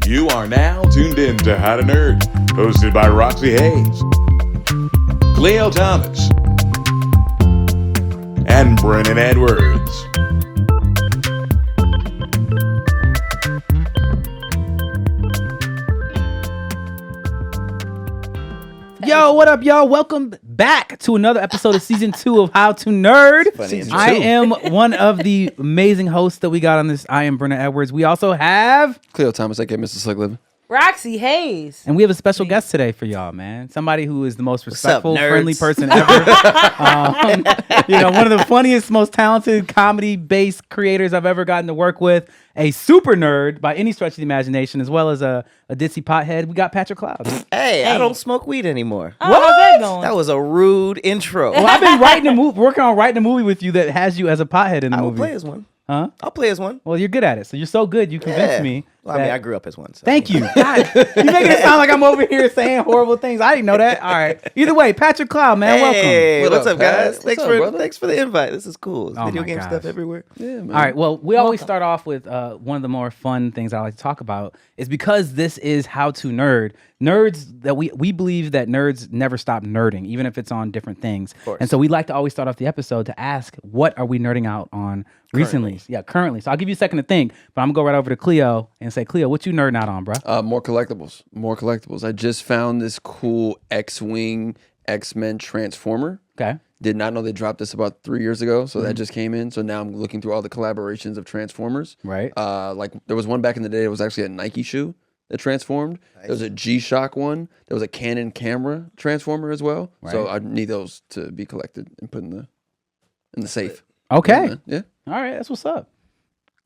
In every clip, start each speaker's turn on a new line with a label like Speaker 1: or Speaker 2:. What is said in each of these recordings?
Speaker 1: You are now tuned in to How to Nerd, hosted by Roxxy Haze, Khleo Thomas, and Brennon Edwards.
Speaker 2: Yo, what up, y'all? Welcome back to another episode of Season 2 of How to Nerd. I am one of the amazing hosts that we got on this. I am Brennon Edwards. We also have...
Speaker 3: Khleo Thomas, aka Mr. Slick Living.
Speaker 4: Roxxy Haze.
Speaker 2: And we have a special guest today for y'all, man. Somebody who is the most respectful,
Speaker 3: What's up, nerds?
Speaker 2: friendly person ever. One of the funniest, most talented comedy-based creators I've ever gotten to work with. A super nerd by any stretch of the imagination, as well as a ditzy pothead. We got Patrick Cloud.
Speaker 5: Hey, I don't smoke weed anymore.
Speaker 4: Oh, how's that going?
Speaker 5: That was a rude intro.
Speaker 2: Well, I've been working on writing a movie with you that has you as a pothead in the
Speaker 5: I will
Speaker 2: movie.
Speaker 5: play as one.
Speaker 2: Huh?
Speaker 5: I'll play as one.
Speaker 2: Well, you're good at it. So you're so good, you convinced me.
Speaker 5: Well, I mean, I grew up as one. So.
Speaker 2: Thank you. God, you making it sound like I'm over here saying horrible things. I didn't know that. All right. Either way, Patrick Cloud, man,
Speaker 5: Hey,
Speaker 2: welcome.
Speaker 5: what's up, guys?
Speaker 3: What's up,
Speaker 5: Thanks for the invite. This is cool. It's
Speaker 2: Oh
Speaker 5: video
Speaker 2: my
Speaker 5: game
Speaker 2: gosh.
Speaker 5: stuff everywhere.
Speaker 3: Yeah, man.
Speaker 2: All right. Well, we always start off with one of the more fun things I like to talk about is because this is How to Nerd. Nerds that we believe that nerds never stop nerding, even if it's on different things. And so we like to always start off the episode to ask, what are we nerding out on recently? Yeah, currently. So I'll give you a second to think, but I'm gonna go right over to Khleo and say, Khleo, what you nerding out on, bro?
Speaker 3: More collectibles. I just found this cool X-Wing X-Men Transformer.
Speaker 2: Okay.
Speaker 3: Did not know they dropped this about 3 years ago, so that just came in. So now I'm looking through all the collaborations of Transformers.
Speaker 2: Right.
Speaker 3: Like there was one back in the day. It was actually a Nike shoe that transformed. There was a G-Shock one. There was a Canon camera transformer as well.
Speaker 2: Right.
Speaker 3: So I need those to be collected and put in the safe.
Speaker 2: Okay.
Speaker 3: Yeah.
Speaker 2: All right. That's what's up.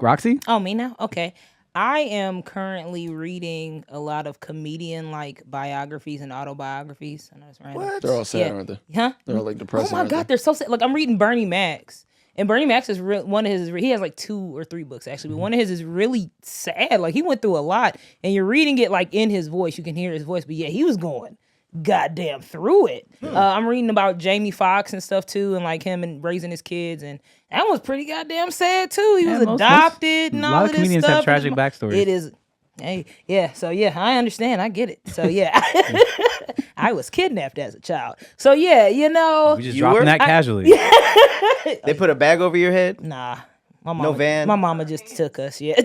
Speaker 2: Roxy?
Speaker 4: Oh, me now? Okay. I am currently reading a lot of comedian-like biographies and autobiographies. I know it's random.
Speaker 5: What?
Speaker 3: They're all sad, aren't they?
Speaker 4: Huh?
Speaker 3: They're all like
Speaker 4: Oh
Speaker 3: depressing.
Speaker 4: my
Speaker 3: aren't
Speaker 4: God,
Speaker 3: they?
Speaker 4: they're so sad. Like I'm reading Bernie Max, and Bernie Max is one of his. He has like 2 or 3 books actually, but one of his is really sad. Like he went through a lot, and you're reading it like in his voice. You can hear his voice, but yeah, he was going goddamn through it. I'm reading about Jamie Foxx and stuff too, and like him and raising his kids, and that was pretty goddamn sad too. He was adopted and all
Speaker 2: a lot
Speaker 4: of
Speaker 2: of
Speaker 4: this
Speaker 2: comedians
Speaker 4: stuff.
Speaker 2: have tragic backstories.
Speaker 4: It is. Hey, yeah, so yeah, I understand. I get it. So yeah, I was kidnapped as a child. So yeah, you know.
Speaker 2: We just
Speaker 5: You
Speaker 2: dropping
Speaker 5: were?
Speaker 2: that casually.
Speaker 5: They put a bag over your head?
Speaker 4: Nah, my mama,
Speaker 5: van?
Speaker 4: My mama just took us. Yeah,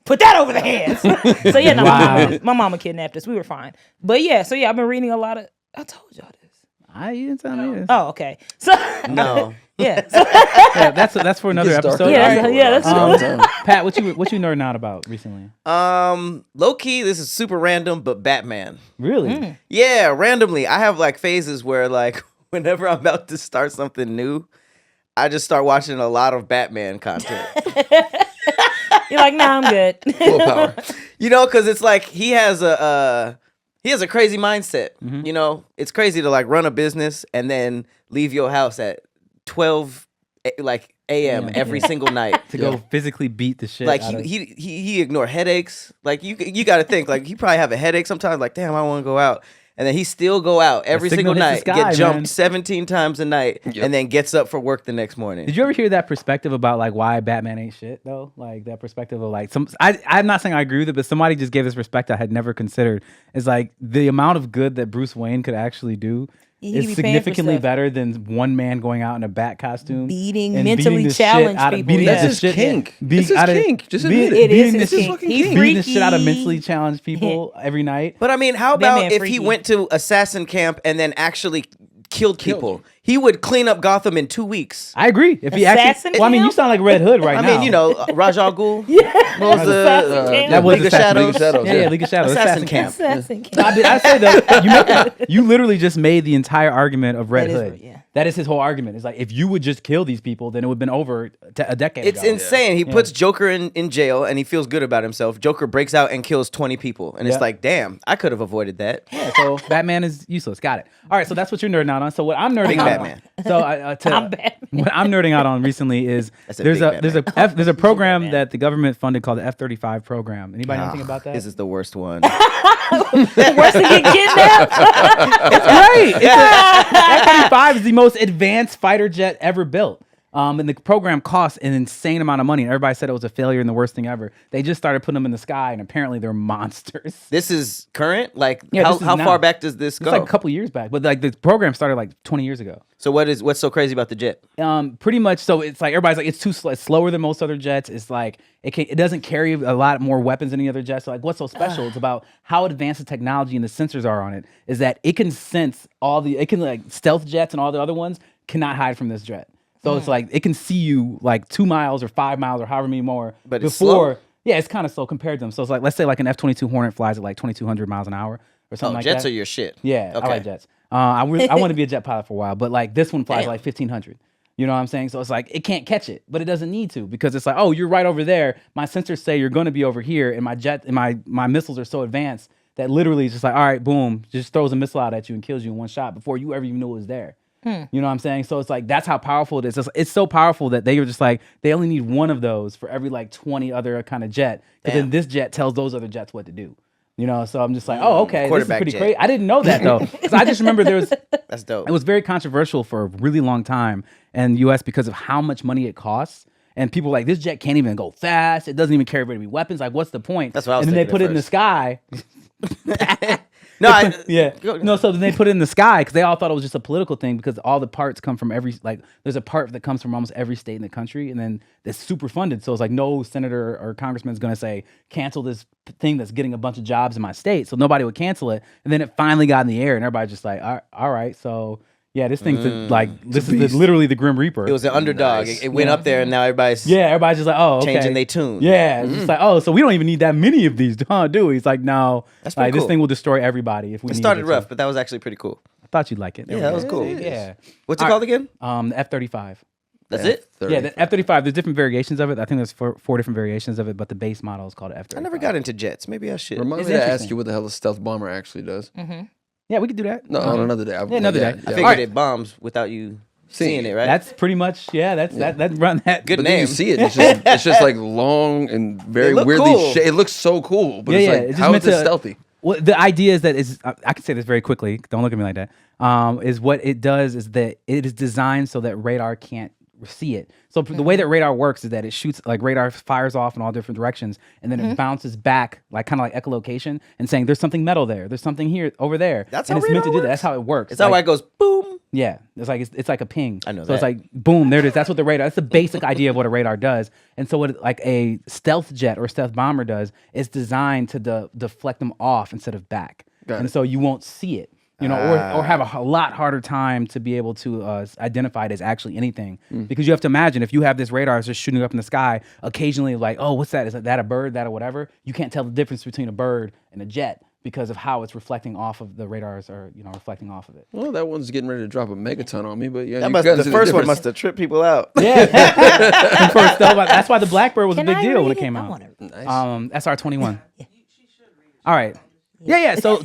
Speaker 4: put that over the hands. So yeah, no,
Speaker 2: Wow.
Speaker 4: my mama kidnapped us. We were fine. But yeah, so yeah, I've been reading a lot of. I told y'all this.
Speaker 2: You didn't tell me this.
Speaker 4: Oh, okay. So
Speaker 5: No.
Speaker 4: yeah, so,
Speaker 2: Yeah, that's for another
Speaker 3: It gets
Speaker 2: episode.
Speaker 3: darker.
Speaker 2: All right.
Speaker 4: yeah, that's
Speaker 2: Pat, what you nerding out about recently?
Speaker 5: Low key, this is super random, but Batman.
Speaker 2: Really?
Speaker 5: Yeah, randomly. I have like phases where like whenever I'm about to start something new, I just start watching a lot of Batman content.
Speaker 4: You're like, nah, I'm good.
Speaker 3: Full power.
Speaker 5: You know, because it's like he has a crazy mindset.
Speaker 2: Mm-hmm.
Speaker 5: You know, it's crazy to like run a business and then leave your house at 12 a.m. every single night
Speaker 2: To go physically beat the shit
Speaker 5: Like
Speaker 2: out of...
Speaker 5: he ignore headaches. Like you got to think like he probably have a headache sometimes. Like damn, I want to go out. And then he still go out every
Speaker 2: signal
Speaker 5: single
Speaker 2: hits the
Speaker 5: night,
Speaker 2: sky,
Speaker 5: get jumped
Speaker 2: man.
Speaker 5: 17 times a night, and then gets up for work the next morning.
Speaker 2: Did you ever hear that perspective about like why Batman ain't shit though? Like that perspective of like I'm not saying I agree with it, but somebody just gave this perspective I had never considered. It's like the amount of good that Bruce Wayne could actually do
Speaker 4: He
Speaker 2: is
Speaker 4: be paying for
Speaker 2: significantly
Speaker 4: stuff.
Speaker 2: better than one man going out in a bat costume,
Speaker 4: Beating
Speaker 2: and
Speaker 4: mentally
Speaker 2: the shit
Speaker 4: challenged
Speaker 2: out of-
Speaker 4: people,
Speaker 2: beating
Speaker 4: yeah.
Speaker 2: the
Speaker 3: That's his
Speaker 2: shit-
Speaker 3: kink.
Speaker 2: beating
Speaker 3: It's his
Speaker 2: out of-
Speaker 3: kink. Just
Speaker 2: beating-
Speaker 3: admit it.
Speaker 4: It is
Speaker 2: beating
Speaker 4: his
Speaker 2: the-
Speaker 4: kink. He
Speaker 2: beating the shit out of
Speaker 4: freaky.
Speaker 2: mentally challenged people every night.
Speaker 5: But I mean, how
Speaker 4: Batman
Speaker 5: about if
Speaker 4: freaky.
Speaker 5: he went to assassin camp and then actually killed people? He would clean up Gotham in 2 weeks.
Speaker 2: I agree. If he
Speaker 4: Assassin
Speaker 2: actually, well, I mean, you
Speaker 4: camp?
Speaker 2: sound like Red Hood right
Speaker 5: I
Speaker 2: now.
Speaker 5: mean, you know, Raj Al Ghul. What was
Speaker 4: Assassin camp.
Speaker 2: that was
Speaker 5: League of
Speaker 2: Assassin-
Speaker 5: Shadows?
Speaker 3: League of Shadows,
Speaker 2: Yeah, League of Shadows.
Speaker 5: Assassin camp.
Speaker 4: Assassin camp.
Speaker 2: I say though, you literally just made the entire argument of Red
Speaker 4: That is
Speaker 2: Hood.
Speaker 4: right, yeah.
Speaker 2: That is his whole argument. It's like if you would just kill these people, then it would have been over a decade
Speaker 5: It's
Speaker 2: ago.
Speaker 5: insane. He puts Joker in jail and he feels good about himself. Joker breaks out and kills 20 people. And
Speaker 2: Yeah.
Speaker 5: it's like, damn, I could have avoided that.
Speaker 2: Yeah, so Batman is useless. Got it. All right, so that's what you're nerding out on. So what I'm nerding
Speaker 5: Big
Speaker 2: out
Speaker 5: Batman.
Speaker 2: on. So
Speaker 4: I'm Batman.
Speaker 2: what I'm nerding out on recently is
Speaker 5: That's a
Speaker 2: there's
Speaker 5: big
Speaker 2: a there's a program
Speaker 4: Batman.
Speaker 2: that the government funded called the F-35 program. Anybody know anything about that?
Speaker 5: This is the worst one.
Speaker 4: Worse than get kidnapped.
Speaker 2: It's great. F-35 is the most advanced fighter jet ever built. And the program cost an insane amount of money. And everybody said it was a failure and the worst thing ever. They just started putting them in the sky, and apparently they're monsters.
Speaker 5: This is current? Like,
Speaker 2: Yeah, this is
Speaker 5: how
Speaker 2: now.
Speaker 5: far back does this
Speaker 2: It's
Speaker 5: go?
Speaker 2: like a couple years back, but like the program started like 20 years ago.
Speaker 5: So what's so crazy about the jet?
Speaker 2: Pretty much. So it's like everybody's like it's too slow. It's slower than most other jets. It's like it doesn't carry a lot more weapons than any other jet. So like what's so special? It's about how advanced the technology and the sensors are on it. Is that it can sense it can like stealth jets and all the other ones cannot hide from this jet. So it's like it can see you like 2 miles or 5 miles or however many more.
Speaker 5: But it's
Speaker 2: before.
Speaker 5: slow.
Speaker 2: Yeah, it's kind of slow compared to them. So it's like let's say like an F-22 Hornet flies at like 2,200 miles an hour or something like that.
Speaker 5: Jets are your shit.
Speaker 2: Yeah,
Speaker 5: Okay.
Speaker 2: I like jets. I want to be a jet pilot for a while, but like this one flies
Speaker 5: Damn.
Speaker 2: like 1,500. You know what I'm saying? So it's like it can't catch it, but it doesn't need to because it's like, oh, you're right over there. My sensors say you're going to be over here, and my jet and my missiles are so advanced that literally it's just like, all right, boom, just throws a missile out at you and kills you in one shot before you ever even knew it was there. You know what I'm saying? So it's like that's how powerful it is. It's so powerful that they were just like they only need one of those for every like 20 other kind of jet. Because then this jet tells those other jets what to do. You know, so I'm just like, oh, okay, this is
Speaker 5: Quarterback
Speaker 2: pretty
Speaker 5: jet.
Speaker 2: crazy. I didn't know that though, because I just remember there was.
Speaker 5: That's dope.
Speaker 2: It was very controversial for a really long time in the U.S. because of how much money it costs. And people were like, this jet can't even go fast. It doesn't even carry very many weapons. Like, what's the point?
Speaker 5: That's what I was
Speaker 2: And then they
Speaker 5: thinking
Speaker 2: put
Speaker 5: at
Speaker 2: it in the
Speaker 5: first.
Speaker 2: sky.
Speaker 5: No,
Speaker 2: Yeah. No, so then they put it in the sky because they all thought it was just a political thing because all the parts come from there's a part that comes from almost every state in the country and then it's super funded. So it's like no senator or congressman is going to say, cancel this thing that's getting a bunch of jobs in my state. So nobody would cancel it. And then it finally got in the air and everybody's just like, all right, so yeah, this thing's literally the Grim Reaper.
Speaker 5: it was an underdog.
Speaker 3: Nice.
Speaker 5: It went up there, and now everybody's
Speaker 2: everybody's just like, oh, okay.
Speaker 5: changing their tune.
Speaker 2: Yeah, it's just like, oh, so we don't even need that many of these, do we? It's like, no,
Speaker 5: That's pretty
Speaker 2: like, this
Speaker 5: cool.
Speaker 2: thing will destroy everybody if we
Speaker 5: It
Speaker 2: needed
Speaker 5: started
Speaker 2: to.
Speaker 5: rough, but that was actually pretty cool.
Speaker 2: I thought you'd like it.
Speaker 5: Yeah, that was cool.
Speaker 2: Yeah.
Speaker 5: What's it called again?
Speaker 2: The F-35.
Speaker 5: That's it?
Speaker 2: Yeah, the F-35. There's different variations of it. I think there's four different variations of it, but the base model is called F-35.
Speaker 5: I never got into jets. Maybe I should.
Speaker 3: Remind
Speaker 2: It's
Speaker 3: me to ask
Speaker 2: interesting.
Speaker 3: you what the hell a stealth bomber actually does.
Speaker 2: Yeah, we could do that.
Speaker 3: No, on another day.
Speaker 2: Yeah, another day.
Speaker 5: I
Speaker 2: All
Speaker 5: figured
Speaker 2: right.
Speaker 5: it bombs without you seeing it, right?
Speaker 2: That's pretty much, that run that.
Speaker 5: Good
Speaker 3: But then
Speaker 5: name.
Speaker 3: you see it, it's just like long and very
Speaker 5: It look
Speaker 3: weirdly
Speaker 5: cool.
Speaker 3: shaped. It looks so cool, but
Speaker 2: Yeah,
Speaker 3: it's
Speaker 2: yeah,
Speaker 3: like,
Speaker 2: it's just
Speaker 3: how is
Speaker 2: meant
Speaker 3: this
Speaker 2: to-
Speaker 3: stealthy?
Speaker 2: Well, the idea is that I can say this very quickly. Don't look at me like that. Is what it does is that it is designed so that radar can't see it. So the way that radar works is that it shoots, like radar fires off in all different directions, and then it bounces back, like kind of like echolocation, and saying there's something metal there, there's something here over there.
Speaker 5: That's
Speaker 2: and
Speaker 5: how
Speaker 2: it's meant to
Speaker 5: radar
Speaker 2: do that.
Speaker 5: works?
Speaker 2: That's how it works.
Speaker 5: Is that why
Speaker 2: Like,
Speaker 5: it goes boom?
Speaker 2: Yeah, it's like a ping.
Speaker 5: I know
Speaker 2: So it's
Speaker 5: that.
Speaker 2: like boom, there it is. That's what the radar. That's the basic idea of what a radar does. And so what like a stealth jet or stealth bomber does is designed to deflect them off instead of back, and so you won't see it. You know, or have a lot harder time to be able to identify it as actually anything. Because you have to imagine if you have this radar that's just shooting up in the sky, occasionally like, oh, what's that? Is that a bird, that or whatever? You can't tell the difference between a bird and a jet because of how it's reflecting off of the radars or, reflecting off of it.
Speaker 3: Well, that one's getting ready to drop a megaton on me, but yeah,
Speaker 5: The first one must have tripped people out.
Speaker 2: Yeah. That's why the Blackbird was a big deal when it came
Speaker 4: I
Speaker 2: out.
Speaker 4: wanna-
Speaker 2: SR-21. All right. Yeah. So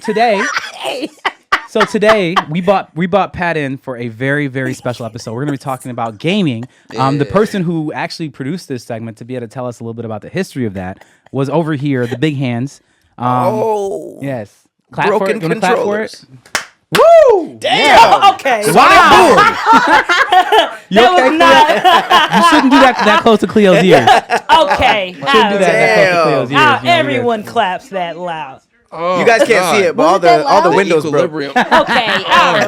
Speaker 2: today we brought Pat in for a very, very special episode. We're going to be talking about gaming. The person who actually produced this segment to be able to tell us a little bit about the history of that was over here, the big hands. Yes. Clap for
Speaker 5: Broken
Speaker 2: it. You wanna clap for it?
Speaker 5: controllers.
Speaker 2: Woo!
Speaker 5: Damn.
Speaker 4: Okay.
Speaker 2: Wow. You
Speaker 4: That
Speaker 2: okay
Speaker 4: was
Speaker 2: for
Speaker 4: not.
Speaker 2: that? You shouldn't do that close to Cleo's ears.
Speaker 4: Okay.
Speaker 2: Shouldn't do that close to Cleo's ears.
Speaker 4: How
Speaker 2: you know,
Speaker 4: everyone claps that loud.
Speaker 5: You guys can't see it, but
Speaker 4: Was it that
Speaker 5: all the
Speaker 4: loud?
Speaker 5: windows broke.
Speaker 3: Equilibrium.
Speaker 4: Okay. All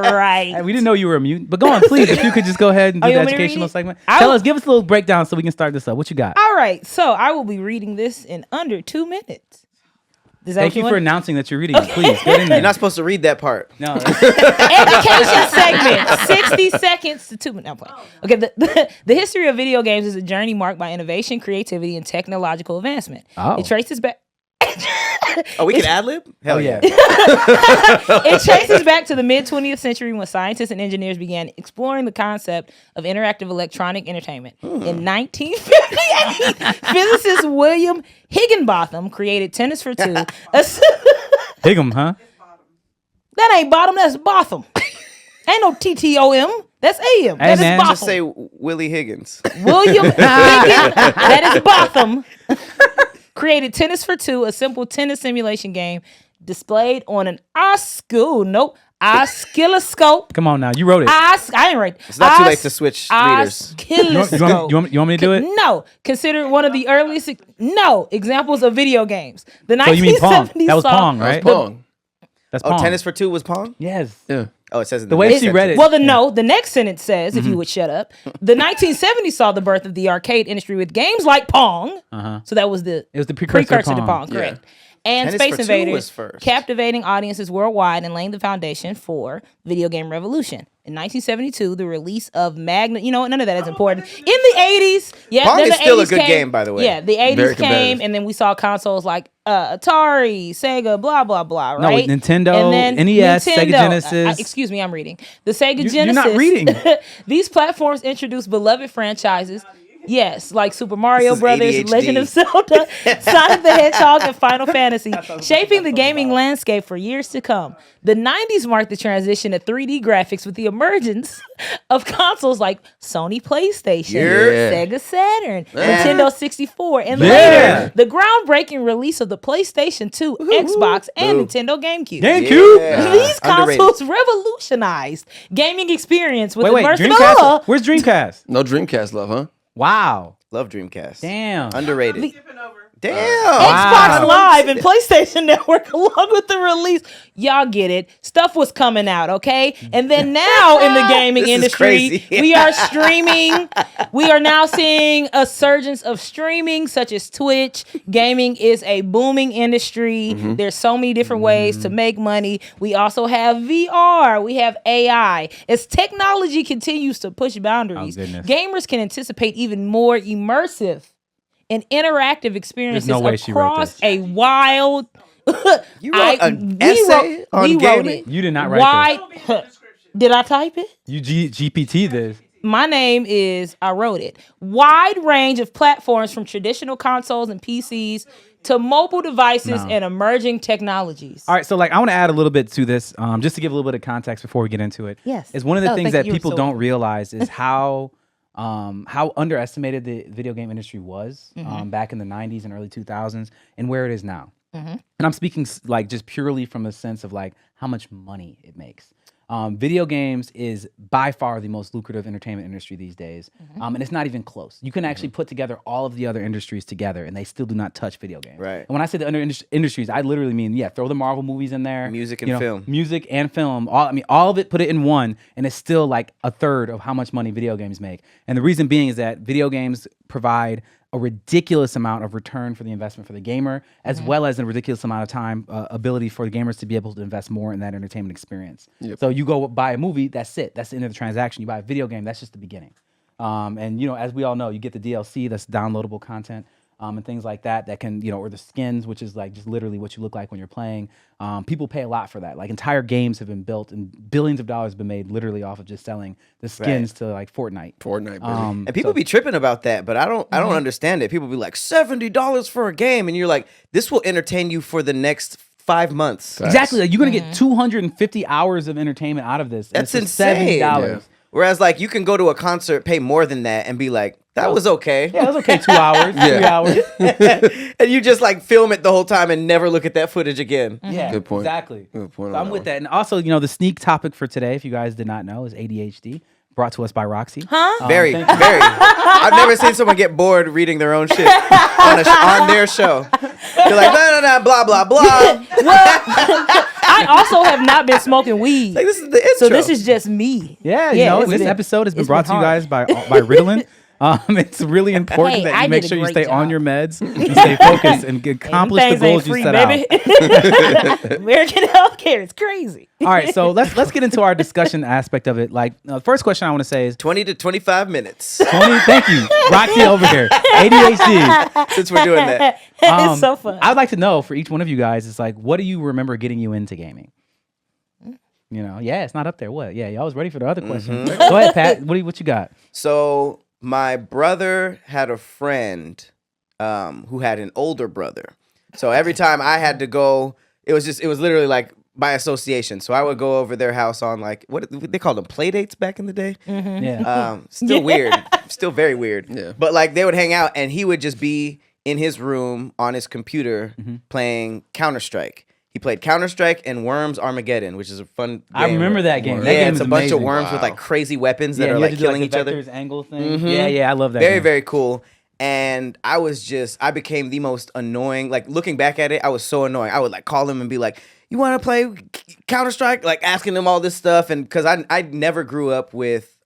Speaker 4: right.
Speaker 2: We didn't know you were a mutant, but go on, please. If you could just go ahead and do
Speaker 4: you
Speaker 2: the
Speaker 4: want me to read
Speaker 2: educational
Speaker 4: it?
Speaker 2: segment.
Speaker 4: I will-
Speaker 2: Give us a little breakdown so we can start this up. What you got?
Speaker 4: All right. So I will be reading this in under 2 minutes. Is that
Speaker 2: Thank
Speaker 4: what
Speaker 2: you
Speaker 4: want?
Speaker 2: for announcing that you're reading it. Please get in there.
Speaker 5: You're not supposed to read that part.
Speaker 2: No,
Speaker 4: Education segment, 60 seconds to 2 minutes. No, I'm playing. Okay, the history of video games is a journey marked by innovation, creativity, and technological advancement.
Speaker 2: Oh.
Speaker 4: It traces back.
Speaker 5: Oh, we can ad lib? Hell yeah.
Speaker 4: It traces back to the mid 20th century when scientists and engineers began exploring the concept of interactive electronic entertainment. In 1958, physicist William Higginbotham created Tennis for Two.
Speaker 2: Higgum, huh?
Speaker 4: That ain't bottom, that's Botham. Ain't no TTOM. That's AM.
Speaker 2: Hey,
Speaker 4: That is
Speaker 2: man.
Speaker 4: Botham.
Speaker 5: Just say Willie Higgins.
Speaker 4: William Higgins, that is Botham, created Tennis for Two, a simple tennis simulation game displayed on an Oscilloscope.
Speaker 2: Come on now, you wrote it.
Speaker 4: I ain't right.
Speaker 5: It's not too late to switch readers.
Speaker 4: Oscilloscope.
Speaker 2: You want me to do it?
Speaker 4: No. Considered one of the earliest examples of video games. The 1970s
Speaker 2: So you mean Pong? That was
Speaker 4: saw-
Speaker 2: Pong, right?
Speaker 3: Pong.
Speaker 2: That's
Speaker 5: Oh,
Speaker 2: Pong.
Speaker 5: Tennis for Two was Pong?
Speaker 2: Yes.
Speaker 3: Yeah.
Speaker 5: Oh, it says in
Speaker 2: The way
Speaker 5: next
Speaker 2: she
Speaker 5: sentence.
Speaker 2: read it.
Speaker 4: Well, the next sentence says, if you would shut up, the 1970s saw the birth of the arcade industry with games like Pong. So that was
Speaker 2: It was the precursor to
Speaker 4: to
Speaker 2: Pong.
Speaker 4: Pong, correct. And
Speaker 5: Tennis
Speaker 4: Space
Speaker 5: for Two
Speaker 4: Invaders,
Speaker 5: was first.
Speaker 4: captivating audiences worldwide and laying the foundation for video game revolution. In 1972, the release of Magna, none of that is important. In the 80s, yeah,
Speaker 5: Pong
Speaker 4: then
Speaker 5: is
Speaker 4: the
Speaker 5: still a
Speaker 4: 80s
Speaker 5: good
Speaker 4: came-
Speaker 5: game, by the way.
Speaker 4: Yeah, the 80s
Speaker 3: Very
Speaker 4: came,
Speaker 3: competitive.
Speaker 4: and then we saw consoles like Atari, Sega, blah blah blah.
Speaker 2: No,
Speaker 4: Right?
Speaker 2: Nintendo,
Speaker 4: And then
Speaker 2: NES, Sega Genesis.
Speaker 4: excuse me, I'm reading the Sega Genesis.
Speaker 2: You're not reading.
Speaker 4: These platforms introduced beloved franchises. Yes, like Super Mario
Speaker 5: This is
Speaker 4: Brothers,
Speaker 5: ADHD.
Speaker 4: Legend of Zelda, Sonic the Hedgehog, and Final Fantasy, shaping the gaming landscape for years to come. The 90s marked the transition to 3D graphics with the emergence of consoles like Sony PlayStation,
Speaker 3: Yeah.
Speaker 4: Sega Saturn, Nintendo 64, and
Speaker 2: Yeah.
Speaker 4: later the groundbreaking release of the PlayStation 2, Xbox, and Nintendo GameCube.
Speaker 2: GameCube.
Speaker 5: Yeah.
Speaker 4: These
Speaker 5: Underrated.
Speaker 4: consoles revolutionized gaming experience with
Speaker 2: Wait,
Speaker 4: immersive.
Speaker 2: Dreamcast. Where's Dreamcast?
Speaker 3: No Dreamcast love, huh?
Speaker 2: Wow.
Speaker 5: Love Dreamcast.
Speaker 2: Damn.
Speaker 5: Underrated. Damn.
Speaker 4: Xbox Live and PlayStation Network, along with the release, y'all get it. Stuff was coming out, okay? And then now in the gaming
Speaker 5: This is
Speaker 4: industry,
Speaker 5: crazy.
Speaker 4: we are streaming. We are now seeing a surgence of streaming, such as Twitch. Gaming is a booming industry. There's so many different ways to make money. We also have VR. We have AI. As technology continues to push boundaries,
Speaker 2: goodness.
Speaker 4: gamers can anticipate even more immersive and interactive experiences
Speaker 2: no way she wrote
Speaker 4: across
Speaker 2: this.
Speaker 4: a wild.
Speaker 5: You wrote an essay on
Speaker 4: we wrote
Speaker 5: gaming?
Speaker 4: it.
Speaker 2: You did not write
Speaker 4: Did I type it?
Speaker 2: You GPT this.
Speaker 4: My name is. I wrote it. Wide range of platforms from traditional consoles and PCs to mobile devices
Speaker 2: No.
Speaker 4: and emerging technologies.
Speaker 2: All right, so I want to add a little bit to this, just to give a little bit of context before we get into it.
Speaker 4: Yes.
Speaker 2: Is one of the
Speaker 4: Oh,
Speaker 2: things
Speaker 4: thank
Speaker 2: that
Speaker 4: you. You were
Speaker 2: people
Speaker 4: so
Speaker 2: don't
Speaker 4: welcome.
Speaker 2: realize is how underestimated the video game industry was back in the 90s and early 2000s and where it is now. And I'm speaking just purely from a sense of how much money it makes. Video games is by far the most lucrative entertainment industry these days, and it's not even close. You can actually put together all of the other industries together, and they still do not touch video games.
Speaker 5: Right.
Speaker 2: And when I say the other industries, I literally mean throw the Marvel movies in there,
Speaker 5: Music and film.
Speaker 2: music and film. All of it, put it in one, and it's still like a third of how much money video games make. And the reason being is that video games provide a ridiculous amount of return for the investment for the gamer, as well as a ridiculous amount of time, ability for the gamers to be able to invest more in that entertainment experience. So you go buy a movie, that's it. That's the end of the transaction. You buy a video game, that's just the beginning. And as we all know, you get the DLC, that's downloadable content, and things like that can, or the skins, which is just literally what you look like when you're playing. People pay a lot for that. Entire games have been built and billions of dollars have been made literally off of just selling the skins to Fortnite.
Speaker 3: Fortnite, baby.
Speaker 5: And people be tripping about that, but I don't understand it. People be like $70 for a game, and you're like, this will entertain you for the next 5 months.
Speaker 2: Exactly. You're going to get 250 hours of entertainment out of this. and
Speaker 5: That's
Speaker 2: it's for
Speaker 5: insane.
Speaker 2: $70.
Speaker 3: Yeah.
Speaker 5: Whereas you can go to a concert, pay more than that, and be like, that was okay.
Speaker 2: Yeah, that's okay. 2 hours, 3 hours.
Speaker 5: And you just film it the whole time and never look at that footage again.
Speaker 2: Yeah,
Speaker 3: Good point.
Speaker 2: Exactly.
Speaker 3: Good point
Speaker 2: So
Speaker 3: on
Speaker 2: I'm
Speaker 3: that
Speaker 2: with
Speaker 3: one.
Speaker 2: that. And also, the sneak topic for today, if you guys did not know, is ADHD, brought to us by Roxy.
Speaker 5: Very, very. I've never seen someone get bored reading their own shit on their show. They're like, no, blah, blah, blah.
Speaker 4: I also have not been smoking weed.
Speaker 5: This is the intro.
Speaker 4: So this is just me.
Speaker 2: Yeah,
Speaker 4: it's
Speaker 2: this
Speaker 4: been-
Speaker 2: episode has been
Speaker 4: it's
Speaker 2: brought to you
Speaker 4: hard.
Speaker 2: guys by Ritalin. It's really important
Speaker 4: Hey,
Speaker 2: that
Speaker 4: I
Speaker 2: you make
Speaker 4: did a
Speaker 2: sure you
Speaker 4: great
Speaker 2: stay on
Speaker 4: job.
Speaker 2: your meds and stay focused and accomplish the
Speaker 4: Things
Speaker 2: goals
Speaker 4: ain't
Speaker 2: you
Speaker 4: free,
Speaker 2: set
Speaker 4: baby.
Speaker 2: out.
Speaker 4: American healthcare is crazy.
Speaker 2: All right, so let's get into our discussion aspect of it. The first question I want to say is
Speaker 5: 20 to 25 minutes
Speaker 2: 20. Thank you, Roxy over here, ADHD.
Speaker 5: since we're doing that.
Speaker 4: It's so fun.
Speaker 2: I'd like to know for each one of you guys, it's what do you remember getting you into gaming? It's not up there. What? Yeah, y'all was ready for the other question. Go ahead, Pat. What you got?
Speaker 5: So my brother had a friend who had an older brother. So every time I had to go, it was literally by association. So I would go over their house on what they called them, play dates back in the day.
Speaker 2: Yeah.
Speaker 5: Still weird, still very weird.
Speaker 3: Yeah.
Speaker 5: But they would hang out, and he would just be in his room on his computer playing Counter-Strike. He played Counter-Strike and Worms Armageddon, which is a fun game.
Speaker 2: I remember that game. That
Speaker 5: Yeah,
Speaker 2: game
Speaker 5: it's
Speaker 2: is
Speaker 5: a bunch of
Speaker 2: amazing.
Speaker 5: worms with like crazy weapons that
Speaker 2: Yeah,
Speaker 5: are
Speaker 2: you had
Speaker 5: like
Speaker 2: to do,
Speaker 5: killing
Speaker 2: the
Speaker 5: each other.
Speaker 2: vectors, angle thing.
Speaker 5: Mhm.
Speaker 2: Yeah, I love that.
Speaker 5: Very,
Speaker 2: game.
Speaker 5: very cool. And I became the most annoying. Like looking back at it, I was so annoying. I would like call him and be like, "You want to play Counter-Strike?" Like asking him all this stuff, and because I never grew up with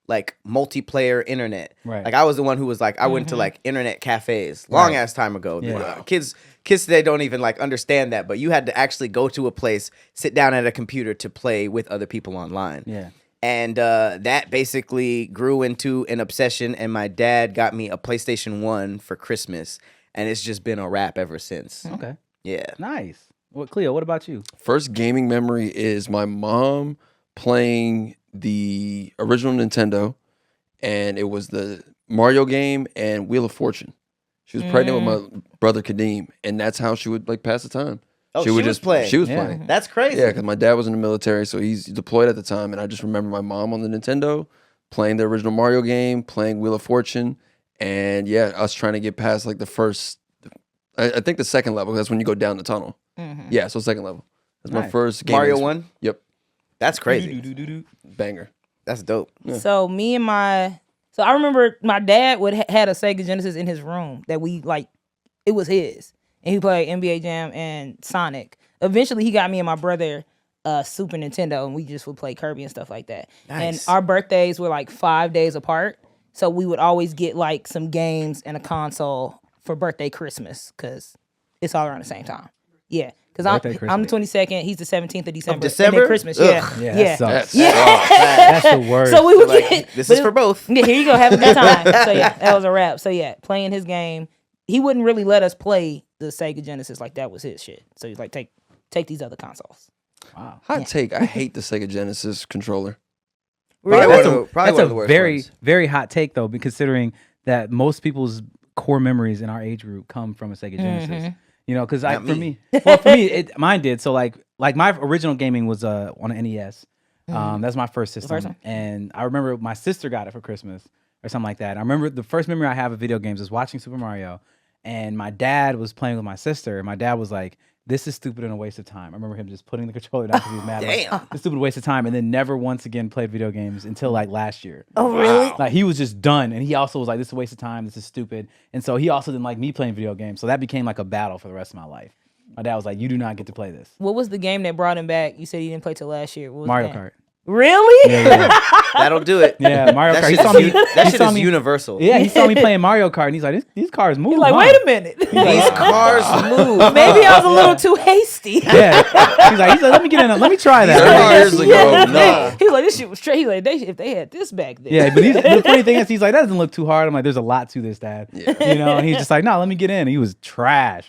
Speaker 5: like multiplayer internet.
Speaker 2: Right.
Speaker 5: Like I was the one who was like I went to like internet cafes long ass time ago.
Speaker 2: Yeah.
Speaker 5: Kids today don't even like understand that, but you had to actually go to a place, sit down at a computer to play with other people online.
Speaker 2: Yeah.
Speaker 5: And that basically grew into an obsession, and my dad got me a PlayStation 1 for Christmas, and it's just been a wrap ever since.
Speaker 2: Okay.
Speaker 5: Yeah.
Speaker 2: Nice. Well, Khleo, what about you?
Speaker 3: First gaming memory is my mom playing the original Nintendo, and it was the Mario game and Wheel of Fortune. She was pregnant with my brother Kadeem, and that's how she would like pass the time.
Speaker 5: Oh, she was playing.
Speaker 3: She was
Speaker 2: Yeah.
Speaker 3: playing.
Speaker 5: That's crazy.
Speaker 3: Yeah, because my dad was in the military, so he's deployed at the time, and I just remember my mom on the Nintendo playing the original Mario game, playing Wheel of Fortune, and yeah, us trying to get past like the first, I think the second level. That's when you go down the tunnel. Yeah, so second level. That's my
Speaker 2: Nice.
Speaker 3: first game.
Speaker 5: Mario 1?
Speaker 3: Yep,
Speaker 5: That's crazy.
Speaker 3: banger.
Speaker 5: That's dope.
Speaker 4: So so I remember my dad had a Sega Genesis in his room that we like, it was his, and he played NBA Jam and Sonic. Eventually, he got me and my brother Super Nintendo, and we just would play Kirby and stuff like that.
Speaker 5: Nice.
Speaker 4: And our birthdays were like 5 days apart, so we would always get like some games and a console for birthday, Christmas, because it's all around the same time. Yeah. Because I'm the 22nd, he's the 17th of December.
Speaker 5: December?
Speaker 4: And then Christmas,
Speaker 5: Ugh.
Speaker 2: Yeah,
Speaker 4: yeah.
Speaker 2: that sucks.
Speaker 4: Yeah.
Speaker 2: That's the worst.
Speaker 4: So we would
Speaker 5: Like,
Speaker 4: get
Speaker 5: this
Speaker 4: but
Speaker 5: is for both.
Speaker 4: Yeah, here you go, have a good time. So yeah, that was a wrap. So yeah, playing his game, he wouldn't really let us play the Sega Genesis, like that was his shit. So he's like, take these other consoles.
Speaker 2: Wow.
Speaker 3: Hot take. I hate the Sega Genesis controller.
Speaker 5: Probably
Speaker 2: That's
Speaker 5: one of the- probably
Speaker 2: that's
Speaker 5: one of the
Speaker 2: a
Speaker 5: worst
Speaker 2: very,
Speaker 5: ones.
Speaker 2: very hot take, though, considering that most people's core memories in our age group come from a Sega Genesis. You know, because
Speaker 5: Not
Speaker 2: for
Speaker 5: me.
Speaker 2: me, mine did. So like my original gaming was on an NES. That's my first system,
Speaker 4: first one?
Speaker 2: and I remember my sister got it for Christmas or something like that. I remember the first memory I have of video games is watching Super Mario, and my dad was playing with my sister, and my dad was like, "This is stupid and a waste of time." I remember him just putting the controller down because he was mad. Like,
Speaker 5: Damn.
Speaker 2: "This is stupid waste of time," and then never once again played video games until like last year.
Speaker 4: Oh really?
Speaker 2: Like he was just done, and he also was like, "This is a waste of time. This is stupid." And so he also didn't like me playing video games. So that became like a battle for the rest of my life. My dad was like, "You do not get to play this."
Speaker 4: What was the game that brought him back? You said he didn't play till last year. What was
Speaker 2: Mario
Speaker 4: the game?
Speaker 2: Kart.
Speaker 4: Really?
Speaker 2: Yeah,
Speaker 5: That'll do it.
Speaker 2: yeah, Mario
Speaker 5: That
Speaker 2: Kart.
Speaker 5: shit
Speaker 2: He saw me.
Speaker 5: that
Speaker 2: he
Speaker 5: shit
Speaker 2: saw
Speaker 5: is
Speaker 2: me.
Speaker 5: universal.
Speaker 2: Yeah, he saw me playing Mario Kart, and he's like, "These cars move."
Speaker 4: He's like,
Speaker 2: huh?"
Speaker 4: wait a minute.
Speaker 5: These cars move.
Speaker 4: Maybe I was a little too hasty.
Speaker 2: Yeah, he's like, "Let me get in. Let me try
Speaker 3: 30
Speaker 2: that."
Speaker 3: years ago, nah.
Speaker 4: He's like, this shit was straight. He's like, if they had this back then.
Speaker 2: Yeah, but the funny thing is, he's like, "That doesn't look too hard." I'm like, "There's a lot to this, Dad." You know, and he's just like, "No, let me get in." And he was trash,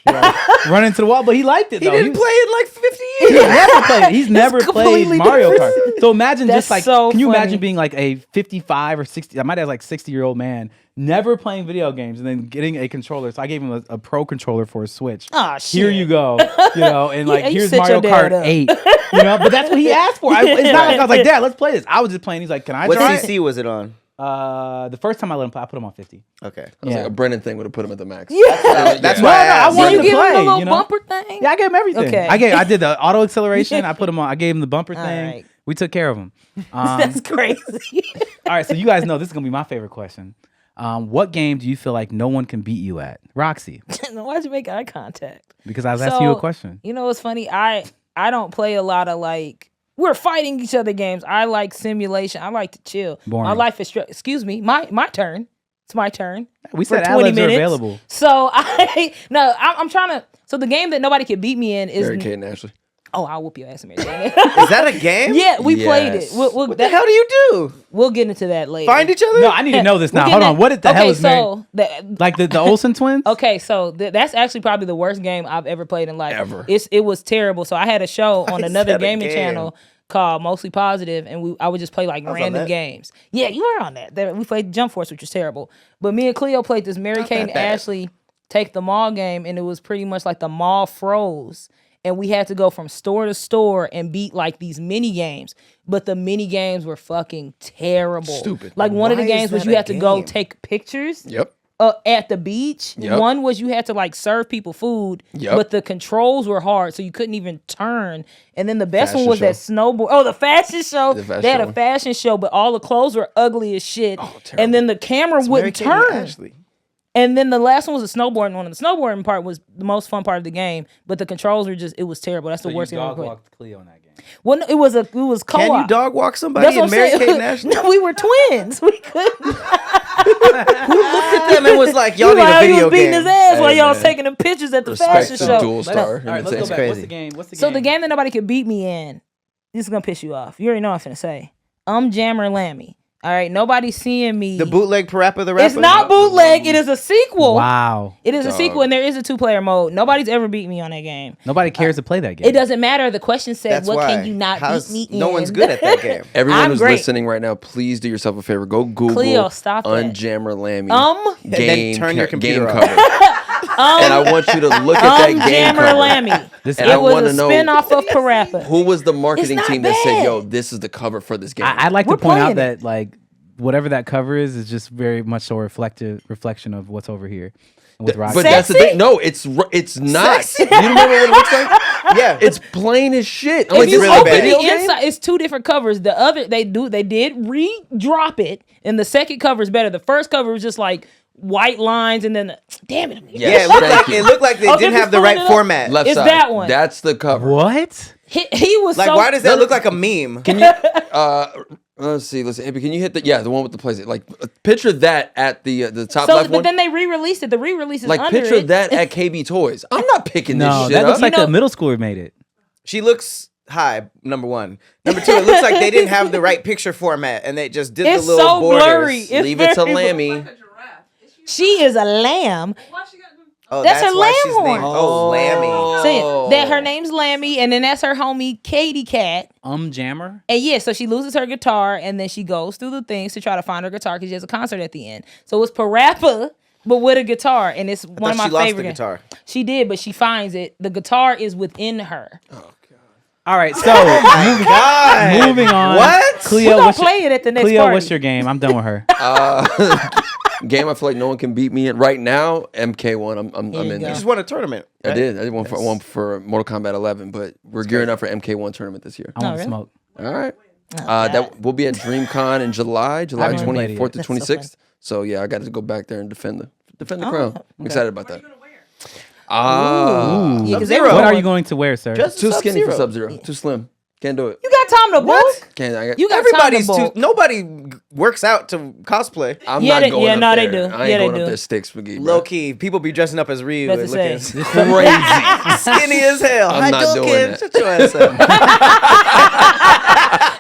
Speaker 2: running into the wall, but he liked it.
Speaker 5: He
Speaker 2: though.
Speaker 5: didn't play it in like 50
Speaker 2: He's
Speaker 5: years.
Speaker 2: never played. He's never played
Speaker 4: completely
Speaker 2: Mario
Speaker 4: different.
Speaker 2: Kart. So imagine
Speaker 4: That's
Speaker 2: just like,
Speaker 4: so
Speaker 2: can you
Speaker 4: funny.
Speaker 2: imagine being like a 55 or 60? My dad's like 60-year-old man, never playing video games, and then getting a controller. So I gave him a pro controller for a Switch.
Speaker 4: Aw, shit.
Speaker 2: Here you go. You know, and like
Speaker 4: Yeah, you
Speaker 2: here's
Speaker 4: set
Speaker 2: Mario
Speaker 4: your dad
Speaker 2: Kart
Speaker 4: up.
Speaker 2: 8. You know, but that's what he asked for. It's not like I was like, "Dad, let's play this." I was just playing. He's like, "Can I
Speaker 5: What
Speaker 2: try
Speaker 5: CC was it on?
Speaker 2: it?" The first time I let him play, I put him on 50.
Speaker 5: Okay.
Speaker 3: I was like, a Brennon thing would have put him at the max.
Speaker 5: That's
Speaker 2: No,
Speaker 5: why I
Speaker 2: no, I
Speaker 5: asked.
Speaker 2: wanted
Speaker 4: Did
Speaker 2: to
Speaker 4: you give him
Speaker 2: play,
Speaker 4: a little
Speaker 2: you know?
Speaker 4: bumper thing?
Speaker 2: Yeah, I gave him everything.
Speaker 4: Okay.
Speaker 2: I did the auto acceleration. I put him on. I gave him the bumper thing.
Speaker 4: right.
Speaker 2: We took care of him.
Speaker 4: That's crazy.
Speaker 2: All right, so you guys know this is gonna be my favorite question. What game do you feel like no one can beat you at? Roxy,
Speaker 4: Why'd you make eye contact?
Speaker 2: because I was asking you a
Speaker 4: So,
Speaker 2: question.
Speaker 4: You know what's funny? I don't play a lot of like we're fighting each other games. I like simulation. I like to chill.
Speaker 2: Boring.
Speaker 4: My life is excuse me, my turn. It's my turn.
Speaker 2: We
Speaker 4: for
Speaker 2: said
Speaker 4: 20
Speaker 2: ad-libs are
Speaker 4: minutes.
Speaker 2: available.
Speaker 4: So I'm trying to. So the game that nobody can beat me in is.
Speaker 3: Mary Kate and Ashley.
Speaker 4: Oh, I'll whoop your ass, Mary Jane.
Speaker 5: Is that a game?
Speaker 4: Yeah, we played it.
Speaker 3: Yes.
Speaker 4: What
Speaker 5: The hell do you do?
Speaker 4: We'll get into that later.
Speaker 5: Find each other?
Speaker 2: No, I need to know this now.
Speaker 4: We'll
Speaker 2: Hold
Speaker 4: get
Speaker 2: on.
Speaker 4: in-
Speaker 2: What the hell is Mary?
Speaker 4: so the,
Speaker 2: Like the Olsen twins?
Speaker 4: Okay, so that's actually probably the worst game I've ever played in life.
Speaker 3: Ever.
Speaker 4: It was terrible. So I had a show on
Speaker 5: is
Speaker 4: another
Speaker 5: that a
Speaker 4: gaming
Speaker 5: game?
Speaker 4: channel called Mostly Positive, and I would just play like
Speaker 5: was on
Speaker 4: random
Speaker 5: that.
Speaker 4: games. Yeah, you were on that. We played Jump Force, which was terrible. But me and Khleo played this Mary Kate and
Speaker 5: that bad.
Speaker 4: Ashley Take the Mall game, and it was pretty much like the mall froze. And we had to go from store to store and beat like these mini games. But the mini games were fucking terrible.
Speaker 3: Stupid.
Speaker 4: Like one of the
Speaker 5: Why is
Speaker 4: games was
Speaker 5: that
Speaker 4: you
Speaker 5: a
Speaker 4: had to go
Speaker 5: game?
Speaker 4: take pictures.
Speaker 3: Yep.
Speaker 4: at the beach.
Speaker 3: Yep.
Speaker 4: One was you had to like serve people food, but the controls were hard, so you couldn't even turn. And then the best one was that snowboard. Oh, the fashion show. They had a fashion show, but all the clothes were ugly as shit.
Speaker 3: Oh, terrible.
Speaker 4: And then the camera wouldn't turn. And then the last one was a snowboarding one. And the snowboarding part was the most fun part of the game, but the controls were just, it was terrible. That's the worst thing I ever played.
Speaker 2: Dog walked Khleo in that game.
Speaker 4: Well, no, it was co-op.
Speaker 5: Can you dog walk somebody in Mary Kate National?
Speaker 4: No, we were twins. We couldn't.
Speaker 5: Who looked at them and was like, y'all need a
Speaker 4: He
Speaker 5: video
Speaker 4: was beating
Speaker 5: game?
Speaker 4: his ass while y'all was taking the pictures at the fashion show.
Speaker 3: Dual star.
Speaker 2: All right, let's go back.
Speaker 5: crazy.
Speaker 2: What's the game?
Speaker 4: So the game that nobody could beat me in, this is gonna piss you off. You already know what I'm finna say. Jammer Lammy. All right, nobody's seeing me.
Speaker 5: The bootleg Parappa the Rapper?
Speaker 4: It's not bootleg. It is a sequel.
Speaker 2: Wow.
Speaker 4: It is a sequel, and there is a 2-player mode. Nobody's ever beat me on that game.
Speaker 2: Nobody cares to play that game.
Speaker 4: It doesn't matter. The question said,
Speaker 5: That's
Speaker 4: "What
Speaker 5: why.
Speaker 4: can you not beat me in?"
Speaker 5: No one's good at that game.
Speaker 3: Everyone
Speaker 4: I'm
Speaker 3: who's
Speaker 4: great.
Speaker 3: listening right now, please do yourself a favor. Go Google
Speaker 4: Cleo, stop that.
Speaker 3: Unjammer Lammy
Speaker 5: And then turn your computer
Speaker 3: game
Speaker 5: off.
Speaker 3: cover. And I want you to look at that game
Speaker 4: Jammer
Speaker 3: cover.
Speaker 4: Lammy.
Speaker 3: And
Speaker 4: It
Speaker 3: I
Speaker 4: was
Speaker 3: want
Speaker 4: a
Speaker 3: to know
Speaker 4: spin-off of Parappa.
Speaker 3: who was the marketing
Speaker 4: It's not
Speaker 3: team that said,
Speaker 4: bad.
Speaker 3: "Yo, this is the cover for this game."
Speaker 2: I'd like
Speaker 4: We're
Speaker 2: to point
Speaker 4: playing
Speaker 2: out that like whatever that cover is just very much so a reflection of what's over here with Roxy.
Speaker 3: But that's the
Speaker 4: Sexy?
Speaker 3: thing. No, it's not. You remember what it looks like?
Speaker 5: Yeah.
Speaker 3: It's plain as shit. I'm
Speaker 4: If
Speaker 3: like,
Speaker 4: you
Speaker 3: this is
Speaker 5: really
Speaker 3: a
Speaker 4: open
Speaker 5: bad.
Speaker 3: video
Speaker 4: the
Speaker 3: game?
Speaker 4: inside, it's 2 different covers. The other they did re-drop it, and the second cover is better. The first cover was just like white lines, and then damn it,
Speaker 3: Yes,
Speaker 5: Yeah,
Speaker 3: thank you.
Speaker 5: it looked like they
Speaker 4: Oh,
Speaker 5: didn't
Speaker 4: this
Speaker 5: have
Speaker 4: is
Speaker 5: the
Speaker 4: pulling
Speaker 5: right
Speaker 4: it up?
Speaker 5: format.
Speaker 3: Left
Speaker 4: It's
Speaker 3: side.
Speaker 4: that one.
Speaker 3: That's the cover.
Speaker 2: What?
Speaker 4: he was
Speaker 5: Like,
Speaker 4: so.
Speaker 5: why does that look like a meme?
Speaker 3: Can you? Let's see. Hey, can you hit the one with the place? Like picture that at the top
Speaker 4: So,
Speaker 3: left
Speaker 4: but
Speaker 3: one.
Speaker 4: then they re-released it. The re-release is
Speaker 3: Like
Speaker 4: under
Speaker 3: picture
Speaker 4: it.
Speaker 3: that at KB Toys. I'm not picking this
Speaker 2: No,
Speaker 3: shit
Speaker 2: that
Speaker 3: up.
Speaker 2: looks like
Speaker 4: You know-
Speaker 2: a middle schooler made it.
Speaker 5: She looks high, number one. Number two, it looks like they didn't have the right picture format and they just did
Speaker 4: It's
Speaker 5: the little
Speaker 4: so
Speaker 5: borders.
Speaker 4: blurry. It's
Speaker 3: Leave it to
Speaker 4: very-
Speaker 3: Lammy.
Speaker 4: She is a lamb.
Speaker 5: Oh,
Speaker 4: That's her
Speaker 5: why
Speaker 4: lamb
Speaker 5: she's
Speaker 4: horn.
Speaker 5: named- Oh, Lammy.
Speaker 4: So that her name's Lammy, and then that's her homie Katie Cat.
Speaker 2: Jammer.
Speaker 4: And yeah, so she loses her guitar, and then she goes through the things to try to find her guitar because she has a concert at the end. So it's Parappa, but with a guitar, and it's one of my
Speaker 5: she lost
Speaker 4: favorite
Speaker 5: the
Speaker 4: games.
Speaker 5: guitar.
Speaker 4: She did, but she finds it. The guitar is within her.
Speaker 2: All right, so
Speaker 5: God.
Speaker 2: moving on.
Speaker 5: What?
Speaker 2: Khleo,
Speaker 4: We're gonna
Speaker 2: what's your,
Speaker 4: play it at the next
Speaker 2: Khleo,
Speaker 4: party.
Speaker 2: what's your game? I'm done with her.
Speaker 3: Game I feel like no one can beat me in right now. MK1. I'm
Speaker 4: you
Speaker 3: in
Speaker 4: go.
Speaker 5: You
Speaker 3: there.
Speaker 5: just won a tournament.
Speaker 3: I
Speaker 5: right?
Speaker 3: did one for Mortal Kombat 11, but we're gearing up for MK1 tournament this year.
Speaker 2: I want to
Speaker 4: really?
Speaker 2: smoke.
Speaker 3: All right. That will be at DreamCon in July
Speaker 2: haven't even played it
Speaker 3: 24th to
Speaker 4: yet. That's
Speaker 3: 26th. So yeah, I got to go back there and defend the crown. I'm excited about that.
Speaker 4: Yeah, 'cause they
Speaker 5: Sub-Zero.
Speaker 4: were
Speaker 2: What are
Speaker 4: going-
Speaker 2: you going to wear, sir?
Speaker 5: Just
Speaker 3: Too skinny for
Speaker 5: Sub-Zero.
Speaker 3: Sub-Zero. Too slim. Can't do it.
Speaker 4: You got time to book?
Speaker 3: Can't. I got,
Speaker 4: You got
Speaker 5: Everybody's
Speaker 4: time to
Speaker 5: too.
Speaker 4: book.
Speaker 5: Nobody works out to cosplay.
Speaker 3: I'm
Speaker 4: Yeah,
Speaker 3: not
Speaker 4: they-
Speaker 3: going
Speaker 4: yeah,
Speaker 3: up
Speaker 4: no,
Speaker 3: there.
Speaker 4: they do.
Speaker 3: I ain't
Speaker 4: Yeah, they
Speaker 3: going
Speaker 4: do.
Speaker 3: up there steak spaghetti.
Speaker 5: Low key, people be dressing up as Ryu
Speaker 4: That's
Speaker 5: and
Speaker 4: to
Speaker 5: looking
Speaker 4: say.
Speaker 3: Crazy.
Speaker 5: skinny as hell.
Speaker 3: I'm
Speaker 5: Hi,
Speaker 3: not doing
Speaker 5: Duncan.
Speaker 3: that.
Speaker 5: Shut your ass up.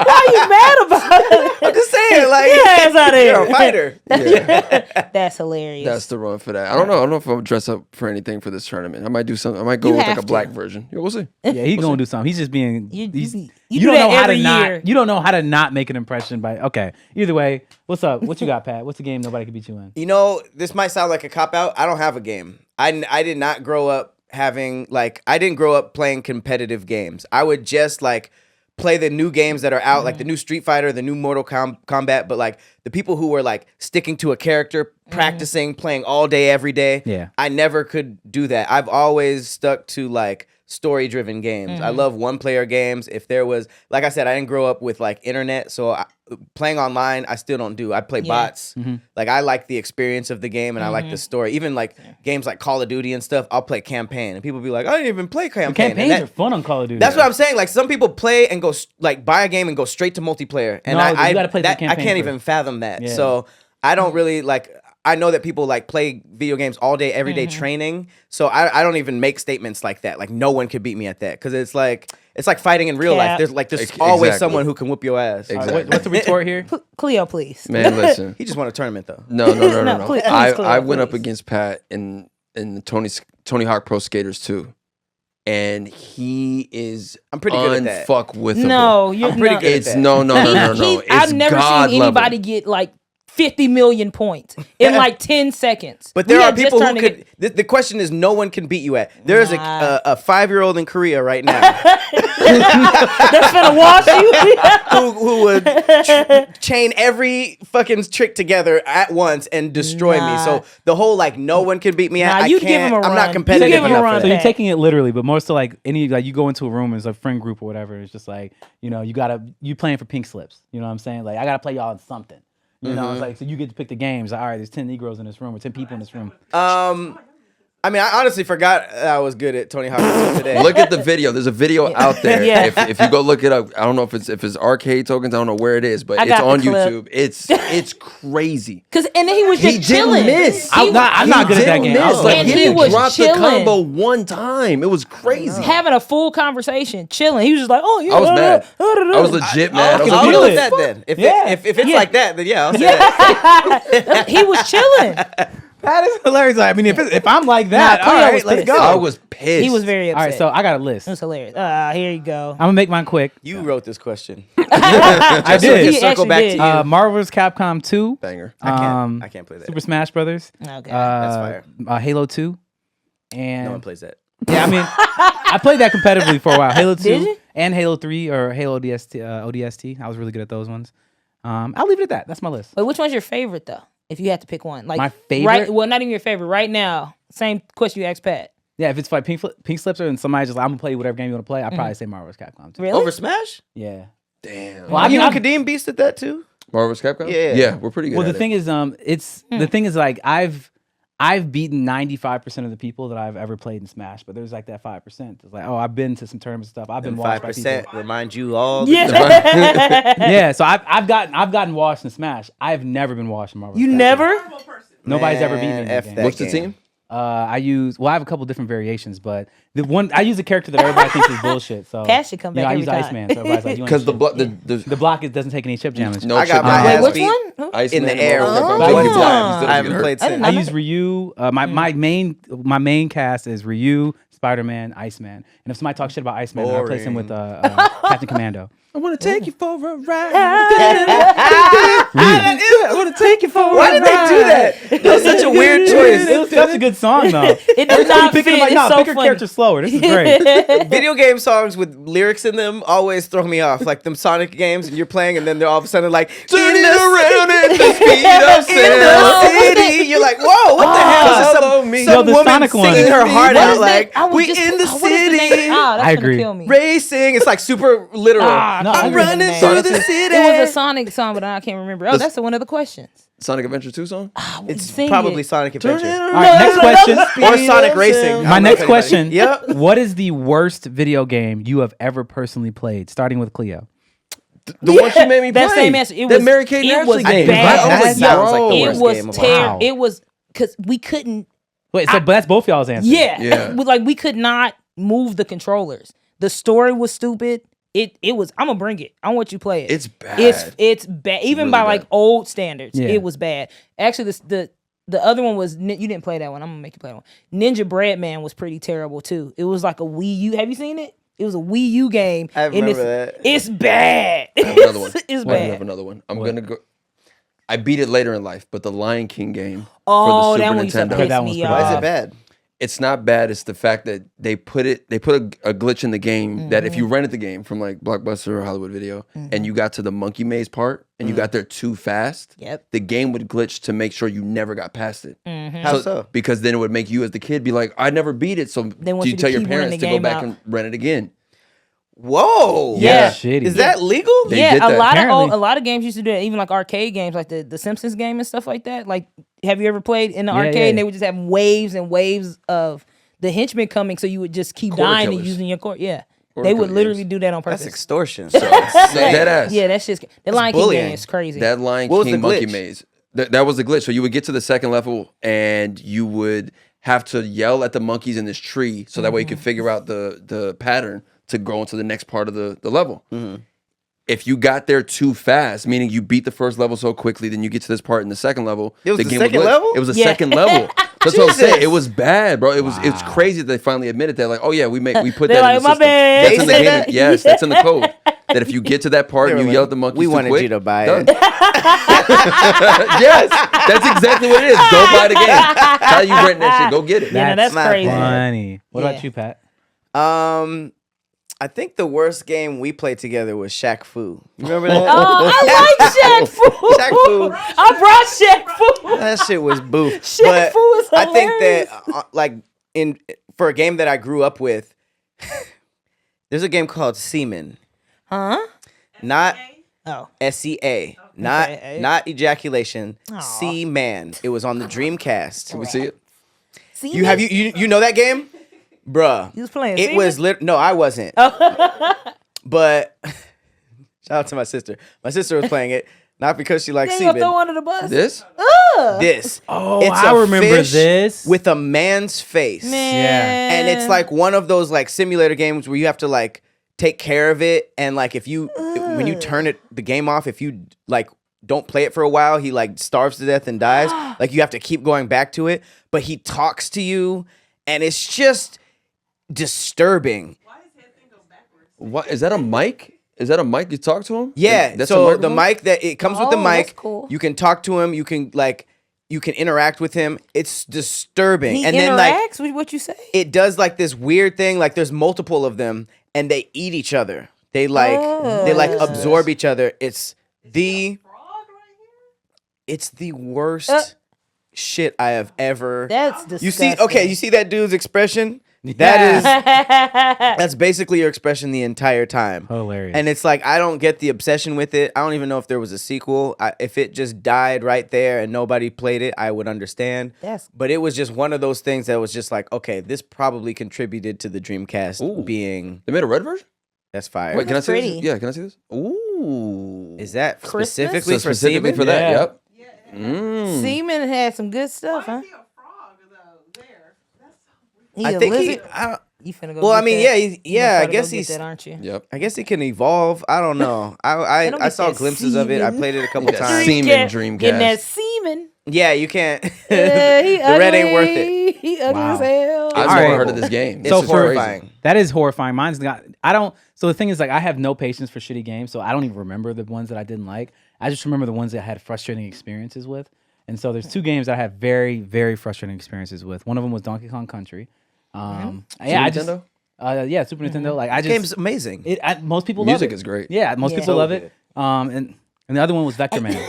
Speaker 4: Why are you mad about it?
Speaker 5: I'm just saying, like,
Speaker 4: Get your ass out of here.
Speaker 5: you're a fighter.
Speaker 3: Yeah,
Speaker 4: That's hilarious.
Speaker 3: that's the run for that. I don't know. I don't know if I'll dress up for anything for this tournament. I might do something. I might go
Speaker 4: You
Speaker 3: with like
Speaker 4: have
Speaker 3: a black
Speaker 4: to.
Speaker 3: version. Yeah, we'll see.
Speaker 2: Yeah, he's gonna do something. He's just being.
Speaker 4: You
Speaker 2: you
Speaker 4: do
Speaker 2: don't
Speaker 4: that
Speaker 2: know how
Speaker 4: every
Speaker 2: to
Speaker 4: year.
Speaker 2: not. You don't know how to not make an impression by. Okay. Either way, what's up? What you got, Pat? What's the game nobody can beat you in?
Speaker 5: You know, this might sound like a cop out. I don't have a game. I did not grow up having I didn't grow up playing competitive games. I would just play the new games that are out, like the new Street Fighter, the new Mortal Kombat, but like the people who were sticking to a character, practicing, playing all day, every day.
Speaker 2: Yeah.
Speaker 5: I never could do that. I've always stuck to story-driven games. I love one-player games. If there was, like I said, I didn't grow up with internet, so playing online, I still don't do. I play bots. I like the experience of the game, and I like the story. Even games like Call of Duty and stuff, I'll play campaign, and people be like, I didn't even play campaign. And
Speaker 2: Campaigns are fun on Call of Duty.
Speaker 5: that's what I'm saying. Some people play and go buy a game and go straight to multiplayer, and
Speaker 2: No,
Speaker 5: I
Speaker 2: you gotta play the
Speaker 5: I
Speaker 2: campaign
Speaker 5: can't
Speaker 2: first.
Speaker 5: even fathom that.
Speaker 2: Yeah.
Speaker 5: So I don't really I know that people play video games all day, every day training. So I don't even make statements like that. No one could beat me at that because it's like fighting in real life.
Speaker 4: Cap.
Speaker 5: There's always
Speaker 3: Exactly.
Speaker 5: someone who can whoop your ass.
Speaker 2: All right, what's the retort here?
Speaker 4: Cleo, please.
Speaker 3: Man, listen.
Speaker 5: He just won a tournament though.
Speaker 3: No.
Speaker 4: No, please,
Speaker 3: I
Speaker 4: please,
Speaker 3: went up
Speaker 4: please.
Speaker 3: against Pat in the Tony Hawk Pro Skaters 2. And he is
Speaker 5: I'm pretty good at that.
Speaker 3: unfuckwittable.
Speaker 4: No, you're
Speaker 5: I'm pretty
Speaker 4: not.
Speaker 5: good at
Speaker 3: It's
Speaker 5: that.
Speaker 3: no.
Speaker 4: I've
Speaker 3: It's
Speaker 4: never
Speaker 3: God
Speaker 4: seen
Speaker 3: level.
Speaker 4: anybody get 50 million points in like 10 seconds.
Speaker 5: But there
Speaker 4: We
Speaker 5: are
Speaker 4: had just
Speaker 5: people who
Speaker 4: turned to
Speaker 5: could. The question is, no one can beat you at. There is
Speaker 4: Nah.
Speaker 5: a 5-year-old in Korea right now
Speaker 4: That's gonna wash you.
Speaker 5: who would chain every fucking trick together at once and destroy me.
Speaker 4: Nah.
Speaker 5: So the whole like no one can beat me at.
Speaker 4: Nah,
Speaker 5: I
Speaker 4: you'd
Speaker 5: can't.
Speaker 4: give him a
Speaker 5: I'm
Speaker 4: run.
Speaker 5: not
Speaker 4: You'd
Speaker 5: competitive
Speaker 4: give him a
Speaker 5: enough
Speaker 4: run.
Speaker 5: for
Speaker 2: So
Speaker 5: that.
Speaker 2: you're taking it literally, but more so like you go into a room as a friend group or whatever. It's just like you playing for pink slips. You know what I'm saying? Like I gotta play y'all in something. You know, it's like so you get to pick the games. Like, all right, there's 10 Negroes in this room or 10 people in this room.
Speaker 5: I mean, I honestly forgot I was good at Tony Hawk until today.
Speaker 3: Look at the video. There's a video out there.
Speaker 4: Yeah.
Speaker 3: If you go look it up, I don't know if it's arcade tokens. I don't know where it is, but
Speaker 4: I
Speaker 3: it's
Speaker 4: got the
Speaker 3: on
Speaker 4: clip.
Speaker 3: YouTube. It's crazy.
Speaker 4: And then he was
Speaker 3: He
Speaker 4: just chilling.
Speaker 3: didn't miss.
Speaker 2: I'm not good at that game.
Speaker 3: Like,
Speaker 4: And
Speaker 3: he
Speaker 4: he
Speaker 3: didn't
Speaker 4: was
Speaker 3: drop
Speaker 4: chilling.
Speaker 3: the combo one time. It was crazy.
Speaker 4: having a full conversation, chilling. He was just like, "Oh, yeah."
Speaker 3: I was mad. I was legit mad. I was
Speaker 5: I'll
Speaker 3: like,
Speaker 5: go
Speaker 2: feel
Speaker 5: with
Speaker 2: it.
Speaker 5: that then. If
Speaker 4: Yeah.
Speaker 5: if it's
Speaker 4: Yeah.
Speaker 5: like that, then yeah, I'll say that.
Speaker 4: He was chilling.
Speaker 2: That is hilarious. I mean, if I'm like that,
Speaker 4: Nah,
Speaker 2: all
Speaker 4: Khleo
Speaker 2: right,
Speaker 4: was
Speaker 2: let's
Speaker 4: pissed.
Speaker 2: go.
Speaker 3: I was pissed.
Speaker 4: He was very
Speaker 2: All
Speaker 4: upset.
Speaker 2: right, so I got a list.
Speaker 4: It was hilarious. Here you go.
Speaker 2: I'm gonna make mine quick.
Speaker 5: You wrote this question.
Speaker 2: I
Speaker 5: So we
Speaker 2: did.
Speaker 5: can circle
Speaker 4: actually
Speaker 5: back
Speaker 4: did.
Speaker 5: to you.
Speaker 2: Marvel's Capcom 2.
Speaker 3: banger.
Speaker 5: I can't play that.
Speaker 2: Super Smash Brothers.
Speaker 4: Okay.
Speaker 5: That's fire.
Speaker 2: Halo 2. And
Speaker 5: No one plays that.
Speaker 2: yeah, I mean, I played that competitively for a while. Halo 2
Speaker 4: Did you?
Speaker 2: and Halo 3 or Halo ODST. I was really good at those ones. I'll leave it at that. That's my list.
Speaker 4: Wait, which one's your favorite though? If you had to pick one, like
Speaker 2: My favorite?
Speaker 4: right? Well, not even your favorite. Right now, same question you asked Pat.
Speaker 2: Yeah, if it's like pink slips and somebody's just like, I'm gonna play whatever game you want to play, I'd probably say Marvel's Capcom 2.
Speaker 4: Really?
Speaker 5: Over Smash?
Speaker 2: Yeah.
Speaker 3: Damn.
Speaker 2: Well, I mean,
Speaker 5: You and
Speaker 2: I'm-
Speaker 5: Kadeem beast at that too?
Speaker 3: Marvel's Capcom?
Speaker 5: Yeah.
Speaker 3: Yeah, we're pretty good
Speaker 2: Well,
Speaker 3: at
Speaker 2: the thing is, the thing is like I've beaten 95% of the people that I've ever played in Smash, but there's like that 5%. It's like, oh, I've been to some tournaments and stuff. I've been washed by people.
Speaker 5: 5% remind you all.
Speaker 4: Yeah.
Speaker 2: Yeah, so I've gotten washed in Smash. I've never been washed in Marvel.
Speaker 4: You never?
Speaker 2: Nobody's ever beaten me. in that
Speaker 5: F
Speaker 2: game.
Speaker 5: that
Speaker 3: What's the
Speaker 5: game.
Speaker 3: team?
Speaker 2: I have a couple different variations, but the one I use a character that everybody thinks is bullshit. So
Speaker 4: Pat should come back
Speaker 2: I
Speaker 4: every
Speaker 2: use
Speaker 4: time.
Speaker 2: Iceman. So everybody's like, you
Speaker 3: Because the
Speaker 2: ain't
Speaker 3: block,
Speaker 2: shit. the block doesn't take any chip damage.
Speaker 3: no
Speaker 5: I got
Speaker 3: chip
Speaker 5: my
Speaker 3: damage.
Speaker 5: ass
Speaker 4: Wait, which
Speaker 5: beat
Speaker 4: one?
Speaker 3: Iceman
Speaker 5: in the air.
Speaker 3: Marvel's Capcom.
Speaker 2: Oh.
Speaker 3: 20 times.
Speaker 5: I
Speaker 3: Instead of
Speaker 5: haven't
Speaker 3: getting
Speaker 5: played
Speaker 3: hurt.
Speaker 5: since.
Speaker 2: I use Ryu. My main cast is Ryu, Spider-Man, Iceman. And if somebody talks shit about Iceman, I replace him with Captain Commando. I want to take you for a ride. I want to take you for a ride.
Speaker 5: Why did they do that? That was such a weird choice.
Speaker 2: It was such a good song though.
Speaker 4: It does not fit.
Speaker 2: Picking, like,
Speaker 4: It's
Speaker 2: no,
Speaker 4: so
Speaker 2: pick your
Speaker 4: funny.
Speaker 2: character slower. This is great.
Speaker 5: Video game songs with lyrics in them always throw me off. Like them Sonic games, and you're playing, and then they're all of a sudden like
Speaker 3: Turning around at the speed of
Speaker 5: in the
Speaker 3: sound.
Speaker 5: city. You're like, whoa, what the hell? Is
Speaker 3: follow
Speaker 5: some
Speaker 3: me.
Speaker 5: some
Speaker 2: Yo, the
Speaker 5: woman
Speaker 2: Sonic one.
Speaker 5: singing her heart
Speaker 4: What
Speaker 5: out
Speaker 4: is
Speaker 5: like,
Speaker 4: that? I was
Speaker 5: we
Speaker 4: just-
Speaker 5: in the
Speaker 4: what is the name?
Speaker 5: city.
Speaker 4: Ah, that's
Speaker 2: I
Speaker 4: gonna
Speaker 2: agree.
Speaker 4: kill me.
Speaker 5: Racing. It's like super literal.
Speaker 2: No, I
Speaker 5: I'm
Speaker 2: agree.
Speaker 5: running
Speaker 4: Man.
Speaker 5: through the city.
Speaker 4: It was a Sonic song, but I can't remember. Oh, that's one of the questions.
Speaker 3: Sonic Adventure 2 song?
Speaker 5: It's
Speaker 4: Sing
Speaker 5: probably
Speaker 4: it.
Speaker 5: Sonic Adventure.
Speaker 2: All right, next question.
Speaker 5: Or Sonic Racing. I
Speaker 2: My
Speaker 5: don't know if
Speaker 2: next
Speaker 5: anybody-
Speaker 2: question.
Speaker 5: Yep.
Speaker 2: What is the worst video game you have ever personally played? Starting with Khleo.
Speaker 3: The one she made me play.
Speaker 4: That same answer. It
Speaker 3: That
Speaker 4: was
Speaker 3: Mary Kate
Speaker 4: it
Speaker 3: Ashley
Speaker 4: was
Speaker 3: game.
Speaker 4: bad.
Speaker 5: That almost
Speaker 2: Yo,
Speaker 5: sounds like the
Speaker 4: It
Speaker 5: worst
Speaker 4: was
Speaker 5: game of all
Speaker 4: terrible.
Speaker 5: time.
Speaker 4: It was because we couldn't.
Speaker 2: Wait, but that's both y'all's answers.
Speaker 4: Yeah,
Speaker 3: Yeah.
Speaker 4: like we could not move the controllers. The story was stupid. It was. I'm gonna bring it. I want you to play it.
Speaker 3: It's bad.
Speaker 4: It's bad. Even
Speaker 3: Really
Speaker 4: by
Speaker 3: bad.
Speaker 4: like old standards,
Speaker 2: Yeah.
Speaker 4: it was bad. Actually, the other one was you didn't play that one. I'm gonna make you play that one. Ninja Bread Man was pretty terrible too. It was like a Wii U. Have you seen it? It was a Wii U game.
Speaker 5: I
Speaker 4: and
Speaker 5: remember that.
Speaker 4: It's bad.
Speaker 3: I have another one.
Speaker 4: It's
Speaker 3: I
Speaker 4: bad.
Speaker 3: have another one. I'm gonna go. I beat it later in life, but the Lion King game
Speaker 4: Oh,
Speaker 3: for the
Speaker 4: that
Speaker 3: Super
Speaker 4: one used to
Speaker 3: Nintendo.
Speaker 4: piss
Speaker 2: That
Speaker 4: me
Speaker 2: one's pretty
Speaker 4: off.
Speaker 5: Why is it bad?
Speaker 3: It's not bad. It's the fact that they put a glitch in the game that if you rented the game from like Blockbuster or Hollywood Video and you got to the monkey maze part and you got there too fast,
Speaker 4: Yep.
Speaker 3: the game would glitch to make sure you never got past it.
Speaker 5: How so?
Speaker 3: Because then it would make you as the kid be like, I never beat it. So
Speaker 4: They want
Speaker 3: do
Speaker 4: you
Speaker 3: you
Speaker 4: to
Speaker 3: tell your
Speaker 4: keep running
Speaker 3: parents
Speaker 4: the
Speaker 3: to go
Speaker 4: game
Speaker 3: back
Speaker 4: out.
Speaker 3: and rent it again?
Speaker 5: Whoa.
Speaker 4: Yeah.
Speaker 2: Shitty.
Speaker 5: Is that legal?
Speaker 3: They
Speaker 4: Yeah,
Speaker 3: did
Speaker 4: a
Speaker 3: that.
Speaker 4: lot
Speaker 2: Apparently.
Speaker 4: of a lot of games used to do that. Even like arcade games, like the Simpsons game and stuff like that. Like, have you ever played in the
Speaker 2: Yeah,
Speaker 4: arcade?
Speaker 2: yeah.
Speaker 4: And they would just have waves and waves of the henchmen coming, so you would just keep
Speaker 3: Quarter
Speaker 4: dying and
Speaker 3: killers.
Speaker 4: using your core. Yeah,
Speaker 3: Quarter
Speaker 4: they would
Speaker 3: killer
Speaker 4: literally
Speaker 3: games.
Speaker 4: do that on purpose.
Speaker 5: That's extortion.
Speaker 3: Dead ass.
Speaker 4: Yeah, that's just the Lion King
Speaker 5: bullying.
Speaker 4: game is crazy.
Speaker 3: That Lion
Speaker 5: What was
Speaker 3: King
Speaker 5: the
Speaker 3: monkey
Speaker 5: glitch?
Speaker 3: maze. That was the glitch. So you would get to the second level and you would have to yell at the monkeys in this tree so that way you could figure out the pattern to go into the next part of the level. If you got there too fast, meaning you beat the first level so quickly, then you get to this part in the second level.
Speaker 5: It was the
Speaker 3: game
Speaker 5: second
Speaker 3: glitch.
Speaker 5: level?
Speaker 3: It was the
Speaker 4: Yeah.
Speaker 3: second level. That's what I'm saying.
Speaker 5: Jesus.
Speaker 3: It was bad, bro. It's crazy that they finally admitted that. Like, oh yeah, we put
Speaker 4: They're
Speaker 3: that
Speaker 4: like,
Speaker 3: in the
Speaker 4: "My
Speaker 3: system.
Speaker 4: bad."
Speaker 3: That's in the
Speaker 4: They
Speaker 3: game.
Speaker 4: said
Speaker 3: Yes, that's in the code. That if you get to that part
Speaker 5: They
Speaker 3: and
Speaker 5: were
Speaker 3: you
Speaker 5: like,
Speaker 3: yell at the monkeys
Speaker 5: we
Speaker 3: too
Speaker 5: wanted
Speaker 3: quick,
Speaker 5: you to buy
Speaker 3: done.
Speaker 5: it.
Speaker 3: Yes, that's exactly what it is. Go buy the game. Tell you renting that shit. Go get it.
Speaker 4: Yeah, that's
Speaker 5: not
Speaker 4: crazy.
Speaker 2: Funny. What
Speaker 4: Yeah.
Speaker 2: about you, Pat?
Speaker 5: I think the worst game we played together was Shaq Fu. You remember that?
Speaker 4: Oh, I like Shaq Fu.
Speaker 5: Shaq Fu.
Speaker 4: I brought Shaq Fu.
Speaker 5: That shit was boof.
Speaker 4: Shaq
Speaker 5: But
Speaker 4: Fu is
Speaker 5: I think that
Speaker 4: hilarious.
Speaker 5: for a game that I grew up with, there's a game called Semen.
Speaker 4: Huh?
Speaker 5: Not
Speaker 4: Oh.
Speaker 5: SEA. Not
Speaker 4: Okay.
Speaker 5: not ejaculation.
Speaker 4: Aw.
Speaker 5: Seaman. It was on the Dreamcast.
Speaker 3: Can we see it?
Speaker 4: See,
Speaker 5: You know that game? Bruh.
Speaker 4: You was playing
Speaker 5: It
Speaker 4: Seaman?
Speaker 5: was no, I wasn't. But shout out to my sister. My sister was playing it, not because she likes
Speaker 4: Then you gonna throw
Speaker 5: semen.
Speaker 4: under the bus.
Speaker 3: This?
Speaker 5: This.
Speaker 2: Oh,
Speaker 5: It's
Speaker 2: I
Speaker 5: a
Speaker 2: remember
Speaker 5: fish
Speaker 2: this.
Speaker 5: with a man's face.
Speaker 4: Man.
Speaker 5: And it's like one of those like simulator games where you have to like take care of it, and like if you when you turn the game off, if you like don't play it for a while, he like starves to death and dies. Like you have to keep going back to it, but he talks to you, and it's just disturbing.
Speaker 3: What is that? A mic? Is that a mic? You talk to him?
Speaker 5: Yeah.
Speaker 3: That's a
Speaker 5: So the
Speaker 3: microphone?
Speaker 5: mic that it comes with the
Speaker 4: Oh, that's
Speaker 5: mic,
Speaker 4: cool.
Speaker 5: you can talk to him. You can interact with him. It's disturbing.
Speaker 4: he
Speaker 5: and
Speaker 4: interacts
Speaker 5: then like
Speaker 4: with what you say.
Speaker 5: it does like this weird thing. Like there's multiple of them, and they eat each other. They like absorb each other. It's the worst shit I have ever.
Speaker 4: That's disgusting.
Speaker 5: You see? Okay, you see that dude's expression? That's basically your expression the entire time.
Speaker 2: Hilarious.
Speaker 5: And it's like I don't get the obsession with it. I don't even know if there was a sequel. If it just died right there and nobody played it, I would understand. But it was just one of those things that was just like, okay, this probably contributed to the Dreamcast being.
Speaker 3: They made a red version?
Speaker 5: That's fire.
Speaker 3: Wait, can I see
Speaker 4: pretty.
Speaker 3: this? Yeah, can I see this? Ooh.
Speaker 5: Is that
Speaker 4: Christmas?
Speaker 5: specifically
Speaker 3: So
Speaker 5: for
Speaker 3: specifically
Speaker 5: semen?
Speaker 3: for that,
Speaker 2: Yeah.
Speaker 3: yep. Mm.
Speaker 4: Seaman had some good stuff, huh? He
Speaker 5: I
Speaker 4: a
Speaker 5: think
Speaker 4: lizard? You finna go.
Speaker 5: Well,
Speaker 4: get
Speaker 5: I mean,
Speaker 4: that?
Speaker 5: yeah, yeah. I
Speaker 4: You
Speaker 5: guess
Speaker 4: finna go get
Speaker 5: he's.
Speaker 4: that, aren't you?
Speaker 3: Yep.
Speaker 5: I guess he can evolve. I don't know. I
Speaker 4: don't
Speaker 5: I
Speaker 4: get
Speaker 5: saw
Speaker 4: that
Speaker 5: glimpses of it. I
Speaker 4: semen.
Speaker 5: played it a couple
Speaker 3: That
Speaker 5: times.
Speaker 3: semen Dreamcast.
Speaker 4: Getting that semen.
Speaker 5: Yeah, you can't.
Speaker 4: He
Speaker 5: The red ain't worth it.
Speaker 4: He ugly
Speaker 2: Wow.
Speaker 4: as hell.
Speaker 3: I've
Speaker 2: All
Speaker 3: never
Speaker 2: right.
Speaker 3: heard of this game.
Speaker 5: It's
Speaker 2: So
Speaker 3: This is
Speaker 2: for-
Speaker 5: horrifying.
Speaker 2: That is horrifying. Mine's not. I don't. So the thing is, like, I have no patience for shitty games, so I don't even remember the ones that I didn't like. I just remember the ones that I had frustrating experiences with. And so there's two games that I have very, very frustrating experiences with. One of them was Donkey Kong Country. Yeah, I just.
Speaker 3: Nintendo?
Speaker 2: Yeah, Super Nintendo. Like I
Speaker 5: This
Speaker 2: just.
Speaker 5: game's amazing.
Speaker 2: Most people
Speaker 3: Music
Speaker 2: love it.
Speaker 3: is great.
Speaker 2: Yeah, most
Speaker 4: Yeah.
Speaker 2: people
Speaker 5: So
Speaker 2: love
Speaker 5: good.
Speaker 2: it. And the other one was Vector Man.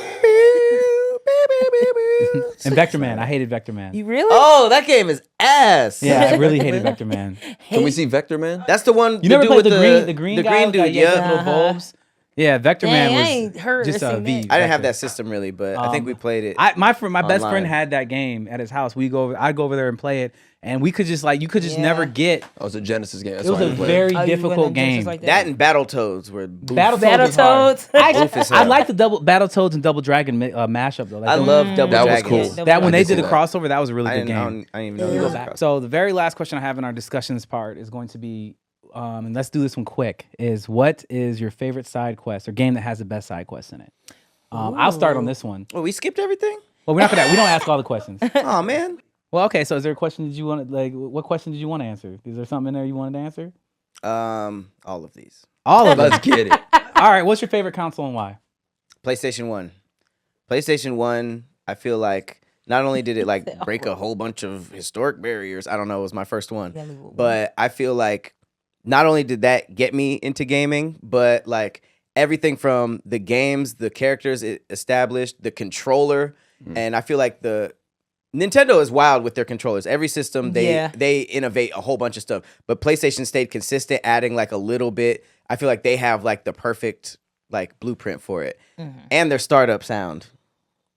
Speaker 2: And Vector Man, I hated Vector Man.
Speaker 4: You really?
Speaker 5: Oh, that game is ass.
Speaker 2: Yeah, I really hated Vector Man.
Speaker 3: Can we see Vector Man?
Speaker 5: That's the one.
Speaker 2: You never
Speaker 5: dude
Speaker 2: played
Speaker 5: with
Speaker 2: the green guy with,
Speaker 5: dude.
Speaker 2: like, yeah,
Speaker 5: Yeah,
Speaker 2: little bulbs. Yeah, Vector Man
Speaker 4: Dang, I
Speaker 2: was
Speaker 4: ain't heard or
Speaker 2: just a
Speaker 4: seen
Speaker 2: V.
Speaker 4: that.
Speaker 5: I didn't have
Speaker 2: Vector.
Speaker 5: that system really, but I think we played it.
Speaker 2: My best
Speaker 5: online.
Speaker 2: friend had that game at his house. I'd go over there and play it, and we could just you could just
Speaker 4: Yeah.
Speaker 2: never get.
Speaker 3: Oh, it's a Genesis game. That's
Speaker 2: It was
Speaker 3: why
Speaker 2: a
Speaker 3: we played.
Speaker 2: very
Speaker 4: Oh, you
Speaker 2: difficult
Speaker 4: went on
Speaker 2: game.
Speaker 4: Genesis like
Speaker 5: that and Battletoads were.
Speaker 2: Battletoads was hard.
Speaker 4: Battletoads.
Speaker 2: I like the Battletoads and Double Dragon mashup though. Like,
Speaker 5: I
Speaker 2: those-
Speaker 5: love Double
Speaker 3: That was
Speaker 5: Dragon.
Speaker 3: cool.
Speaker 2: that when
Speaker 3: I
Speaker 2: they
Speaker 3: did
Speaker 2: did
Speaker 3: see
Speaker 2: the
Speaker 3: that.
Speaker 2: crossover. That was a really
Speaker 5: I
Speaker 2: good
Speaker 5: didn't,
Speaker 2: game.
Speaker 5: I didn't even know.
Speaker 2: Go
Speaker 5: it
Speaker 2: back.
Speaker 5: was
Speaker 2: So the very last question I have in our discussions part is going to be, and let's do this one quick. Is what is your favorite side quest or game that has the best side quest in it? I'll start on this one.
Speaker 5: Well, we skipped everything.
Speaker 2: Well, we're not gonna. We don't ask all the questions.
Speaker 5: Oh man.
Speaker 2: Well, okay. So, is there a question that you want to what question did you want to answer? Is there something in there you wanted to answer?
Speaker 5: All of these.
Speaker 2: All of them.
Speaker 3: Let's get it.
Speaker 2: All right. What's your favorite console and why?
Speaker 5: PlayStation 1. PlayStation 1, I feel like not only did it like break a whole bunch of historic barriers, I don't know, it was my first one. But I feel like not only did that get me into gaming, but like everything from the games, the characters it established, the controller, and I feel like the Nintendo is wild with their controllers. Every system they innovate a whole bunch of stuff, but PlayStation stayed consistent, adding like a little bit. I feel like they have like the perfect like blueprint for it, and their startup sound.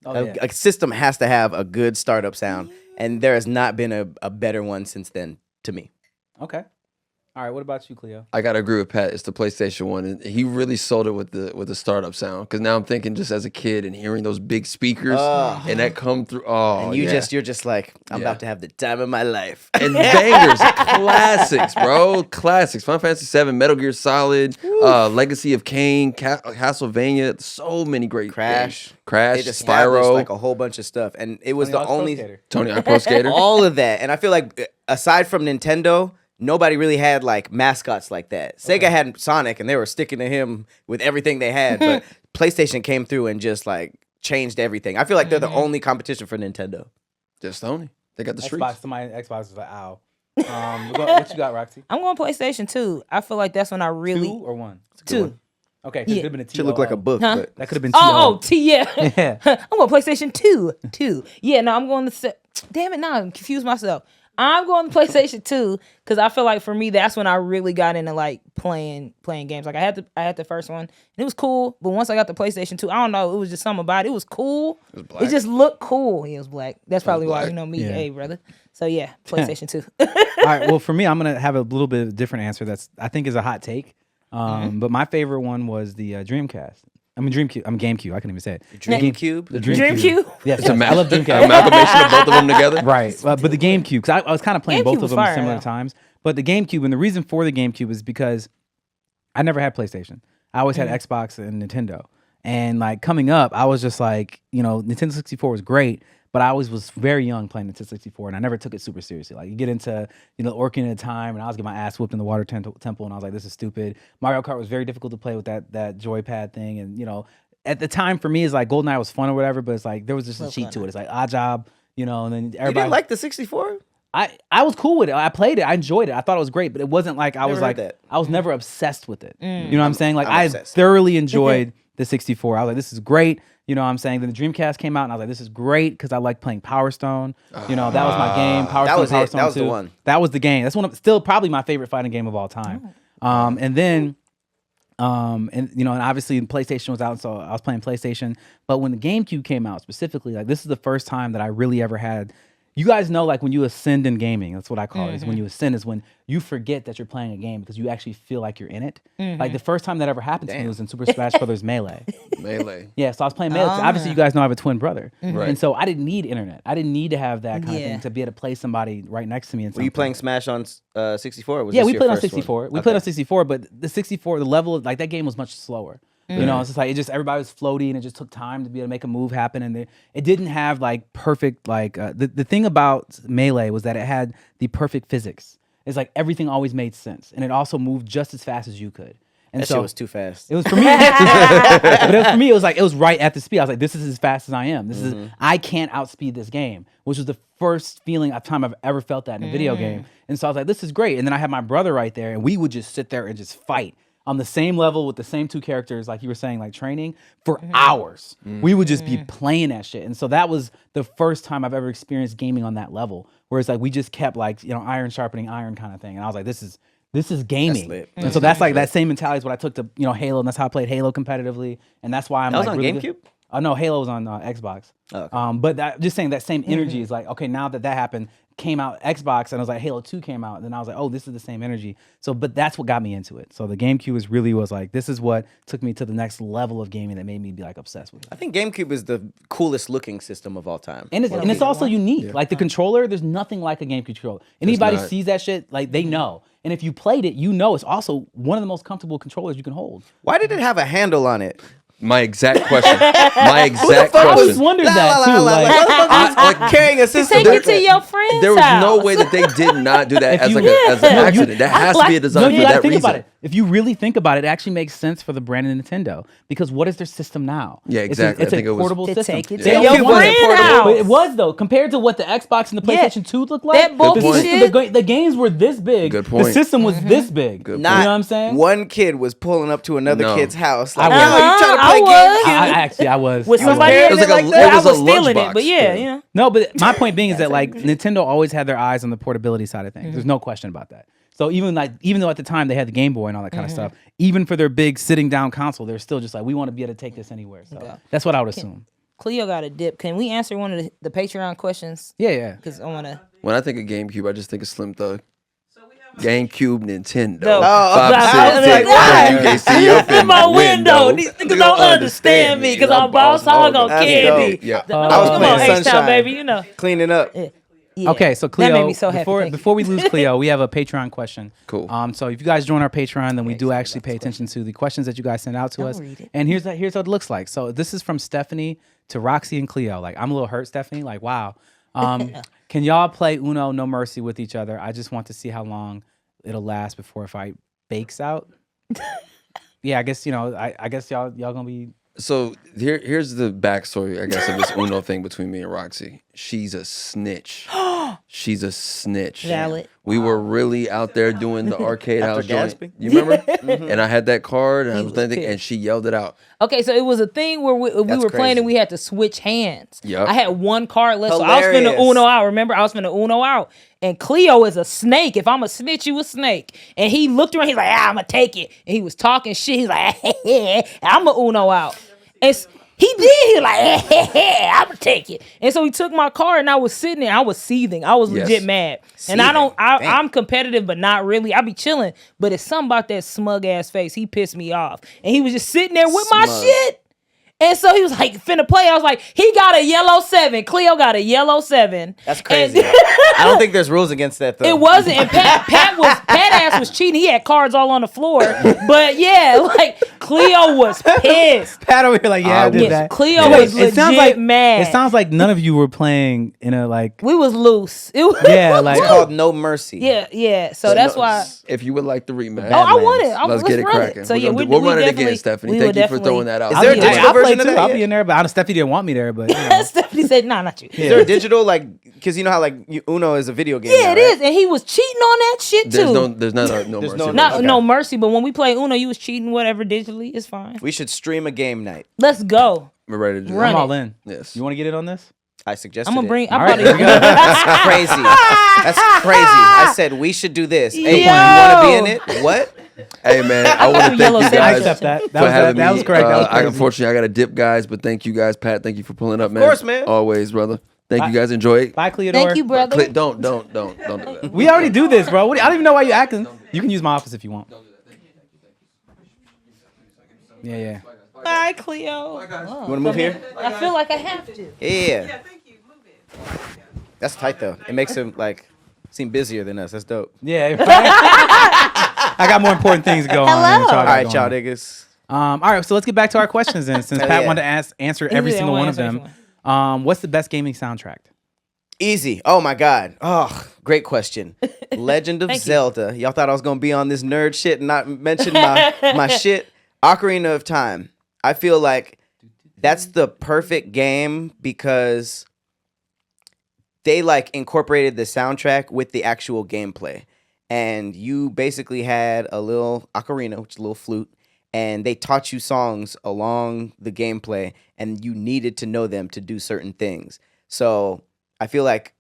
Speaker 5: A system has to have a good startup sound, and there has not been a better one since then to me.
Speaker 2: Okay. All right. What about you, Khleo?
Speaker 3: I gotta agree with Pat. It's the PlayStation 1, and he really sold it with the startup sound. Because now I'm thinking, just as a kid and hearing those big speakers and that come through. Oh,
Speaker 5: And you're just like, I'm about to have the time of my life.
Speaker 3: and bangers, classics, bro, classics. Final Fantasy VII, Metal Gear Solid, Legacy of Kain, Castlevania. So many great
Speaker 5: Crash.
Speaker 3: games. Crash,
Speaker 5: It established
Speaker 3: Spyro,
Speaker 5: like a whole bunch of stuff, and it was the only
Speaker 3: Tony Hawk Pro Skater.
Speaker 5: all of that. And I feel like aside from Nintendo, nobody really had like mascots like that. Sega had Sonic, and they were sticking to him with everything they had. But PlayStation came through and just like changed everything. I feel like they're the only competition for Nintendo.
Speaker 3: Just Sony. They got the streets.
Speaker 2: Xbox is like, ow. What you got, Roxy?
Speaker 4: I'm going PlayStation 2. I feel like that's when I really
Speaker 2: 2 or 1?
Speaker 4: 2.
Speaker 2: Okay, could have been a T.
Speaker 5: Should look like a book.
Speaker 4: Huh?
Speaker 5: But
Speaker 2: That could have been
Speaker 4: T, yeah.
Speaker 2: Yeah.
Speaker 4: I'm going PlayStation 2. Yeah, no, I'm going to damn it, now I'm confused myself. I'm going to PlayStation 2 because I feel like for me that's when I really got into like playing games. Like I had the first one and it was cool, but once I got the PlayStation 2, I don't know, it was just something about it. It was cool.
Speaker 3: It was black.
Speaker 4: It just looked cool. It was black. That's probably why
Speaker 3: black.
Speaker 4: you know me,
Speaker 2: Yeah.
Speaker 4: hey brother. So yeah, PlayStation 2.
Speaker 2: All right. Well, for me, I'm gonna have a little bit of a different answer. That's I think is a hot take. But my favorite one was the Dreamcast. I mean GameCube. I couldn't even say it.
Speaker 5: GameCube.
Speaker 2: The
Speaker 4: Dreamcube?
Speaker 2: Yes,
Speaker 3: It's
Speaker 2: I love Dreamcast.
Speaker 3: amalgamation of both of them together.
Speaker 2: Right. But the GameCube, because I was kind of playing
Speaker 4: GameCube
Speaker 2: both of
Speaker 4: was
Speaker 2: them
Speaker 4: fire,
Speaker 2: similar
Speaker 4: yeah.
Speaker 2: times. But the GameCube, and the reason for the GameCube is because I never had PlayStation. I always had Xbox and Nintendo. And like coming up, I was just like, Nintendo 64 was great, but I always was very young playing Nintendo 64, and I never took it super seriously. Like you get into, Orking at a time, and I was getting my ass whooped in the water temple, and I was like, this is stupid. Mario Kart was very difficult to play with that joypad thing, and at the time for me, it's like GoldenEye was fun or whatever, but it's like there was just a cheat to it. It's like odd job, and then everybody.
Speaker 5: You didn't like the 64?
Speaker 2: I was cool with it. I played it. I enjoyed it. I thought it was great, but it wasn't like I was
Speaker 5: heard
Speaker 2: like
Speaker 5: that.
Speaker 2: I was never obsessed with it. You know what I'm saying? Like
Speaker 5: I'm
Speaker 2: I
Speaker 5: obsessed.
Speaker 2: thoroughly enjoyed the 64. I was like, this is great. You know what I'm saying? Then the Dreamcast came out, and I was like, this is great because I like playing Power Stone. That was my game. Power
Speaker 5: That
Speaker 2: Stone,
Speaker 5: was
Speaker 2: Power
Speaker 5: it.
Speaker 2: Stone
Speaker 5: That was the
Speaker 2: 2.
Speaker 5: one.
Speaker 2: That was the game. That's still probably my favorite fighting game of all time. And then. And obviously PlayStation was out, so I was playing PlayStation. But when the GameCube came out specifically, like this is the first time that I really ever had. You guys know, like when you ascend in gaming, that's what I call it. Is when you ascend is when you forget that you're playing a game because you actually feel like you're in it. Like the first time that ever happened to me was in Super Smash Brothers Melee.
Speaker 3: Melee.
Speaker 2: Yeah, so I was playing Melee. Obviously, you guys know I have a twin brother,
Speaker 3: Right.
Speaker 2: and so I didn't need internet. I didn't need to have that kind of thing to be able to play somebody right next to me.
Speaker 5: Were you playing Smash on 64? Or was
Speaker 2: Yeah,
Speaker 5: this
Speaker 2: we
Speaker 5: your
Speaker 2: played on
Speaker 5: first
Speaker 2: 64.
Speaker 5: one?
Speaker 2: We played on 64, but the 64, the level of like that game was much slower. It's just like everybody was floaty, and it just took time to be able to make a move happen, and it didn't have like perfect like the thing about Melee was that it had the perfect physics. It's like everything always made sense, and it also moved just as fast as you could. And
Speaker 5: That
Speaker 2: so
Speaker 5: shit was too fast.
Speaker 2: it was for me. But it was for me. It was like it was right at the speed. I was like, this is as fast as I am. This is I can't outspeed this game, which was the first feeling of time I've ever felt that in a video game. And so I was like, this is great. And then I had my brother right there, and we would just sit there and just fight on the same level with the same two characters, like you were saying, like training for hours. We would just be playing that shit. And so that was the first time I've ever experienced gaming on that level, where it's like we just kept like iron sharpening iron kind of thing. And I was like, this is gaming.
Speaker 5: lit.
Speaker 2: And so that's like that same mentality is what I took to Halo, and that's how I played Halo competitively. And that's why I'm
Speaker 5: That was
Speaker 2: like
Speaker 5: on
Speaker 2: really
Speaker 5: GameCube?
Speaker 2: No, Halo was on Xbox.
Speaker 5: Oh, okay.
Speaker 2: But just saying that same energy is like, okay, now that happened, came out Xbox, and I was like, Halo 2 came out, and then I was like, oh, this is the same energy. So, but that's what got me into it. So the GameCube was like, this is what took me to the next level of gaming that made me be like obsessed with it.
Speaker 5: I think GameCube is the coolest looking system of all time.
Speaker 2: And it's also unique. Like the controller, there's nothing like a GameCube controller. Anybody
Speaker 3: not.
Speaker 2: sees that shit, like they know. And if you played it, it's also one of the most comfortable controllers you can hold.
Speaker 5: Why did it have a handle on it?
Speaker 3: My exact question. My exact
Speaker 2: I always
Speaker 3: question.
Speaker 2: wondered that too.
Speaker 5: Like carrying a system.
Speaker 4: Take it to your friend's
Speaker 3: There was
Speaker 4: house.
Speaker 3: no way that they did not do that
Speaker 2: If
Speaker 3: as
Speaker 2: you-
Speaker 3: as an accident. That has to be a design
Speaker 2: No,
Speaker 3: for
Speaker 2: you gotta
Speaker 3: that
Speaker 2: think
Speaker 3: reason.
Speaker 2: about it. If you really think about it, it actually makes sense for the brand of Nintendo, because what is their system now?
Speaker 3: Yeah, exactly.
Speaker 2: It's
Speaker 3: I think
Speaker 2: a
Speaker 3: it was-
Speaker 2: portable
Speaker 4: To
Speaker 2: system.
Speaker 4: take it to
Speaker 2: They
Speaker 4: your
Speaker 2: only wanted
Speaker 4: friend's
Speaker 2: portable,
Speaker 4: house.
Speaker 2: but it was though compared to what the Xbox and the
Speaker 4: Yeah.
Speaker 2: PlayStation 2 looked like.
Speaker 4: That bulky
Speaker 2: the system-
Speaker 4: shit.
Speaker 2: the games were this big.
Speaker 3: Good point.
Speaker 2: The system was this big.
Speaker 3: Good
Speaker 2: You
Speaker 5: Not
Speaker 2: know what I'm saying?
Speaker 5: one kid was pulling up to another
Speaker 3: No.
Speaker 5: kid's house.
Speaker 2: I
Speaker 5: Like,
Speaker 2: was.
Speaker 5: yo, you trying to
Speaker 4: I
Speaker 5: play
Speaker 4: was.
Speaker 5: GameCube?
Speaker 2: I was.
Speaker 4: With
Speaker 2: I was.
Speaker 4: somebody
Speaker 3: It
Speaker 4: else
Speaker 3: was like
Speaker 4: like
Speaker 3: a-
Speaker 4: that,
Speaker 3: it
Speaker 4: I
Speaker 3: was
Speaker 4: was
Speaker 3: a
Speaker 4: stealing
Speaker 3: lunchbox.
Speaker 4: it. But yeah.
Speaker 2: No, but my point being is that like Nintendo always had their eyes on the portability side of things. There's no question about that. So even though at the time they had the Game Boy and all that kind of stuff, even for their big sitting down console, they're still just like, we want to be able to take this anywhere. So that's what I would assume.
Speaker 4: Khleo got a dip. Can we answer one of the Patreon questions?
Speaker 2: Yeah.
Speaker 4: Because I want to.
Speaker 3: When I think of GameCube, I just think of Slim Thug. GameCube, Nintendo.
Speaker 4: No.
Speaker 3: 5,
Speaker 4: I was
Speaker 3: 6,
Speaker 4: like,
Speaker 3: 10,
Speaker 4: why?
Speaker 3: you can't see up in my window.
Speaker 4: These niggas don't understand me because I'm boss hog on
Speaker 5: That's
Speaker 4: candy.
Speaker 5: dope.
Speaker 3: Yeah.
Speaker 5: I was
Speaker 4: Come
Speaker 5: playing
Speaker 4: on, H-Town,
Speaker 5: Sunshine.
Speaker 4: baby. You know.
Speaker 5: Cleaning up.
Speaker 4: Yeah.
Speaker 2: Okay, so Khleo,
Speaker 4: That made me so happy. Thank you.
Speaker 2: before we lose Khleo, we have a Patreon question.
Speaker 3: Cool.
Speaker 2: So if you guys join our Patreon, then we do actually pay attention to the questions that you guys send out to
Speaker 4: I'll
Speaker 2: us.
Speaker 4: read it.
Speaker 2: And here's what it looks like. So this is from Stephanie to Roxy and Khleo. Like, I'm a little hurt, Stephanie. Like, wow. Can y'all play Uno No Mercy with each other? I just want to see how long it'll last before a fight bakes out. Yeah, I guess I guess y'all gonna be
Speaker 3: So here's the backstory, I guess, of this Uno thing between me and Roxy. She's a snitch. She's a snitch.
Speaker 4: Valid.
Speaker 3: We were really out there doing the arcade
Speaker 5: After
Speaker 3: house joint.
Speaker 5: gasping?
Speaker 3: You remember? And I had that card, and I was
Speaker 4: was
Speaker 3: thinking, and she yelled it out.
Speaker 4: Okay, so it was a thing where we were playing
Speaker 5: crazy.
Speaker 4: and we had to switch hands.
Speaker 3: Yup.
Speaker 4: I had one card left, so I was finna
Speaker 5: Hilarious.
Speaker 4: Uno out. Remember, I was finna Uno out. And Khleo is a snake. If I'm a snitch, you a snake. And he looked around, he's like, I'm gonna take it. And he was talking shit. He's like, I'm a Uno out. He did. He was like, I'm gonna take it. And so he took my card, and I was sitting there. I was seething. I was legit mad. And
Speaker 5: Seething.
Speaker 4: I'm competitive, but not really. I be chilling. But it's something about that smug ass face. He pissed me off. And he was just sitting there with my
Speaker 5: Smug.
Speaker 4: shit. And so he was like, finna play. I was like, he got a yellow 7. Khleo got a yellow 7.
Speaker 5: That's crazy.
Speaker 4: And-
Speaker 5: I don't think there's rules against that though.
Speaker 4: It wasn't. And Pat ass was cheating. He had cards all on the floor. But yeah, like Khleo was pissed.
Speaker 2: Pat over here like, yeah, I did
Speaker 4: Yeah,
Speaker 2: that.
Speaker 4: Khleo
Speaker 2: Wait,
Speaker 4: was legit mad.
Speaker 2: It sounds like none of you were playing in a like,
Speaker 4: We was loose. It was,
Speaker 2: yeah, like
Speaker 5: It's called No Mercy.
Speaker 4: yeah. So that's why.
Speaker 3: If you would like the rematch,
Speaker 4: Oh, I want it.
Speaker 3: let's get it
Speaker 4: run
Speaker 3: cracking.
Speaker 4: So yeah,
Speaker 3: we'll run it
Speaker 4: definitely-
Speaker 3: again, Stephanie.
Speaker 4: we
Speaker 3: Thank
Speaker 4: will
Speaker 3: you for throwing
Speaker 4: definitely-
Speaker 3: that out.
Speaker 5: Is there a
Speaker 2: I'll,
Speaker 5: digital
Speaker 2: I'll play
Speaker 5: version of
Speaker 2: too.
Speaker 5: that
Speaker 2: I'll
Speaker 5: yet?
Speaker 2: be in there, but I know Stephanie didn't want me there, but you know.
Speaker 4: Stephanie said, nah, not you.
Speaker 5: Is there a digital because you know how like Uno is a video game?
Speaker 4: Yeah,
Speaker 5: now,
Speaker 4: it
Speaker 5: right?
Speaker 4: is. And he was cheating on that shit too.
Speaker 3: There's no
Speaker 5: There's
Speaker 3: mercy.
Speaker 5: no-
Speaker 4: Not
Speaker 5: Okay.
Speaker 4: no mercy, but when we play Uno, you was cheating whatever digitally. It's fine.
Speaker 5: We should stream a game night.
Speaker 4: Let's go.
Speaker 3: We're ready to do
Speaker 4: Run
Speaker 2: I'm
Speaker 3: that.
Speaker 2: all in.
Speaker 3: Yes.
Speaker 2: You want to get in on this?
Speaker 5: I suggested
Speaker 4: I'm gonna
Speaker 5: it.
Speaker 4: bring.
Speaker 2: All
Speaker 4: I
Speaker 2: right,
Speaker 4: probably
Speaker 2: there we go.
Speaker 5: That's crazy. That's crazy. I said we should do this. Hey,
Speaker 4: Yo.
Speaker 5: you want to be in it? What?
Speaker 3: Hey man, I want to thank
Speaker 4: Yellow
Speaker 3: you
Speaker 4: Seven.
Speaker 2: I
Speaker 3: guys
Speaker 2: accept that.
Speaker 3: for
Speaker 2: That was,
Speaker 3: having
Speaker 2: that
Speaker 3: me.
Speaker 2: was correct. That was crazy.
Speaker 3: Unfortunately, I got to dip, guys, but thank you guys, Pat. Thank you for pulling up, man.
Speaker 5: course, man.
Speaker 3: Always, brother. Thank you guys. Enjoy it.
Speaker 2: Bye, Cleodor.
Speaker 4: Thank you, brother.
Speaker 3: Don't do that.
Speaker 2: We already do this, bro. I don't even know why you acting. You can use my office if you want. Yeah.
Speaker 4: Bye, Khleo.
Speaker 5: You want to move here?
Speaker 4: I feel like I have to.
Speaker 5: Yeah. That's tight though. It makes him like seem busier than us. That's dope.
Speaker 2: Yeah. I got more important things to go on. than what
Speaker 4: Hello.
Speaker 2: got
Speaker 5: All right,
Speaker 2: going
Speaker 5: y'all
Speaker 2: on.
Speaker 5: niggas.
Speaker 2: All right, so let's get back to our questions then. Since
Speaker 5: Hell
Speaker 2: Pat
Speaker 5: yeah.
Speaker 2: wanted to answer every
Speaker 4: Yeah, I
Speaker 2: single
Speaker 4: wanna
Speaker 2: one of
Speaker 4: answer
Speaker 2: them.
Speaker 4: every
Speaker 2: What's the best gaming soundtrack?
Speaker 5: Easy. Oh my God. Oh, great question. Legend of
Speaker 4: Thank you.
Speaker 5: Zelda. Y'all thought I was gonna be on this nerd shit and not mention my shit. Ocarina of Time. I feel like that's the perfect game because they like incorporated the soundtrack with the actual gameplay. And you basically had a little ocarina, which is a little flute, and they taught you songs along the gameplay, and you needed to know them to do certain things. So I feel like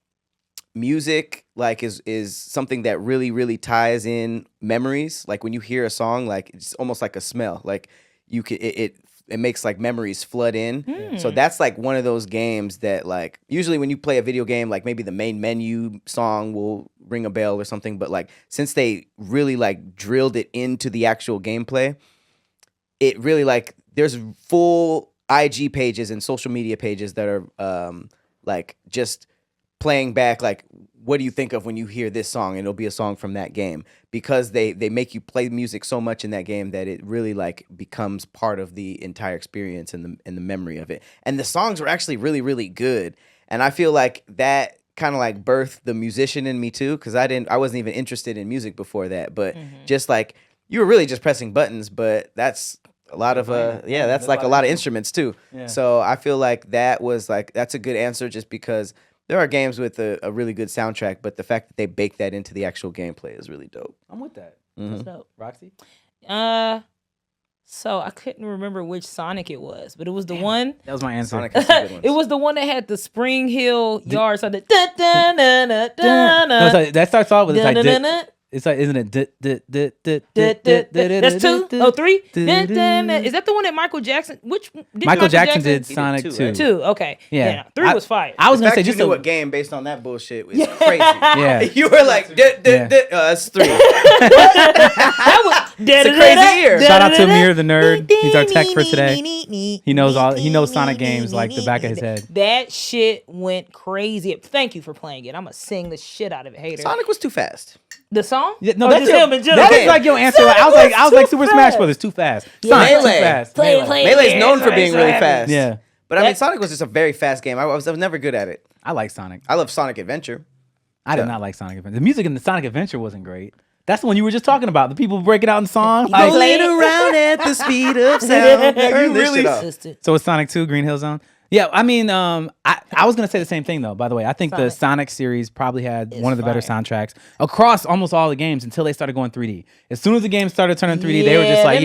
Speaker 5: music like is something that really ties in memories. Like when you hear a song, like it's almost like a smell. Like you could it makes like memories flood in. So that's like one of those games that like usually when you play a video game, like maybe the main menu song will ring a bell or something. But like since they really like drilled it into the actual gameplay, it really like there's full IG pages and social media pages that are like just playing back like what do you think of when you hear this song, and it'll be a song from that game because they make you play music so much in that game that it really like becomes part of the entire experience and the memory of it. And the songs were actually really good, and I feel like that kind of like birthed the musician in me too, because I wasn't even interested in music before that, but just like you were really just pressing buttons, but that's a lot of that's like a lot of instruments too.
Speaker 2: Yeah.
Speaker 5: So I feel like that's a good answer just because there are games with a really good soundtrack, but the fact that they bake that into the actual gameplay is really dope.
Speaker 2: I'm with that.
Speaker 4: That's dope.
Speaker 2: Roxy?
Speaker 4: So I couldn't remember which Sonic it was, but it was the one.
Speaker 2: That was my answer.
Speaker 5: Sonic has some good ones.
Speaker 4: It was the one that had the Spring Hill yard. So the da da da da da
Speaker 2: No, it's like, that starts off with it's like
Speaker 4: da.
Speaker 2: it's like isn't it
Speaker 4: That's 2. Oh, 3. Is that the one that Michael Jackson? Which
Speaker 2: Michael Jackson did
Speaker 5: He did
Speaker 2: Sonic
Speaker 5: 2,
Speaker 2: 2.
Speaker 5: right?
Speaker 4: 2. Okay.
Speaker 2: Yeah.
Speaker 4: 3 was fire.
Speaker 2: I was
Speaker 5: The
Speaker 2: gonna
Speaker 5: fact
Speaker 2: say
Speaker 5: you
Speaker 2: just
Speaker 5: knew
Speaker 2: a
Speaker 5: a game based on that bullshit is crazy.
Speaker 2: yeah.
Speaker 5: You were like, that's 3.
Speaker 4: That was
Speaker 5: It's a crazy year.
Speaker 2: Shout out to Amir the nerd. He's our tech for today. He knows Sonic games like the back of his head.
Speaker 4: That shit went crazy. Thank you for playing it. I'm gonna sing the shit out of it, hater.
Speaker 5: Sonic was too fast.
Speaker 4: The song?
Speaker 2: Yeah, no,
Speaker 4: Or
Speaker 2: that's
Speaker 4: just
Speaker 2: your,
Speaker 4: him in general?
Speaker 2: that is like your answer.
Speaker 4: Sonic
Speaker 2: I was like
Speaker 4: was
Speaker 2: Super
Speaker 4: too
Speaker 2: Smash
Speaker 4: fast.
Speaker 2: Brothers, too fast. Sonic,
Speaker 5: Melee.
Speaker 2: too fast.
Speaker 4: Play,
Speaker 2: Melee.
Speaker 4: play.
Speaker 5: Melee's known for
Speaker 4: Yeah,
Speaker 5: being
Speaker 4: so
Speaker 5: really
Speaker 4: happy.
Speaker 5: fast.
Speaker 2: Yeah,
Speaker 5: But I mean,
Speaker 4: That-
Speaker 5: Sonic was just a very fast game. I was never good at it.
Speaker 2: I like Sonic.
Speaker 5: I love Sonic Adventure.
Speaker 2: I did not like Sonic Adventure. The music in the Sonic Adventure wasn't great. That's the one you were just talking about. The people breaking out in song.
Speaker 4: Like,
Speaker 5: Rolling around at the speed of sound. Turn this shit up.
Speaker 2: So it's Sonic 2, Green Hill Zone. Yeah, I mean, I was gonna say the same thing though. By the way, I think the Sonic series probably had one of the better soundtracks across almost all the games until they started going 3D. As soon as the game started turning 3D, they were just like,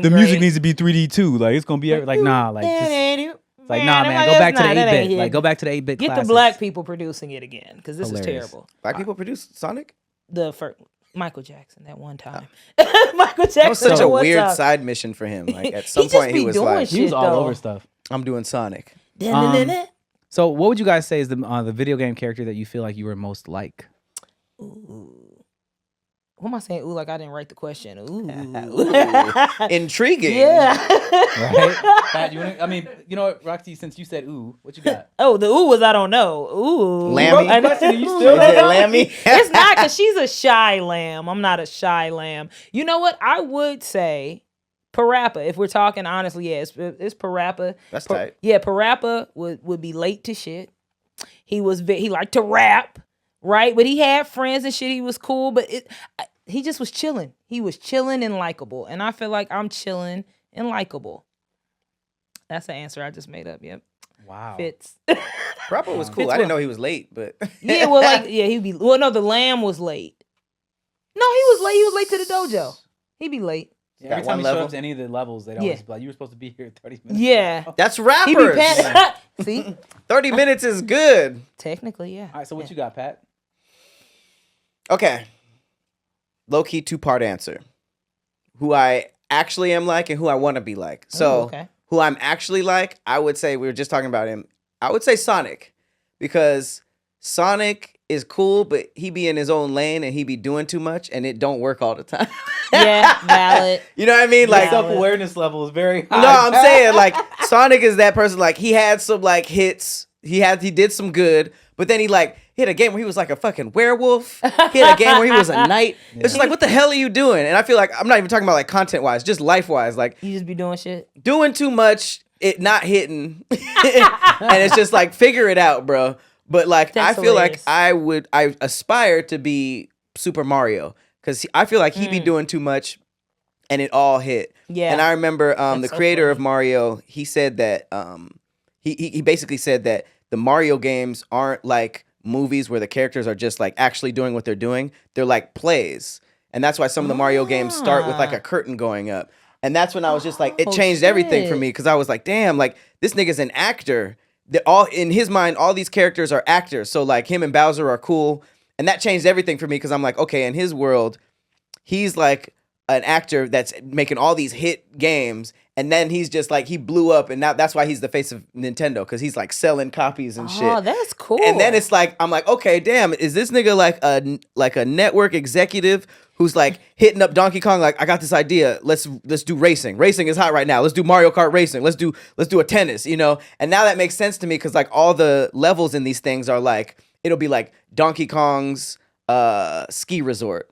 Speaker 2: the music needs to be 3D too. Like it's gonna be like, nah, like, like nah, man, go back to the 8-bit. Like go back to the 8-bit.
Speaker 4: Get the black people producing it again because this is terrible.
Speaker 5: Black people produce Sonic?
Speaker 4: The first Michael Jackson that one time. Michael Jackson.
Speaker 5: That was such a weird side mission for him. Like at some point he was like,
Speaker 2: he was all over stuff.
Speaker 5: I'm doing Sonic.
Speaker 2: So what would you guys say is the video game character that you feel like you were most like?
Speaker 4: Ooh. What am I saying? Ooh, like I didn't write the question. Ooh.
Speaker 5: Intriguing.
Speaker 4: Yeah.
Speaker 2: Right? Pat, I mean, you know what, Roxy, since you said ooh, what you got?
Speaker 4: Oh, the ooh was I don't know. Ooh.
Speaker 5: Lammy.
Speaker 2: You still
Speaker 5: Is it Lammy?
Speaker 4: It's not because she's a shy lamb. I'm not a shy lamb. You know what? I would say Parappa. If we're talking honestly, yeah, it's Parappa.
Speaker 5: That's tight.
Speaker 4: Yeah, Parappa would be late to shit. He liked to rap, right? But he had friends and shit. He was cool, but he just was chilling. He was chilling and likable. And I feel like I'm chilling and likable. That's the answer I just made up. Yep.
Speaker 2: Wow.
Speaker 4: Fits.
Speaker 5: Parappa was cool. I didn't know he was late, but
Speaker 4: Yeah, well, he'd be. Well, no, the lamb was late. No, he was late. He was late to the dojo. He'd be late.
Speaker 2: Yeah, every time he showed up to any of the levels, they'd always be like, you were supposed to be here 30 minutes.
Speaker 4: Yeah.
Speaker 5: That's rappers.
Speaker 4: He'd be See?
Speaker 5: 30 minutes is good.
Speaker 4: Technically, yeah.
Speaker 2: All right, so what you got, Pat?
Speaker 5: Okay. Low-key 2-part answer. Who I actually am like and who I want to be like. So who I'm actually like, I would say, we were just talking about him, I would say Sonic. Because Sonic is cool, but he be in his own lane and he be doing too much and it don't work all the time.
Speaker 4: Yeah, valid.
Speaker 5: You know what I mean? Like
Speaker 2: self-awareness level is very high.
Speaker 5: No, I'm saying like Sonic is that person, like he had some like hits. He did some good, but then he like hit a game where he was like a fucking werewolf. He had a game where he was a knight. It's just like, what the hell are you doing? And I feel like I'm not even talking about like content wise, just life wise. Like
Speaker 4: you just be doing shit.
Speaker 5: Doing too much, it not hitting. And it's just like, figure it out, bro. But like I feel like I aspire to be Super Mario. Because I feel like he be doing too much and it all hit. Yeah. And I remember the creator of Mario, he said that he basically said that the Mario games aren't like movies where the characters are just like actually doing what they're doing. They're like plays. And that's why some of the Mario games start with like a curtain going up. And that's when I was just like, it changed everything for me. Because I was like, damn, like this nigga's an actor. All in his mind, all these characters are actors. So like him and Bowser are cool. And that changed everything for me because I'm like, okay, in his world, he's like an actor that's making all these hit games. And then he's just like, he blew up. And now that's why he's the face of Nintendo, because he's like selling copies and shit.
Speaker 4: Oh, that's cool.
Speaker 5: And then it's like, I'm like, okay, damn, is this nigga like a network executive who's like hitting up Donkey Kong? Like, I got this idea. Let's do racing. Racing is hot right now. Let's do Mario Kart racing. Let's do a tennis, you know? And now that makes sense to me because like all the levels in these things are like, it'll be like Donkey Kong's ski resort.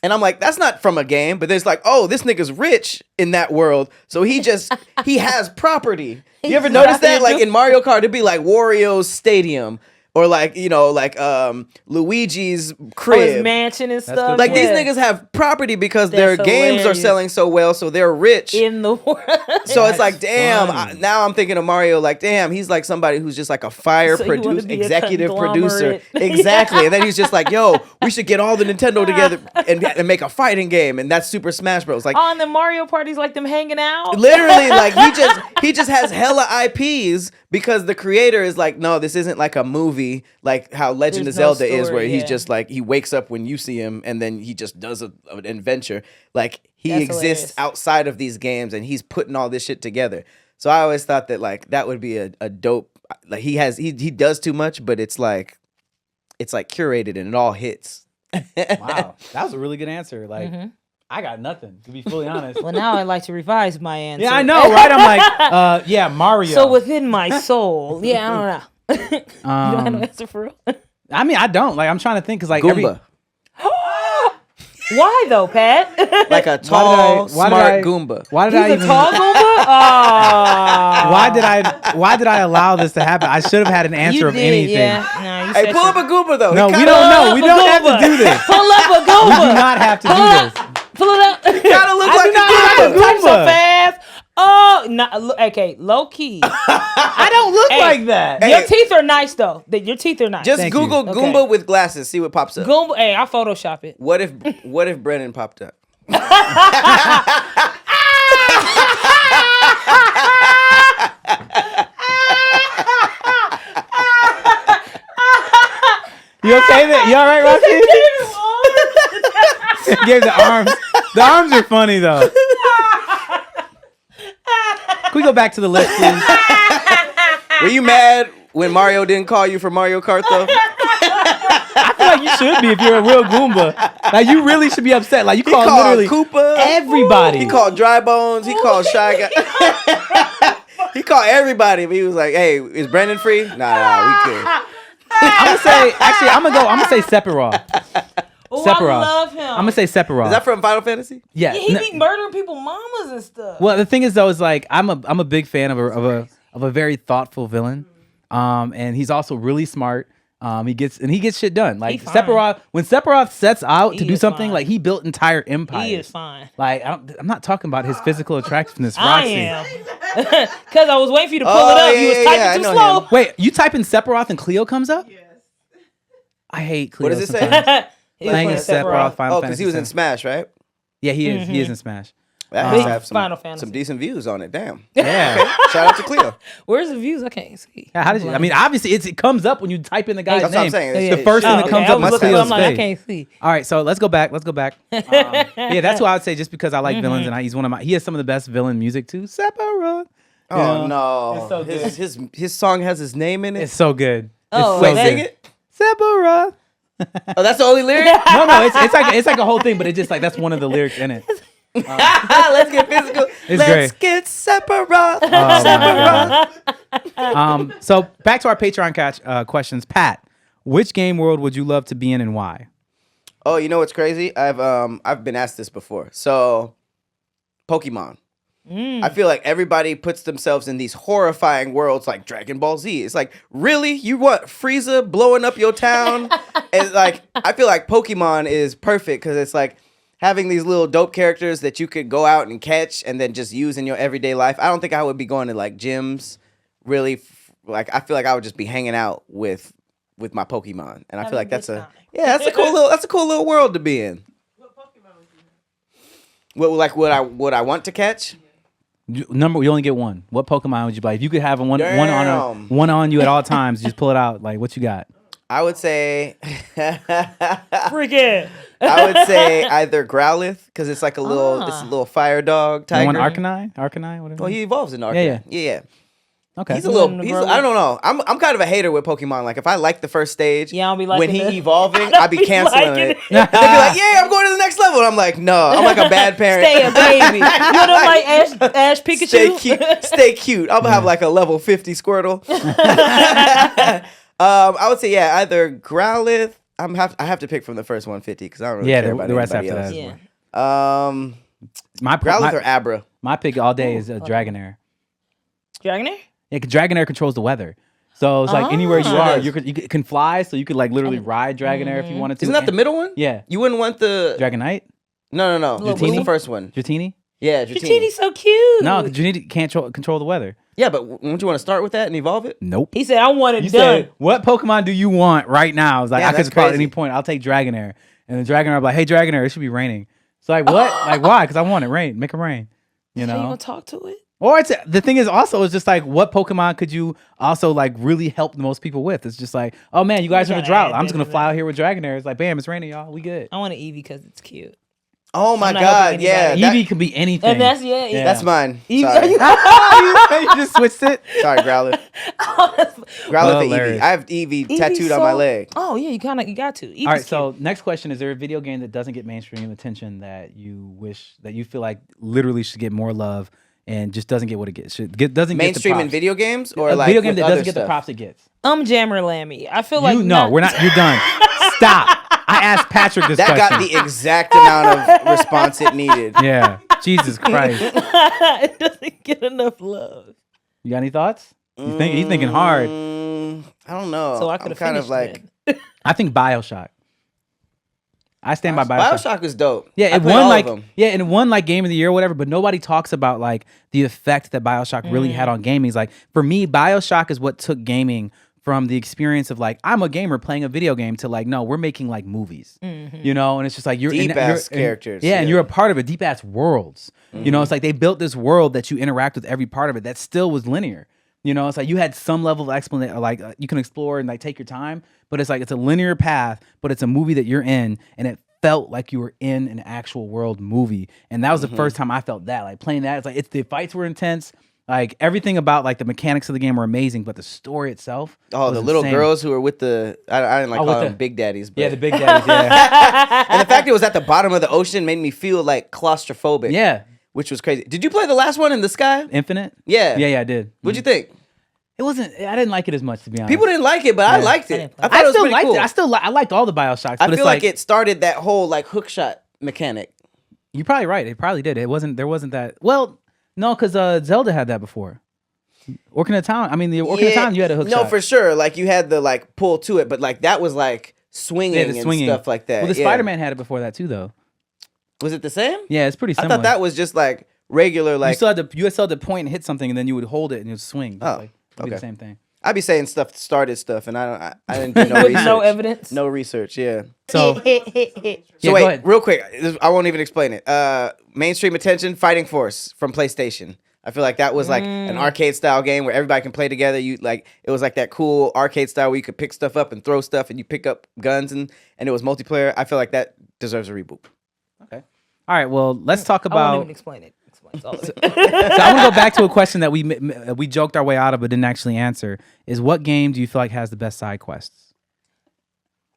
Speaker 5: And I'm like, that's not from a game, but there's like, oh, this nigga's rich in that world. So he has property. You ever notice that? Like in Mario Kart, it'd be like Wario's stadium. Or like, you know, like Luigi's crib.
Speaker 4: Oh, his mansion and stuff.
Speaker 5: Like these niggas have property because their games are selling so well, so they're rich.
Speaker 4: In the world.
Speaker 5: So it's like, damn, now I'm thinking of Mario like, damn, he's like somebody who's just like a executive producer. Exactly. And then he's just like, yo, we should get all the Nintendo together and make a fighting game. And that's Super Smash Bros. Like,
Speaker 4: on the Mario parties, like them hanging out.
Speaker 5: Literally, like he just has hella IPs because the creator is like, no, this isn't like a movie like how Legend of Zelda is, where he's just like, he wakes up when you see him and then he just does an adventure. Like he exists outside of these games and he's putting all this shit together. So I always thought that like that would be a dope, like he does too much, but it's like curated and it all hits.
Speaker 2: Wow, that was a really good answer. Like I got nothing, to be fully honest.
Speaker 4: Well, now I'd like to revise my answer.
Speaker 2: Yeah, I know, right? I'm like, yeah, Mario.
Speaker 4: So within my soul, yeah, I don't know. You don't have no answer for real?
Speaker 2: I mean, I don't. Like, I'm trying to think because like
Speaker 5: Goomba.
Speaker 4: Why though, Pat?
Speaker 5: Like a tall, smart Goomba.
Speaker 2: Why did
Speaker 4: He's
Speaker 2: I
Speaker 4: a tall Goomba? Oh.
Speaker 2: Why did I allow this to happen? I should have had an answer of anything.
Speaker 4: Yeah. No,
Speaker 5: Hey, pull up a Goomba though.
Speaker 2: No, we don't know. We don't have to do this.
Speaker 4: Pull up a Goomba.
Speaker 2: We do not have to do this.
Speaker 4: Pull it up.
Speaker 5: Gotta look
Speaker 2: I
Speaker 5: like
Speaker 2: do not
Speaker 5: a
Speaker 2: look
Speaker 5: Goomba.
Speaker 2: like
Speaker 4: Type so
Speaker 2: Goomba.
Speaker 4: fast. Oh, okay, low key.
Speaker 2: I don't look like that.
Speaker 4: Your teeth are nice though. Your teeth are nice.
Speaker 5: Just
Speaker 2: Thank you.
Speaker 5: Google
Speaker 4: Okay.
Speaker 5: Goomba with glasses. See what pops up.
Speaker 4: Goomba. Hey, I Photoshop it.
Speaker 5: What if Brennon popped up?
Speaker 2: You okay there? You all right, Roxy? Gave the arms. The arms are funny though. Can we go back to the list, please?
Speaker 5: Were you mad when Mario didn't call you for Mario Kart though?
Speaker 2: I feel like you should be if you're a real Goomba. Like you really should be upset. Like you
Speaker 5: He
Speaker 2: call
Speaker 5: called
Speaker 2: literally
Speaker 5: Koopa.
Speaker 2: everybody.
Speaker 5: He called Dry Bones. He called Shy Guy. He called everybody. But he was like, "Hey, is Brendan free? Nah, we could."
Speaker 2: I'm gonna say actually. I'm gonna say Sephiroth.
Speaker 4: Oh,
Speaker 2: Sephiroth.
Speaker 4: I love him.
Speaker 2: I'm gonna say Sephiroth.
Speaker 5: Is that from Final Fantasy?
Speaker 2: yeah.
Speaker 4: He be murdering people, mamas and stuff.
Speaker 2: Well, the thing is though, is like I'm a big fan of a very thoughtful villain, and he's also really smart. He gets shit done. Like
Speaker 4: He fine.
Speaker 2: when Sephiroth sets out to
Speaker 4: He
Speaker 2: do
Speaker 4: is
Speaker 2: something,
Speaker 4: fine.
Speaker 2: like he built entire empires.
Speaker 4: He is fine.
Speaker 2: Like I'm not talking about his physical attractiveness,
Speaker 4: I
Speaker 2: Roxy.
Speaker 4: am. Because I was waiting for you to pull
Speaker 5: Oh,
Speaker 4: it up.
Speaker 5: yeah,
Speaker 4: You was
Speaker 5: yeah,
Speaker 4: typing
Speaker 5: yeah, I
Speaker 4: too
Speaker 5: know
Speaker 4: slow.
Speaker 5: him.
Speaker 2: Wait, you type in Sephiroth and Cleo comes up? Yes. I hate Cleo.
Speaker 5: What does it say?
Speaker 2: sometimes.
Speaker 4: He was
Speaker 2: Playing
Speaker 4: playing
Speaker 2: as Sephiroth, Final
Speaker 5: Oh, because
Speaker 2: Fantasy
Speaker 5: he was in
Speaker 2: VII.
Speaker 5: Smash, right?
Speaker 2: Yeah, he is. He is in Smash.
Speaker 5: That has to have
Speaker 4: Final Fantasy.
Speaker 5: some decent views on it. Damn.
Speaker 2: Yeah.
Speaker 5: Shout out to Cleo.
Speaker 4: Where's the views? I can't see.
Speaker 2: Yeah, how did you? I mean, obviously, it comes up when you type in the guy's
Speaker 5: That's what I'm
Speaker 2: name.
Speaker 5: saying.
Speaker 2: The first thing that comes
Speaker 4: I
Speaker 2: up
Speaker 4: was
Speaker 2: is
Speaker 4: looking,
Speaker 2: Cleo's
Speaker 4: I'm like, I
Speaker 2: face.
Speaker 4: can't see.
Speaker 2: All right, so let's go back. Yeah, that's why I would say just because I like villains and he's one of my. He has some of the best villain music too. Sephiroth.
Speaker 5: Oh no.
Speaker 2: It's so good.
Speaker 5: His song has his name in it.
Speaker 2: It's so good.
Speaker 4: Oh,
Speaker 2: it's so
Speaker 5: Wait,
Speaker 2: good.
Speaker 5: sing it.
Speaker 2: Sephiroth.
Speaker 5: Oh, that's the only lyric.
Speaker 2: No, it's like a whole thing, but it's just like that's one of the lyrics in it.
Speaker 5: Let's get physical. Let's
Speaker 2: great.
Speaker 5: get Sephiroth.
Speaker 2: Oh,
Speaker 5: Sephiroth.
Speaker 2: So back to our Patreon questions. Pat, which game world would you love to be in and why?
Speaker 5: Oh, you know what's crazy? I've been asked this before. So, Pokemon. I feel like everybody puts themselves in these horrifying worlds like Dragon Ball Z. It's like, really? You want Frieza blowing up your town? And like, I feel like Pokemon is perfect because it's like having these little dope characters that you could go out and catch and then just use in your everyday life. I don't think I would be going to like gyms. Really, like I feel like I would just be hanging out with my Pokemon, and I feel like that's a cool little world to be in. What Pokemon would you have? What I want to catch?
Speaker 2: You only get one. What Pokemon would you buy? If you could have one
Speaker 5: Damn.
Speaker 2: on you at all times, just pull it out. Like what you got?
Speaker 5: I would say,
Speaker 4: Freaking.
Speaker 5: I would say either Growlithe because it's like a little fire dog
Speaker 2: You
Speaker 5: tiger.
Speaker 2: want Arcanine? Arcanine? Whatever.
Speaker 5: Well, he evolves in Arcanine. Yeah.
Speaker 2: Okay.
Speaker 5: He's a little. I don't know. I'm kind of a hater with Pokemon. Like if I like the first stage,
Speaker 4: Yeah, I don't be
Speaker 5: when
Speaker 4: liking
Speaker 5: he
Speaker 4: it.
Speaker 5: evolving,
Speaker 4: I
Speaker 5: I be
Speaker 4: don't be
Speaker 5: canceling
Speaker 4: liking
Speaker 5: it.
Speaker 4: it.
Speaker 5: And they be like, "Yeah, I'm going to the next level." And I'm like, "No, I'm like a bad parent."
Speaker 4: Stay a baby. You know, like Ash Pikachu.
Speaker 5: Stay cute. Stay cute. I'm gonna have like a level 50 Squirtle. I would say either Growlithe. I have to pick from the first 150 because I don't really care about
Speaker 2: the rest
Speaker 5: anybody
Speaker 2: after
Speaker 5: else.
Speaker 4: Yeah.
Speaker 2: My
Speaker 5: Growlithe or Abra.
Speaker 2: my pick all day is Dragonair.
Speaker 4: Dragonair?
Speaker 2: Yeah, 'cause Dragonair controls the weather. So it's like anywhere you are,
Speaker 5: does.
Speaker 2: you can fly. So you could like literally ride Dragonair if you wanted to.
Speaker 5: Isn't that the middle one?
Speaker 2: Yeah.
Speaker 5: You wouldn't want the
Speaker 2: Dragonite?
Speaker 5: No.
Speaker 4: Little
Speaker 5: What's the
Speaker 4: boo?
Speaker 5: first one?
Speaker 2: Dratini?
Speaker 5: Yeah, Dratini.
Speaker 4: Dratini's so cute.
Speaker 2: No, Dratini can't control the weather.
Speaker 5: Yeah, but wouldn't you want to start with that and evolve it?
Speaker 2: Nope.
Speaker 4: He said, I want it
Speaker 2: You
Speaker 4: done.
Speaker 2: said, what Pokemon do you want right now? I was like,
Speaker 5: Yeah,
Speaker 2: I could
Speaker 5: that's
Speaker 2: just call at
Speaker 5: crazy.
Speaker 2: any point. I'll take Dragonair. And the Dragonair will be like, hey, Dragonair, it should be raining. It's like, what? Like, why? Because I want it rain. Make it rain. You
Speaker 4: So you
Speaker 2: know?
Speaker 4: gonna talk to it?
Speaker 2: Or it's the thing is also it's just like what Pokemon could you also like really help the most people with? It's just like, oh man, you guys are in a
Speaker 4: gotta
Speaker 2: drought.
Speaker 4: add
Speaker 2: I'm just
Speaker 4: that
Speaker 2: gonna
Speaker 4: to
Speaker 2: fly
Speaker 4: that.
Speaker 2: out here with Dragonair. It's like, bam, it's raining, y'all. We good.
Speaker 4: I want an Eevee because it's cute.
Speaker 5: Oh my
Speaker 4: I'm not
Speaker 5: god,
Speaker 4: helping
Speaker 5: yeah.
Speaker 4: anybody.
Speaker 2: Eevee can be anything.
Speaker 4: And that's
Speaker 2: Yeah.
Speaker 5: That's mine.
Speaker 4: Eevee.
Speaker 5: Sorry.
Speaker 2: you just switched it.
Speaker 5: Sorry, Growlithe. Growlithe or Eevee.
Speaker 2: Hilarious.
Speaker 5: I have Eevee
Speaker 4: Eevee's
Speaker 5: tattooed on my leg.
Speaker 4: Oh yeah, you got to. Eevee's
Speaker 2: All right,
Speaker 4: cute.
Speaker 2: so next question: is there a video game that doesn't get mainstream attention that you wish that you feel like literally should get more love and just doesn't get what it gets? Doesn't
Speaker 5: Mainstream
Speaker 2: get the
Speaker 5: in
Speaker 2: props.
Speaker 5: video games or
Speaker 2: a
Speaker 5: like
Speaker 2: video game
Speaker 5: with
Speaker 2: that
Speaker 5: other
Speaker 2: doesn't get the
Speaker 5: stuff?
Speaker 2: props it gets.
Speaker 4: Jammer Lammy. I feel like
Speaker 2: We're not. You're done. Stop. I asked Patrick this
Speaker 5: That
Speaker 2: question.
Speaker 5: got the exact amount of response it needed.
Speaker 2: Yeah. Jesus Christ.
Speaker 4: it doesn't get enough love.
Speaker 2: You got any thoughts? He's thinking hard.
Speaker 5: I don't know.
Speaker 4: So I
Speaker 5: I'm
Speaker 4: could have
Speaker 5: kind
Speaker 4: finished
Speaker 5: of like
Speaker 2: I think BioShock. I stand by Bioshock.
Speaker 5: Bioshock is dope.
Speaker 2: Yeah,
Speaker 5: I
Speaker 2: it
Speaker 5: played
Speaker 2: won
Speaker 5: all
Speaker 2: like
Speaker 5: of them.
Speaker 2: and it won like Game of the Year or whatever. But nobody talks about like the effect that Bioshock really had on gaming. It's like for me, Bioshock is what took gaming from the experience of like I'm a gamer playing a video game to like no, we're making like movies, you know, and it's just like you're
Speaker 5: Deep ass characters.
Speaker 2: and you're a part of it, deep ass worlds. You know, it's like they built this world that you interact with every part of it that still was linear. You know, it's like you had some level of explanation, like you can explore and like take your time, but it's like it's a linear path, but it's a movie that you're in, and it felt like you were in an actual world movie, and that was the first time I felt that. Like playing that, it's like the fights were intense. Like everything about like the mechanics of the game were amazing, but the story itself.
Speaker 5: Oh,
Speaker 2: was
Speaker 5: the little
Speaker 2: insane.
Speaker 5: girls who were with the I didn't like
Speaker 2: with
Speaker 5: call them
Speaker 2: the-
Speaker 5: big daddies. But.
Speaker 2: Yeah, the big daddies. Yeah,
Speaker 5: And the fact it was at the bottom of the ocean made me feel like claustrophobic.
Speaker 2: yeah.
Speaker 5: Which was crazy. Did you play the last one in the sky?
Speaker 2: Infinite.
Speaker 5: Yeah.
Speaker 2: Yeah, I did.
Speaker 5: What'd you think?
Speaker 2: It wasn't. I didn't like it as much, to be honest.
Speaker 5: People didn't like it, but I
Speaker 2: Yeah.
Speaker 5: liked
Speaker 4: I
Speaker 5: it.
Speaker 4: didn't play
Speaker 5: I
Speaker 4: it.
Speaker 5: thought
Speaker 2: I
Speaker 5: it was
Speaker 2: still
Speaker 5: pretty
Speaker 2: liked
Speaker 5: cool.
Speaker 2: it. I liked all the Bioshocks.
Speaker 5: I
Speaker 2: but it's
Speaker 5: feel like it started that whole like hook shot mechanic.
Speaker 2: You're probably right. It probably did. It wasn't. There wasn't that. Well, no, because Zelda had that before. Orkin of Town. I mean, the Orkin of Town, you had a hook
Speaker 5: No,
Speaker 2: shot.
Speaker 5: for sure. Like you had the like pull to it, but like that was like swinging,
Speaker 2: Yeah, the swinging
Speaker 5: and stuff like that.
Speaker 2: Well, the
Speaker 5: Yeah.
Speaker 2: Spider-Man had it before that too, though.
Speaker 5: Was it the same?
Speaker 2: Yeah, it's pretty
Speaker 5: I
Speaker 2: similar.
Speaker 5: thought that was just like regular.
Speaker 2: you
Speaker 5: Like
Speaker 2: still had to point and hit something, and then you would hold it and you would swing. Just
Speaker 5: Oh,
Speaker 2: like, it'd be the
Speaker 5: okay.
Speaker 2: same thing.
Speaker 5: I'd be saying stuff started stuff, and I didn't do no
Speaker 4: With
Speaker 5: research.
Speaker 4: no evidence.
Speaker 5: No research. Yeah.
Speaker 2: So
Speaker 5: So
Speaker 2: yeah, go
Speaker 5: wait,
Speaker 2: ahead.
Speaker 5: real quick. I won't even explain it. Mainstream attention, Fighting Force from PlayStation. I feel like that was like an arcade style game where everybody can play together. You like it was like that cool arcade style where you could pick stuff up and throw stuff, and you pick up guns and it was multiplayer. I feel like that deserves a reboot.
Speaker 2: Okay. All right. Well, let's talk
Speaker 4: I won't
Speaker 2: about.
Speaker 4: even explain it. Explains all of it.
Speaker 2: So I want to go back to a question that we joked our way out of but didn't actually answer. Is what game do you feel like has the best side quests?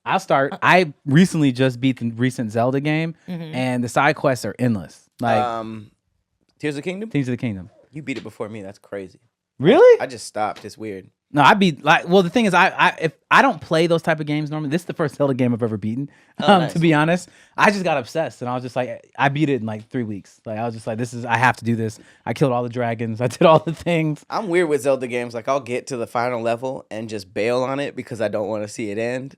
Speaker 2: I'll start. I recently just beat the recent Zelda game, and the side quests are endless. Like
Speaker 5: Tears of the Kingdom.
Speaker 2: Tears of the Kingdom.
Speaker 5: You beat it before me. That's crazy.
Speaker 2: Really?
Speaker 5: I just stopped. It's weird.
Speaker 2: No, I beat like. Well, the thing is, if I don't play those type of games normally. This is the first Zelda game I've ever beaten.
Speaker 5: Nice.
Speaker 2: To be honest, I just got obsessed, and I was just like, I beat it in like 3 weeks. Like I was just like, I have to do this. I killed all the dragons. I did all the things.
Speaker 5: I'm weird with Zelda games. Like I'll get to the final level and just bail on it because I don't want to see it end.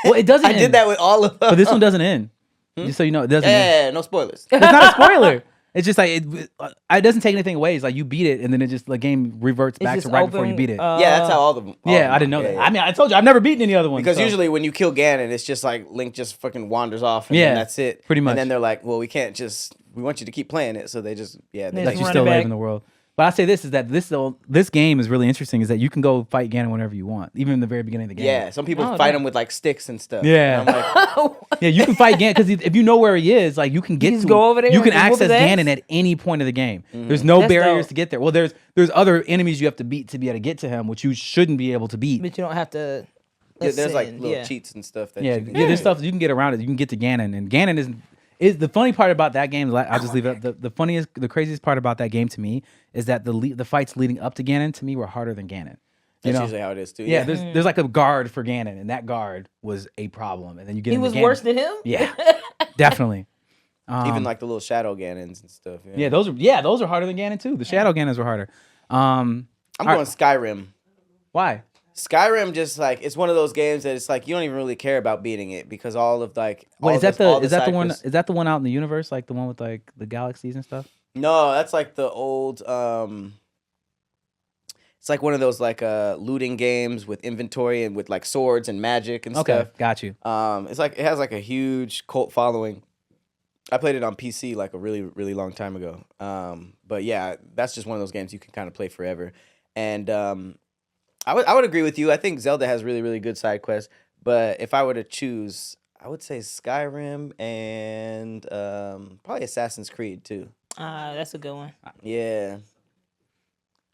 Speaker 2: Well, it doesn't.
Speaker 5: I
Speaker 2: end,
Speaker 5: did that with all of them.
Speaker 2: but this one doesn't end. Just so you know, it doesn't. end.
Speaker 5: Yeah, no spoilers.
Speaker 2: It's not a spoiler. It's just like it doesn't take anything away. It's like you beat it, and then it just the game reverts back to right before you beat it.
Speaker 5: Yeah, that's how all of them. all of
Speaker 2: yeah,
Speaker 5: them
Speaker 2: I didn't know
Speaker 5: are.
Speaker 2: that.
Speaker 5: Yeah,
Speaker 2: I mean, I told you I've never beaten any other one.
Speaker 5: because
Speaker 2: so.
Speaker 5: usually when you kill Ganon, it's just like Link just fucking wanders off, and
Speaker 2: Yeah,
Speaker 5: then that's it.
Speaker 2: pretty much.
Speaker 5: And then they're like, "Well, we can't just. We want you to keep playing it." So they just they
Speaker 4: They
Speaker 2: that
Speaker 4: just
Speaker 2: you
Speaker 4: run
Speaker 2: still
Speaker 4: it
Speaker 2: live
Speaker 4: back.
Speaker 2: in the world. But I say this is that this game is really interesting. Is that you can go fight Ganon whenever you want, even in the very beginning of the game.
Speaker 5: Yeah, some people
Speaker 4: Oh,
Speaker 5: fight
Speaker 4: damn.
Speaker 5: him with like sticks and stuff.
Speaker 2: Yeah.
Speaker 5: And I'm like,
Speaker 2: Yeah, you can fight Ganon because if you know where he is, like you can get
Speaker 4: just
Speaker 2: to
Speaker 4: go over there
Speaker 2: You can
Speaker 4: and whoop
Speaker 2: access
Speaker 4: his ass?
Speaker 2: Ganon at any point of the game. There's no
Speaker 4: That's
Speaker 2: barriers
Speaker 4: dope.
Speaker 2: to get there. Well, there's other enemies you have to beat to be able to get to him, which you shouldn't be able to beat.
Speaker 4: But you don't have to.
Speaker 5: yeah, there's like
Speaker 4: ascend,
Speaker 5: little
Speaker 4: yeah.
Speaker 5: cheats and stuff. That
Speaker 2: Yeah,
Speaker 5: you can
Speaker 2: yeah, there's stuff you can get around it. You can get to Ganon, and Ganon is the funny part about that game. I'll just leave it. The craziest part about that game to me is that the fights leading up to Ganon to me were harder than Ganon. You
Speaker 5: That's
Speaker 2: know?
Speaker 5: usually how it is too.
Speaker 2: Yeah, there's like a guard for Ganon, and that guard was a problem. And then you get
Speaker 4: He
Speaker 2: into
Speaker 4: was
Speaker 2: Ganon.
Speaker 4: worse than him.
Speaker 2: Yeah, definitely.
Speaker 5: even like the little shadow Ganons and stuff.
Speaker 2: Yeah, those are harder than Ganon too. The Shadow Ganons were harder.
Speaker 5: I'm going Skyrim.
Speaker 2: Why?
Speaker 5: Skyrim just like it's one of those games that it's like you don't even really care about beating it because all of like
Speaker 2: Wait,
Speaker 5: all
Speaker 2: is that
Speaker 5: all
Speaker 2: the
Speaker 5: side
Speaker 2: one?
Speaker 5: quests-
Speaker 2: Is that the one out in the universe, like the one with like the galaxies and stuff?
Speaker 5: No, that's like the old. It's like one of those like looting games with inventory and with like swords and magic and
Speaker 2: Okay,
Speaker 5: stuff.
Speaker 2: got you.
Speaker 5: It's like it has like a huge cult following. I played it on PC like a really really long time ago. But yeah, that's just one of those games you can kind of play forever. And I would agree with you. I think Zelda has really really good side quests. But if I were to choose, I would say Skyrim and probably Assassin's Creed too.
Speaker 4: That's a good one.
Speaker 5: Yeah.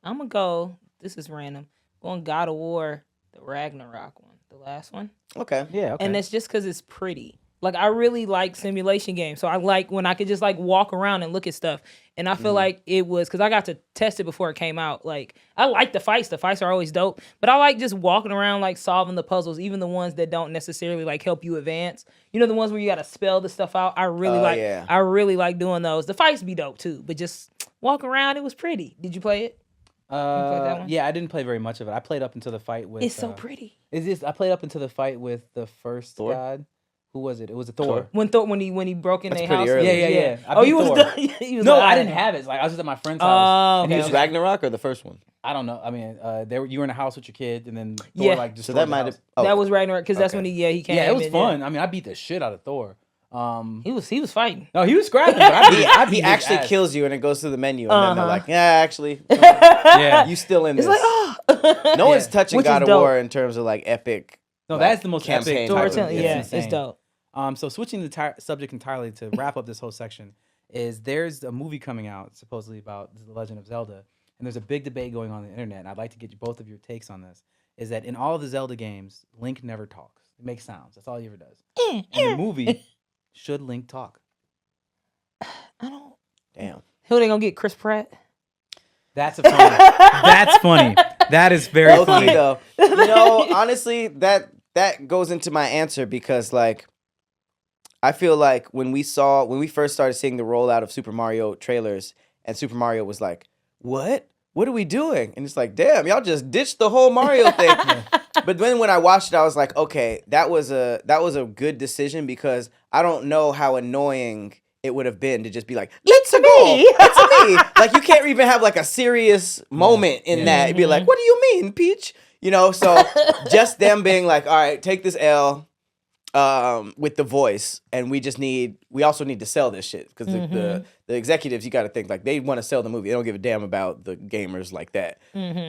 Speaker 4: I'm gonna go. This is random. Going God of War, the Ragnarok one, the last one.
Speaker 5: Okay.
Speaker 2: Yeah, okay.
Speaker 4: And that's just because it's pretty. Like I really like simulation games, so I like when I could just like walk around and look at stuff. And I feel like it was because I got to test it before it came out. Like I like the fights. The fights are always dope, but I like just walking around like solving the puzzles, even the ones that don't necessarily like help you advance. You know, the ones where you got to spell the stuff out. I really
Speaker 5: yeah.
Speaker 4: I really like doing those. The fights be dope too, but just walk around. It was pretty. Did you play it? that one?
Speaker 2: Yeah, I didn't play very much of it. I played up until the fight with.
Speaker 4: It's so pretty.
Speaker 2: Is this? I played up until the fight with the first
Speaker 5: Thor?
Speaker 2: god. Who was it? It was a Thor.
Speaker 4: When he broke in
Speaker 5: That's
Speaker 4: their
Speaker 5: pretty
Speaker 4: house.
Speaker 5: early.
Speaker 2: Yeah. I
Speaker 4: Oh,
Speaker 2: beat
Speaker 4: you was
Speaker 2: Thor.
Speaker 4: done. He was
Speaker 2: No,
Speaker 4: like,
Speaker 2: I didn't have it. It's like I was just at my friend's house. And he
Speaker 4: okay.
Speaker 2: was
Speaker 5: Is Ragnarok or the first one?
Speaker 2: I don't know. I mean, you were in a house with your kid, and then Thor
Speaker 4: Yeah.
Speaker 2: like just
Speaker 5: So that might have. Oh,
Speaker 4: That was Ragnarok because that's
Speaker 5: Okay.
Speaker 4: when he came.
Speaker 2: Yeah, it was
Speaker 4: in,
Speaker 2: fun. I mean, I beat the shit out of Thor.
Speaker 4: He was fighting.
Speaker 2: No, he was scrapping. But I beat
Speaker 5: he
Speaker 2: his
Speaker 5: actually
Speaker 2: ass.
Speaker 5: kills you, and it goes through the menu, and then they're
Speaker 4: Uh-huh.
Speaker 5: like, "Yeah, actually,
Speaker 2: Yeah.
Speaker 5: you still in this."
Speaker 4: It's like
Speaker 5: no one's touching
Speaker 4: Which is
Speaker 5: God of
Speaker 4: dope.
Speaker 5: War in terms of like epic.
Speaker 2: No,
Speaker 5: like,
Speaker 2: that's the most
Speaker 5: campaign
Speaker 2: epic.
Speaker 5: type of-
Speaker 4: storytelling.
Speaker 5: it's
Speaker 4: Yeah,
Speaker 2: insane.
Speaker 4: it's dope.
Speaker 2: So switching the subject entirely to wrap up this whole section is there's a movie coming out supposedly about the Legend of Zelda, and there's a big debate going on the internet. And I'd like to get both of your takes on this. Is that in all of the Zelda games, Link never talks. He makes sounds. That's all he ever does. In the movie, should Link talk?
Speaker 4: I don't.
Speaker 5: Damn.
Speaker 4: Who they gonna get? Chris Pratt?
Speaker 2: That's a funny. That's funny. That is very
Speaker 5: Low-key,
Speaker 2: funny.
Speaker 5: though. You know, honestly, that goes into my answer because like I feel like when we first started seeing the rollout of Super Mario trailers, and Super Mario was like, "What? What are we doing?" And it's like, "Damn, y'all just ditched the whole Mario thing." But then when I watched it, I was like, "Okay, that was a good decision because I don't know how annoying it would have been to just be like, it's a goal. It's me. Like, you can't even have like a serious moment in that. It'd be like, what do you mean, Peach? You know, so just them being like, all right, take this L with the voice. And we also need to sell this shit. Because the executives, you got to think like they want to sell the movie. They don't give a damn about the gamers like that.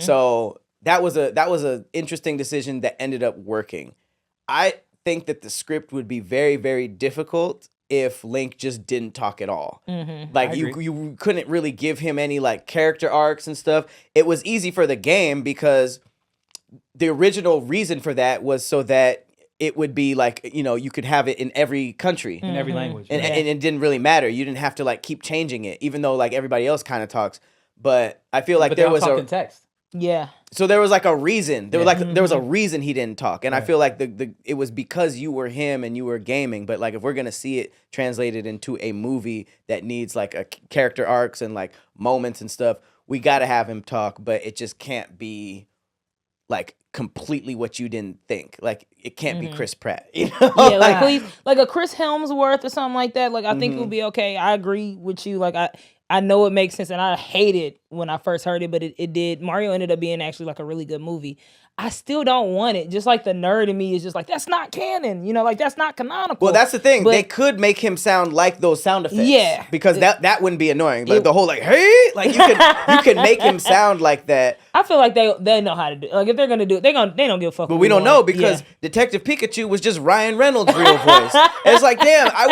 Speaker 5: So that was a interesting decision that ended up working. I think that the script would be very, very difficult if Link just didn't talk at all. Like you couldn't really give him any like character arcs and stuff. It was easy for the game because the original reason for that was so that it would be like, you know, you could have it in every country.
Speaker 2: In every language.
Speaker 5: And it didn't really matter. You didn't have to like keep changing it, even though like everybody else kind of talks. But I feel like
Speaker 2: but
Speaker 5: there
Speaker 2: they're
Speaker 5: was
Speaker 2: talking text.
Speaker 4: Yeah.
Speaker 5: So there was like a reason. There was a reason he didn't talk, and I
Speaker 2: Right.
Speaker 5: feel like it was because you were him and you were gaming. But like if we're gonna see it translated into a movie that needs like a character arcs and like moments and stuff, we gotta have him talk. But it just can't be like completely what you didn't think. Like it can't be Chris Pratt. You know?
Speaker 4: Yeah, like please, like a Chris Helmsworth or something like that. Like I think it would be okay. I agree with you. Like I know it makes sense, and I hated when I first heard it, but it did. Mario ended up being actually like a really good movie. I still don't want it. Just like the nerd in me is just like, that's not canon. You know, like that's not canonical.
Speaker 5: Well, that's the thing.
Speaker 4: But-
Speaker 5: They could make him sound like those sound effects.
Speaker 4: Yeah.
Speaker 5: Because that wouldn't be annoying. Like the whole like, hey, like you could make him sound like that.
Speaker 4: I feel like they know how to do it. Like if they're gonna do it, they don't give a fuck.
Speaker 5: But
Speaker 4: what
Speaker 5: we don't know
Speaker 4: want.
Speaker 5: because
Speaker 4: Yeah.
Speaker 5: Detective Pikachu was just Ryan Reynolds' real voice. And it's like, damn, I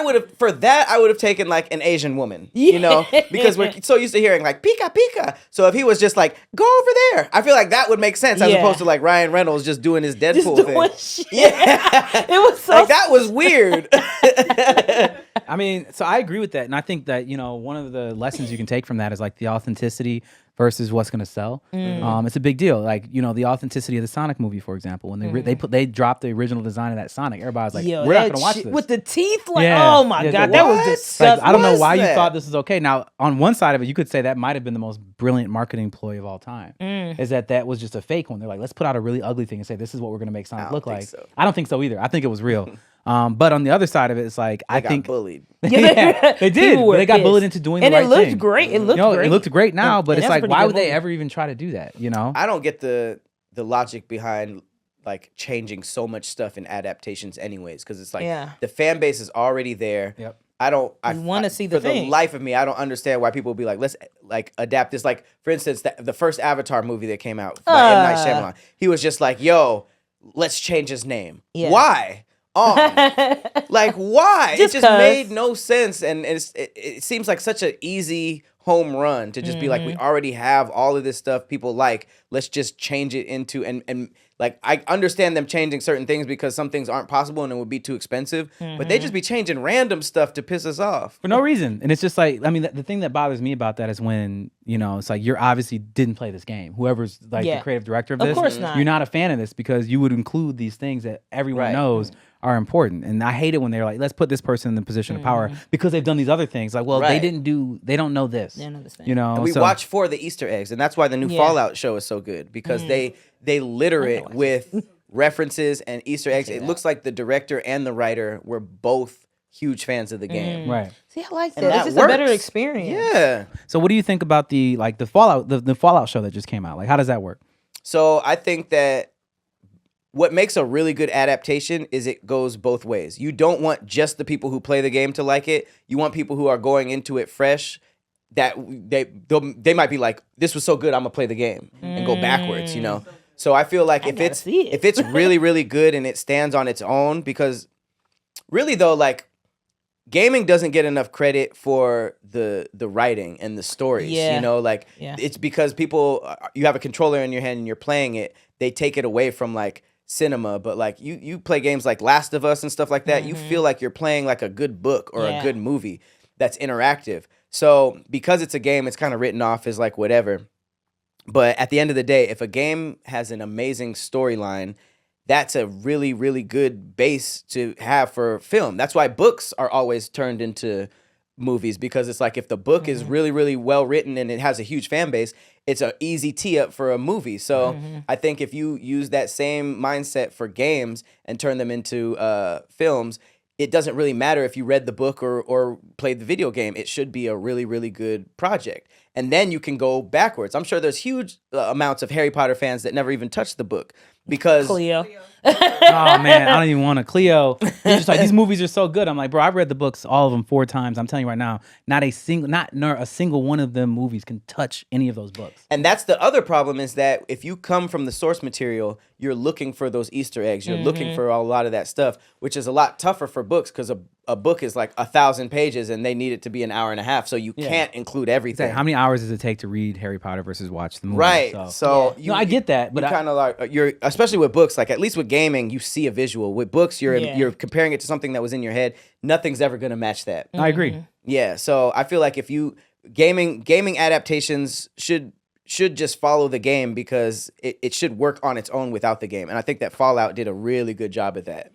Speaker 5: would have taken like an Asian woman, you know, because we're so used to hearing like Pika Pika. So if he was just like, go over there, I feel like that would make sense as
Speaker 4: Yeah.
Speaker 5: opposed to like Ryan Reynolds just doing his
Speaker 4: just
Speaker 5: Deadpool
Speaker 4: doing
Speaker 5: thing.
Speaker 4: shit.
Speaker 5: Yeah,
Speaker 4: It was so
Speaker 5: like that was weird.
Speaker 2: I mean, so I agree with that, and I think that one of the lessons you can take from that is like the authenticity versus what's going to sell. It's a big deal. Like the authenticity of the Sonic movie, for example, when they dropped the original design of that Sonic, everybody's like,
Speaker 4: Yo,
Speaker 2: we're not
Speaker 4: that
Speaker 2: going to watch
Speaker 4: shit
Speaker 2: this.
Speaker 4: with the teeth. Like,
Speaker 2: Yeah.
Speaker 4: oh my
Speaker 2: Yeah,
Speaker 4: god,
Speaker 2: the-
Speaker 4: that was
Speaker 5: What?
Speaker 4: disgusting.
Speaker 2: I don't know
Speaker 5: was
Speaker 2: why you
Speaker 5: that?
Speaker 2: thought this was okay. Now, on one side of it, you could say that might have been the most brilliant marketing ploy of all time. Is that was just a fake one. They're like, let's put out a really ugly thing and say this is what we're going to make Sonic look
Speaker 5: think
Speaker 2: like.
Speaker 5: so.
Speaker 2: I don't think so either. I think it was real. But on the other side of it, it's like I
Speaker 5: got
Speaker 2: think
Speaker 5: bullied.
Speaker 2: yeah, they did.
Speaker 4: People were
Speaker 2: They got
Speaker 4: pissed.
Speaker 2: bullied into doing
Speaker 4: and
Speaker 2: the right
Speaker 4: it looked
Speaker 2: thing.
Speaker 4: great. It looked great.
Speaker 2: It looked great now, but
Speaker 4: And
Speaker 2: it's
Speaker 4: that's a
Speaker 2: like,
Speaker 4: pretty
Speaker 2: why
Speaker 4: good
Speaker 2: would they
Speaker 4: movie.
Speaker 2: ever even try to do that?
Speaker 5: I don't get the logic behind like changing so much stuff in adaptations anyways, because it's like
Speaker 4: Yeah.
Speaker 5: the fan base is already there.
Speaker 2: Yep.
Speaker 5: I
Speaker 4: wanna see the
Speaker 5: for
Speaker 4: thing.
Speaker 5: the life of me, I don't understand why people will be like, let's like adapt this. Like for instance, the first Avatar movie that came out by M. Night Shyamalan, he was just like, yo, let's change his name.
Speaker 4: Yeah.
Speaker 5: Why? Like why?
Speaker 4: Just
Speaker 5: it just
Speaker 4: 'cause.
Speaker 5: made no sense, and it seems like such an easy home run to just be like, we already have all of this stuff people like. Let's just change it into and like I understand them changing certain things because some things aren't possible and it would be too expensive. But they just be changing random stuff to piss us off.
Speaker 2: For no reason. And it's just like, I mean, the thing that bothers me about that is when, it's like you're obviously didn't play this game. Whoever's like
Speaker 4: Yeah.
Speaker 2: the creative director of
Speaker 4: Of
Speaker 2: this,
Speaker 4: course not.
Speaker 2: you're not a fan of this because you would include these things that everyone
Speaker 5: Right.
Speaker 2: knows are important. And I hate it when they're like, let's put this person in the position of power because they've done these other things. Like, well,
Speaker 5: Right.
Speaker 2: they don't know this.
Speaker 4: They don't know this thing.
Speaker 2: You know,
Speaker 5: And we
Speaker 2: so-
Speaker 5: watch for the Easter eggs, and that's why the new
Speaker 4: Yeah.
Speaker 5: Fallout show is so good because they litter it with references and Easter eggs. It looks like the director and the writer were both huge fans of the game.
Speaker 2: Right.
Speaker 4: See, I like that.
Speaker 5: And
Speaker 4: It's
Speaker 5: that
Speaker 4: just a better
Speaker 5: works.
Speaker 4: experience.
Speaker 5: Yeah.
Speaker 2: So what do you think about the Fallout the Fallout show that just came out? Like, how does that work?
Speaker 5: So I think that what makes a really good adaptation is it goes both ways. You don't want just the people who play the game to like it. You want people who are going into it fresh that they might be like, this was so good, I'm gonna play the game and go backwards, you know? So I feel like if it's really, really good and it stands on its own, because really though, like, gaming doesn't get enough credit for the writing and the stories,
Speaker 4: Yeah.
Speaker 5: you know, like
Speaker 4: Yeah.
Speaker 5: it's because people, you have a controller in your hand and you're playing it, they take it away from like cinema, but like you play games like Last of Us and stuff like that, you feel like you're playing like a good book or a good movie that's interactive. So because it's a game, it's kind of written off as like whatever. But at the end of the day, if a game has an amazing storyline, that's a really, really good base to have for film. That's why books are always turned into movies, because it's like if the book is really, really well written and it has a huge fan base, it's an easy tee up for a movie. So I think if you use that same mindset for games and turn them into films, it doesn't really matter if you read the book or played the video game. It should be a really, really good project. And then you can go backwards. I'm sure there's huge amounts of Harry Potter fans that never even touched the book because
Speaker 4: Khleo.
Speaker 2: Oh man, I don't even want to. Khleo, he's just like, these movies are so good. I'm like, bro, I read the books, all of them 4 times. I'm telling you right now, not a single one of them movies can touch any of those books.
Speaker 5: And that's the other problem, is that if you come from the source material, you're looking for those Easter eggs. You're looking for a lot of that stuff, which is a lot tougher for books because a book is like 1,000 pages and they need it to be an hour and a half. So you can't include everything.
Speaker 2: How many hours does it take to read Harry Potter versus watch the movie?
Speaker 5: Right. So
Speaker 2: no, I get that, but
Speaker 5: you kind of like you're, especially with books, like at least with gaming, you see a visual. With books, you're comparing it to something that was in your head. Nothing's ever gonna match that.
Speaker 2: I agree.
Speaker 5: Yeah. So I feel like if you gaming adaptations should just follow the game, because it should work on its own without the game. And I think that Fallout did a really good job at that.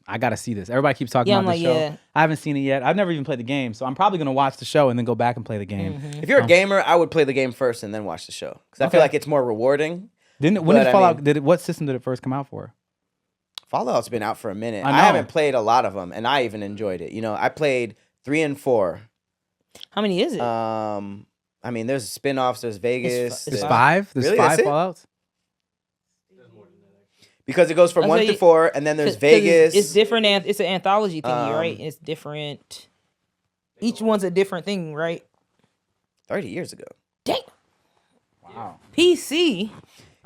Speaker 2: I gotta see this. Everybody keeps talking about the show. I haven't seen it yet. I've never even played the game, so I'm probably gonna watch the show and then go back and play the game.
Speaker 5: If you're a gamer, I would play the game first and then watch the show, because I feel like it's more rewarding.
Speaker 2: What system did it first come out for?
Speaker 5: Fallout's been out for a minute.
Speaker 2: I
Speaker 5: I
Speaker 2: know.
Speaker 5: haven't played a lot of them, and I even enjoyed it. You know, I played 3 and 4.
Speaker 4: How many is it?
Speaker 5: I mean, there's spin-offs, there's Vegas.
Speaker 2: There's
Speaker 5: there's-
Speaker 2: 5. There's
Speaker 5: Really?
Speaker 2: 5
Speaker 5: That's it?
Speaker 2: Fallouts.
Speaker 5: Because it goes from
Speaker 4: I'll
Speaker 5: 1
Speaker 4: tell
Speaker 5: to
Speaker 4: you-
Speaker 5: 4, and then there's
Speaker 4: 'Cause
Speaker 5: Vegas.
Speaker 4: It's different. It's an anthology thingy, right? It's different. Each one's a different thing, right?
Speaker 5: 30 years ago.
Speaker 4: Dang.
Speaker 2: Wow.
Speaker 4: PC.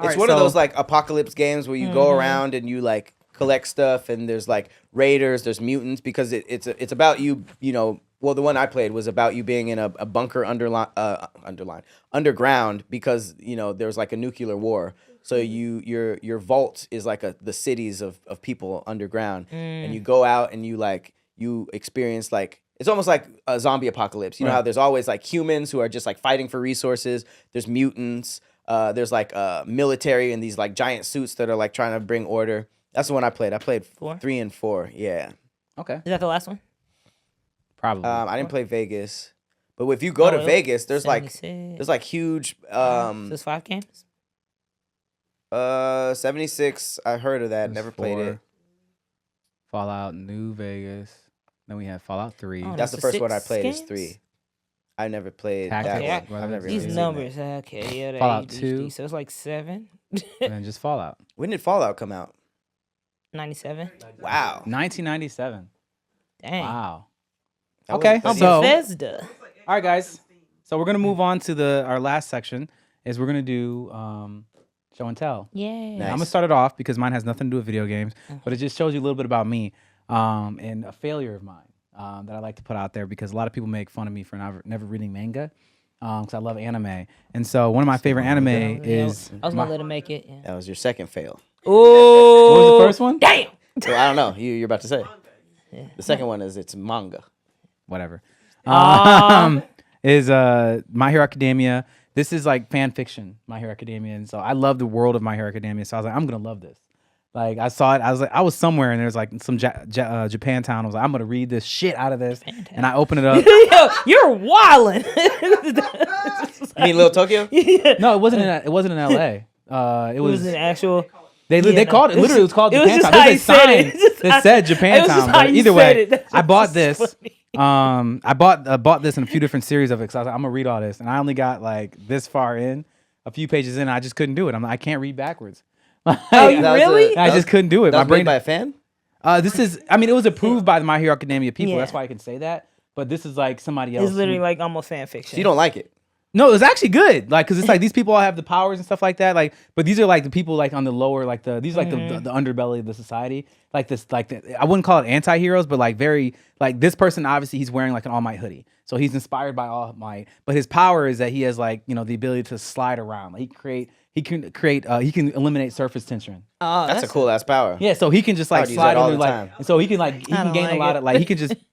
Speaker 5: It's one of those like apocalypse games where you go around and you like collect stuff, and there's like raiders, there's mutants, because it's about you, you know. Well, the one I played was about you being in a bunker underground, because you know there was like a nuclear war. So your vault is like the cities of people underground, and you go out and you experience like, it's almost like a zombie apocalypse. You know how there's always like humans who are just like fighting for resources. There's mutants. There's like military in these like giant suits that are like trying to bring order. That's the one I played. I played
Speaker 4: 4?
Speaker 5: 3 and 4. Yeah.
Speaker 2: Okay.
Speaker 4: Is that the last one?
Speaker 2: Probably.
Speaker 5: I didn't play Vegas, but if you go to Vegas, there's like
Speaker 4: 76.
Speaker 5: huge
Speaker 4: So it's 5 games.
Speaker 5: 76. I heard of that.
Speaker 2: There's
Speaker 5: Never played
Speaker 2: 4.
Speaker 5: it.
Speaker 2: Fallout New Vegas. Then we have Fallout 3.
Speaker 4: Oh,
Speaker 5: That's the
Speaker 4: so
Speaker 5: first one I
Speaker 4: 6
Speaker 5: played. Is
Speaker 4: games?
Speaker 5: 3. I never played that
Speaker 2: Tactics,
Speaker 5: one.
Speaker 2: brother.
Speaker 5: I've never
Speaker 4: These
Speaker 5: really seen
Speaker 4: numbers, okay, yeah.
Speaker 2: Fallout
Speaker 4: ADHD,
Speaker 2: 2.
Speaker 4: So it's like 7,
Speaker 2: and then just Fallout.
Speaker 5: that. When did Fallout come out?
Speaker 4: 97.
Speaker 5: Wow.
Speaker 2: 1997.
Speaker 4: Dang.
Speaker 2: Wow.
Speaker 5: That
Speaker 2: Okay,
Speaker 5: was-
Speaker 4: On
Speaker 2: so-
Speaker 4: Bethesda.
Speaker 2: All right, guys. So we're gonna move on to our last section. Is we're gonna do show and tell.
Speaker 4: Yeah.
Speaker 5: Nice.
Speaker 2: I'm gonna start it off because mine has nothing to do with video games, but it just shows you a little bit about me and a failure of mine that I like to put out there, because a lot of people make fun of me for never reading manga because I love anime. And so one of my favorite anime is
Speaker 4: I was gonna let him make it. Yeah.
Speaker 5: That was your second fail.
Speaker 4: Oh.
Speaker 2: what was the first one?
Speaker 4: Damn.
Speaker 5: So I don't know. You're about to say. The second one is it's manga.
Speaker 2: Whatever. Is My Hero Academia. This is like fan fiction, My Hero Academia, and so I love the world of My Hero Academia. So I was like, I'm gonna love this. Like I saw it, I was somewhere and there's like some Japan town. I was like, I'm gonna read this shit out of this, and I open it up.
Speaker 4: Yo, you're wildin'.
Speaker 5: You mean Little Tokyo?
Speaker 2: No, it wasn't in L.A. It
Speaker 4: It was
Speaker 2: was
Speaker 4: an actual.
Speaker 2: They called it literally. It was called
Speaker 4: It was
Speaker 2: Japan
Speaker 4: just
Speaker 2: Time.
Speaker 4: how
Speaker 2: There's a
Speaker 4: you said
Speaker 2: sign
Speaker 4: it. It's just-
Speaker 2: that said
Speaker 4: it
Speaker 2: Japan
Speaker 4: was just
Speaker 2: Time.
Speaker 4: how
Speaker 2: But
Speaker 4: you
Speaker 2: either
Speaker 4: said
Speaker 2: way,
Speaker 4: it. That's
Speaker 2: I bought
Speaker 4: just
Speaker 2: this.
Speaker 4: funny.
Speaker 2: I bought this in a few different series of it because I was like, I'm gonna read all this, and I only got like this far in, a few pages in, and I just couldn't do it. I'm like, I can't read backwards.
Speaker 4: Oh, you
Speaker 5: That was
Speaker 4: really?
Speaker 2: I just couldn't do it.
Speaker 5: That
Speaker 2: My
Speaker 5: was
Speaker 2: brain.
Speaker 5: made by a fan.
Speaker 2: This is. I mean, it was approved by the My Hero Academia people.
Speaker 4: Yeah.
Speaker 2: That's why I can say that. But this is like somebody else.
Speaker 4: It's literally
Speaker 2: who-
Speaker 4: like almost fan fiction.
Speaker 5: So you don't like it.
Speaker 2: No, it was actually good. Like, cause it's like these people all have the powers and stuff like that. Like, but these are like the people like on the lower, like these are like the underbelly of the society. Like this, I wouldn't call it anti-heroes, but like very like this person. Obviously, he's wearing like an All Might hoodie, so he's inspired by All Might. But his power is that he has like the ability to slide around. Like, he can eliminate surface tension.
Speaker 4: Oh,
Speaker 5: That's a cool ass power.
Speaker 2: Yeah, so he can just like
Speaker 5: I'd use
Speaker 2: slide
Speaker 5: that all
Speaker 2: under
Speaker 5: the
Speaker 2: like,
Speaker 5: time.
Speaker 2: and so he can
Speaker 4: don't
Speaker 2: gain
Speaker 4: like
Speaker 2: a lot
Speaker 4: it.
Speaker 2: of like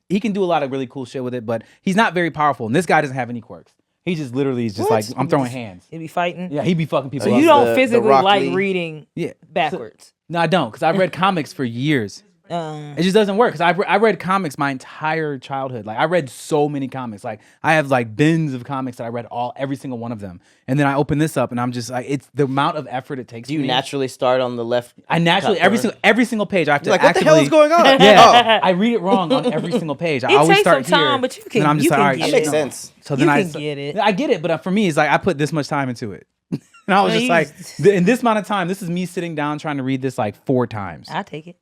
Speaker 2: he can do a lot of really cool shit with it. But he's not very powerful, and this guy doesn't have any quirks. He just literally is just
Speaker 5: What?
Speaker 2: like I'm throwing hands.
Speaker 4: He be fighting.
Speaker 2: Yeah, he be fucking people.
Speaker 4: So
Speaker 2: up.
Speaker 4: you don't
Speaker 5: the
Speaker 4: physically
Speaker 5: Rock
Speaker 4: like
Speaker 5: Lee.
Speaker 4: reading
Speaker 2: Yeah.
Speaker 4: backwards.
Speaker 2: No, I don't, because I've read comics for years. It just doesn't work. Because I read comics my entire childhood. Like I read so many comics. Like I have like bins of comics that I read every single one of them. And then I open this up and I'm just like, it's the amount of effort it takes.
Speaker 5: Do you
Speaker 2: for me.
Speaker 5: naturally start on the left?
Speaker 2: I naturally
Speaker 5: cover?
Speaker 2: every single page I have to
Speaker 5: You're like, what the
Speaker 2: actively.
Speaker 5: hell is going on?
Speaker 2: Yeah, I read it wrong on every single page. I
Speaker 4: It
Speaker 2: always
Speaker 4: takes
Speaker 2: start
Speaker 4: some time,
Speaker 2: here,
Speaker 4: but you
Speaker 2: and
Speaker 4: can-
Speaker 2: then I'm just
Speaker 4: you
Speaker 2: like,
Speaker 4: can
Speaker 2: all right,
Speaker 4: get
Speaker 5: That
Speaker 4: it.
Speaker 5: makes sense.
Speaker 2: So then
Speaker 4: You
Speaker 2: I
Speaker 4: can get it.
Speaker 2: I get it, but for me, it's like I put this much time into it, and I was
Speaker 4: No,
Speaker 2: just
Speaker 4: you
Speaker 2: like,
Speaker 4: just-
Speaker 2: in this amount of time, this is me sitting down trying to read this like 4 times.
Speaker 4: I take it.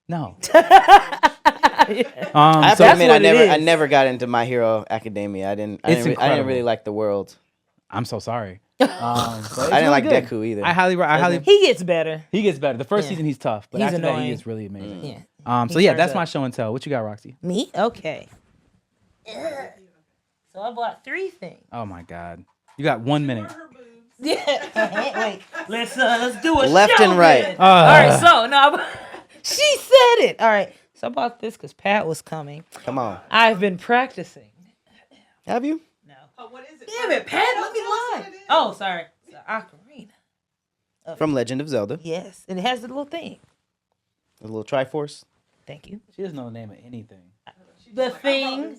Speaker 2: No.
Speaker 5: I have to
Speaker 4: That's
Speaker 5: admit,
Speaker 4: what it
Speaker 5: I
Speaker 4: is.
Speaker 5: never got into My Hero Academia. I didn't
Speaker 2: incredible.
Speaker 5: really like the world.
Speaker 2: I'm so sorry. But it's
Speaker 5: I didn't
Speaker 2: really
Speaker 5: like
Speaker 2: good.
Speaker 5: Deku either.
Speaker 2: I highly.
Speaker 4: He gets better.
Speaker 2: He gets better. The first
Speaker 4: Yeah.
Speaker 2: season he's tough, but
Speaker 4: He's
Speaker 2: after that he
Speaker 4: annoying.
Speaker 2: gets really amazing.
Speaker 4: Yeah.
Speaker 2: So
Speaker 4: He
Speaker 2: yeah,
Speaker 4: turns
Speaker 2: that's
Speaker 4: up.
Speaker 2: my show and tell. What you got, Roxy?
Speaker 4: Me? Okay. So I bought 3 things.
Speaker 2: Oh my God, you got 1 minute.
Speaker 4: Yeah. Wait. Let's do a
Speaker 5: Left
Speaker 4: show
Speaker 5: and right.
Speaker 4: then. All right. So no, she said it. All right. So I bought this because Pat was coming.
Speaker 5: Come on.
Speaker 4: I've been practicing.
Speaker 5: Have you?
Speaker 4: No. What is it? Damn it, Pat. Let me lie. Oh, sorry. It's an ocarina.
Speaker 5: From Legend of Zelda.
Speaker 4: Yes, and it has the little thing.
Speaker 5: A little Triforce.
Speaker 4: Thank you.
Speaker 2: She doesn't know the name of anything.
Speaker 4: The thing.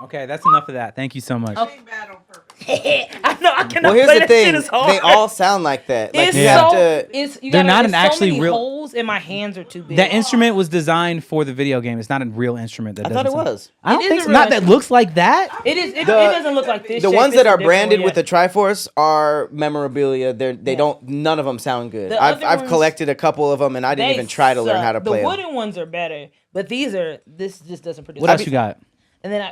Speaker 2: Okay, that's enough of that. Thank you so much.
Speaker 4: I know I cannot
Speaker 5: Well, here's
Speaker 4: play
Speaker 5: the
Speaker 4: that
Speaker 5: thing.
Speaker 4: shit as hard.
Speaker 5: They all sound like that. Like
Speaker 4: It's
Speaker 5: you
Speaker 2: Yeah.
Speaker 5: have
Speaker 4: so.
Speaker 5: to.
Speaker 4: It's you
Speaker 2: They're
Speaker 4: gotta,
Speaker 2: not
Speaker 4: it's
Speaker 2: an
Speaker 4: so
Speaker 2: actually
Speaker 4: many
Speaker 2: real-
Speaker 4: holes, and my hands are too big.
Speaker 2: That instrument was designed for the video game. It's not a real instrument. That
Speaker 5: I thought it
Speaker 2: doesn't sound-
Speaker 5: was.
Speaker 2: I don't
Speaker 4: It is
Speaker 2: think
Speaker 4: a
Speaker 2: so.
Speaker 4: real
Speaker 2: Not that
Speaker 4: instrument.
Speaker 2: looks like that.
Speaker 4: It is. It
Speaker 5: The-
Speaker 4: doesn't look like this.
Speaker 5: The
Speaker 4: shape.
Speaker 5: ones
Speaker 4: It's
Speaker 5: that
Speaker 4: a
Speaker 5: are
Speaker 4: different
Speaker 5: branded
Speaker 4: one,
Speaker 5: with
Speaker 4: yeah.
Speaker 5: the Triforce are memorabilia. They don't. None of them sound good.
Speaker 4: The
Speaker 5: I've
Speaker 4: other ones-
Speaker 5: collected a couple of them, and I didn't
Speaker 4: They
Speaker 5: even try to learn
Speaker 4: suck.
Speaker 5: how to play
Speaker 4: The
Speaker 5: them.
Speaker 4: wooden ones are better, but this just doesn't produce.
Speaker 2: What else you got?
Speaker 4: And then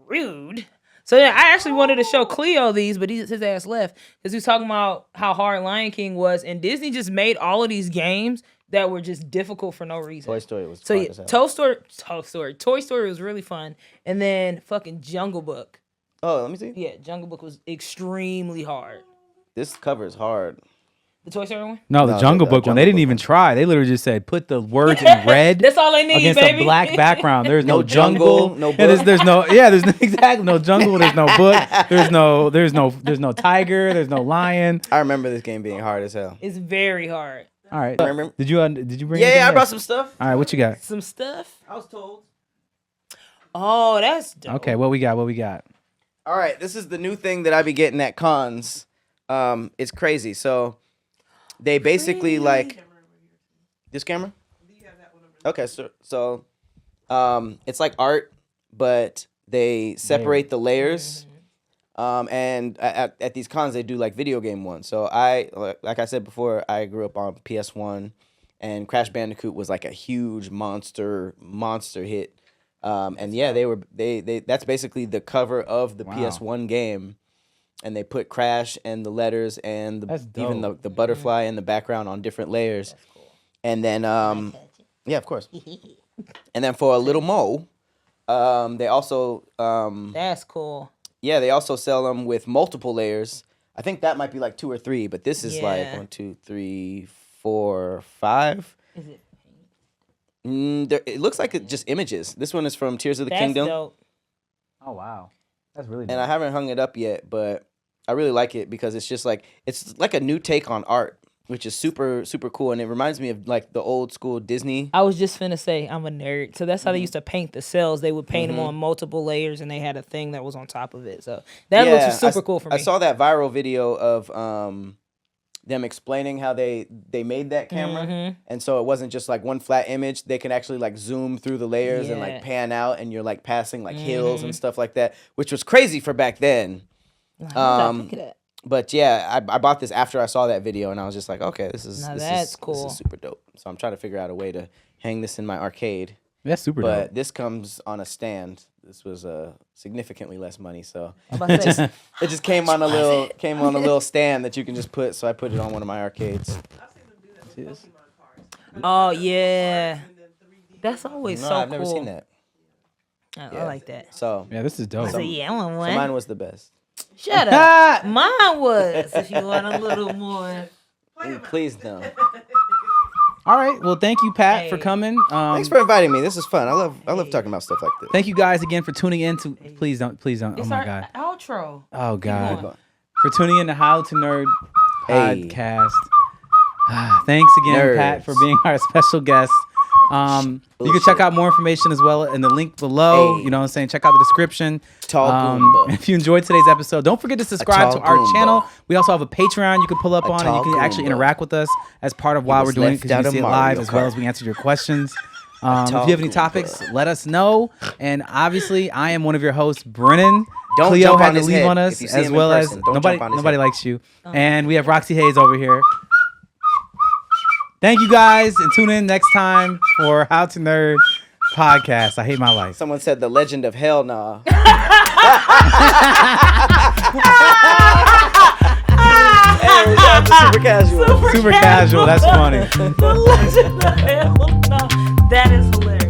Speaker 4: rude. So yeah, I actually wanted to show Khleo these, but his ass left because he was talking about how hard Lion King was, and Disney just made all of these games that were just difficult for no reason.
Speaker 5: Toy Story was
Speaker 4: So
Speaker 5: hard
Speaker 4: yeah,
Speaker 5: as hell.
Speaker 4: Toy Story was really fun, and then fucking Jungle Book.
Speaker 5: Oh, let me see.
Speaker 4: Yeah, Jungle Book was extremely hard.
Speaker 5: This cover is hard.
Speaker 4: The Toy Story one.
Speaker 2: No, the
Speaker 5: No,
Speaker 2: Jungle
Speaker 5: the
Speaker 2: Book one. They
Speaker 5: Jungle
Speaker 2: didn't
Speaker 5: Book
Speaker 2: even
Speaker 5: one.
Speaker 2: try. They literally just said put the words in red
Speaker 4: That's all they need,
Speaker 2: against
Speaker 4: baby.
Speaker 2: a black background. There's no
Speaker 5: No jungle,
Speaker 2: jungle,
Speaker 5: no
Speaker 2: Yeah, there's,
Speaker 5: book.
Speaker 2: there's no exactly no jungle. There's no book. There's no tiger. There's no lion.
Speaker 5: I remember this game being hard as hell.
Speaker 4: It's very hard.
Speaker 2: All right.
Speaker 5: Remember?
Speaker 2: Did you bring?
Speaker 5: Yeah,
Speaker 2: anything
Speaker 5: I
Speaker 2: there?
Speaker 5: brought some stuff.
Speaker 2: All right, what you got?
Speaker 4: Some stuff.
Speaker 5: I was told.
Speaker 4: Oh, that's dope.
Speaker 2: Okay, what we got? What we got?
Speaker 5: All right, this is the new thing that I be getting at cons. It's crazy. So they basically like this camera. Okay, so it's like art, but they separate the layers. And at these cons they do like video game ones. So like I said before, I grew up on PS1, and Crash Bandicoot was like a huge monster hit. And yeah, they that's basically the cover of the
Speaker 2: Wow.
Speaker 5: PS1 game, and they put Crash and the letters and
Speaker 2: That's
Speaker 5: even
Speaker 2: dope.
Speaker 5: the butterfly in the background on different layers. And then yeah, of course. And then for a little mo, they also
Speaker 4: That's cool.
Speaker 5: yeah, they also sell them with multiple layers. I think that might be like 2 or 3, but this is like
Speaker 4: Yeah.
Speaker 5: 1, 2, 3, 4, 5.
Speaker 4: Is it?
Speaker 5: It looks like it just images. This one is from Tears of the
Speaker 4: That's
Speaker 5: Kingdom,
Speaker 4: dope.
Speaker 2: Oh wow, that's really.
Speaker 5: and I haven't hung it up yet, but I really like it because it's just like it's like a new take on art. which is super super cool, and it reminds me of like the old school Disney.
Speaker 4: I was just finna say I'm a nerd, so that's how they used to paint the cells. They would paint them on multiple layers, and they had a thing that was on top of it. So that looks super cool for me.
Speaker 5: I saw that viral video of them explaining how they made that camera, and so it wasn't just like one flat image. They can actually like zoom through the layers and like pan out, and you're like passing like hills and stuff like that, which was crazy for back then.
Speaker 4: Think of that.
Speaker 5: But yeah, I bought this after I saw that video, and I was just like, okay, this is
Speaker 4: cool.
Speaker 5: This is super dope. So I'm trying to figure out a way to hang this in my arcade.
Speaker 2: That's super
Speaker 5: But
Speaker 2: dope.
Speaker 5: this comes on a stand. This was significantly less money, so
Speaker 4: I'm about to say,
Speaker 5: it just came on a little stand that you can just put. So I put it on one of my arcades.
Speaker 4: oh yeah, that's always
Speaker 5: No,
Speaker 4: so
Speaker 5: I've
Speaker 4: cool.
Speaker 5: never seen that.
Speaker 4: I like that.
Speaker 5: So,
Speaker 2: Yeah, this is dope.
Speaker 4: I said, yeah, I want
Speaker 5: so
Speaker 4: one.
Speaker 5: mine was the best.
Speaker 4: Shut up. Mine was. If you want a little more.
Speaker 5: Please no.
Speaker 2: All right. Well, thank you, Pat, for coming.
Speaker 5: Thanks for inviting me. This is fun. I love talking about stuff like this.
Speaker 2: Thank you guys again for tuning in to. Please don't. Oh
Speaker 4: It's
Speaker 2: my
Speaker 4: our
Speaker 2: God.
Speaker 4: outro.
Speaker 2: Oh God.
Speaker 5: going.
Speaker 2: For tuning in to How to Nerd
Speaker 5: Hey.
Speaker 2: podcast. Thanks again,
Speaker 5: Nerds.
Speaker 2: Pat, for being our special guest. You can check out more information as well in the link below.
Speaker 5: Hey.
Speaker 2: You know what I'm saying? Check out the description.
Speaker 5: Tall Goomba.
Speaker 2: If you enjoyed today's episode, don't forget to subscribe
Speaker 5: tall
Speaker 2: to our
Speaker 5: Goomba.
Speaker 2: channel. We also have a Patreon you can pull up on, and you
Speaker 5: tall
Speaker 2: can actually
Speaker 5: Goomba.
Speaker 2: interact with us as part of why we're
Speaker 5: was
Speaker 2: doing it,
Speaker 5: left
Speaker 2: because you
Speaker 5: out
Speaker 2: can
Speaker 5: of
Speaker 2: see it
Speaker 5: Mario
Speaker 2: live as well
Speaker 5: Kart.
Speaker 2: as we answer your questions. If you
Speaker 5: tall
Speaker 2: have any
Speaker 5: Goomba.
Speaker 2: topics, let us know. And obviously, I am one of your hosts, Brennon.
Speaker 5: Don't
Speaker 2: Khleo
Speaker 5: jump
Speaker 2: had
Speaker 5: on
Speaker 2: to
Speaker 5: his
Speaker 2: leave
Speaker 5: head
Speaker 2: on
Speaker 5: if
Speaker 2: us,
Speaker 5: you see
Speaker 2: as
Speaker 5: him in
Speaker 2: well as
Speaker 5: person. Don't
Speaker 2: nobody
Speaker 5: jump on his
Speaker 2: nobody
Speaker 5: head.
Speaker 2: likes you. And we have Roxxy Haze over here. Thank you guys, and tune in next time for How to Nerd podcast. I hate my life.
Speaker 5: Someone said the legend of hell nah. Hey, shout out to Super Casual.
Speaker 2: Super casual. That's funny.
Speaker 4: The legend of hell. No, that is hilarious.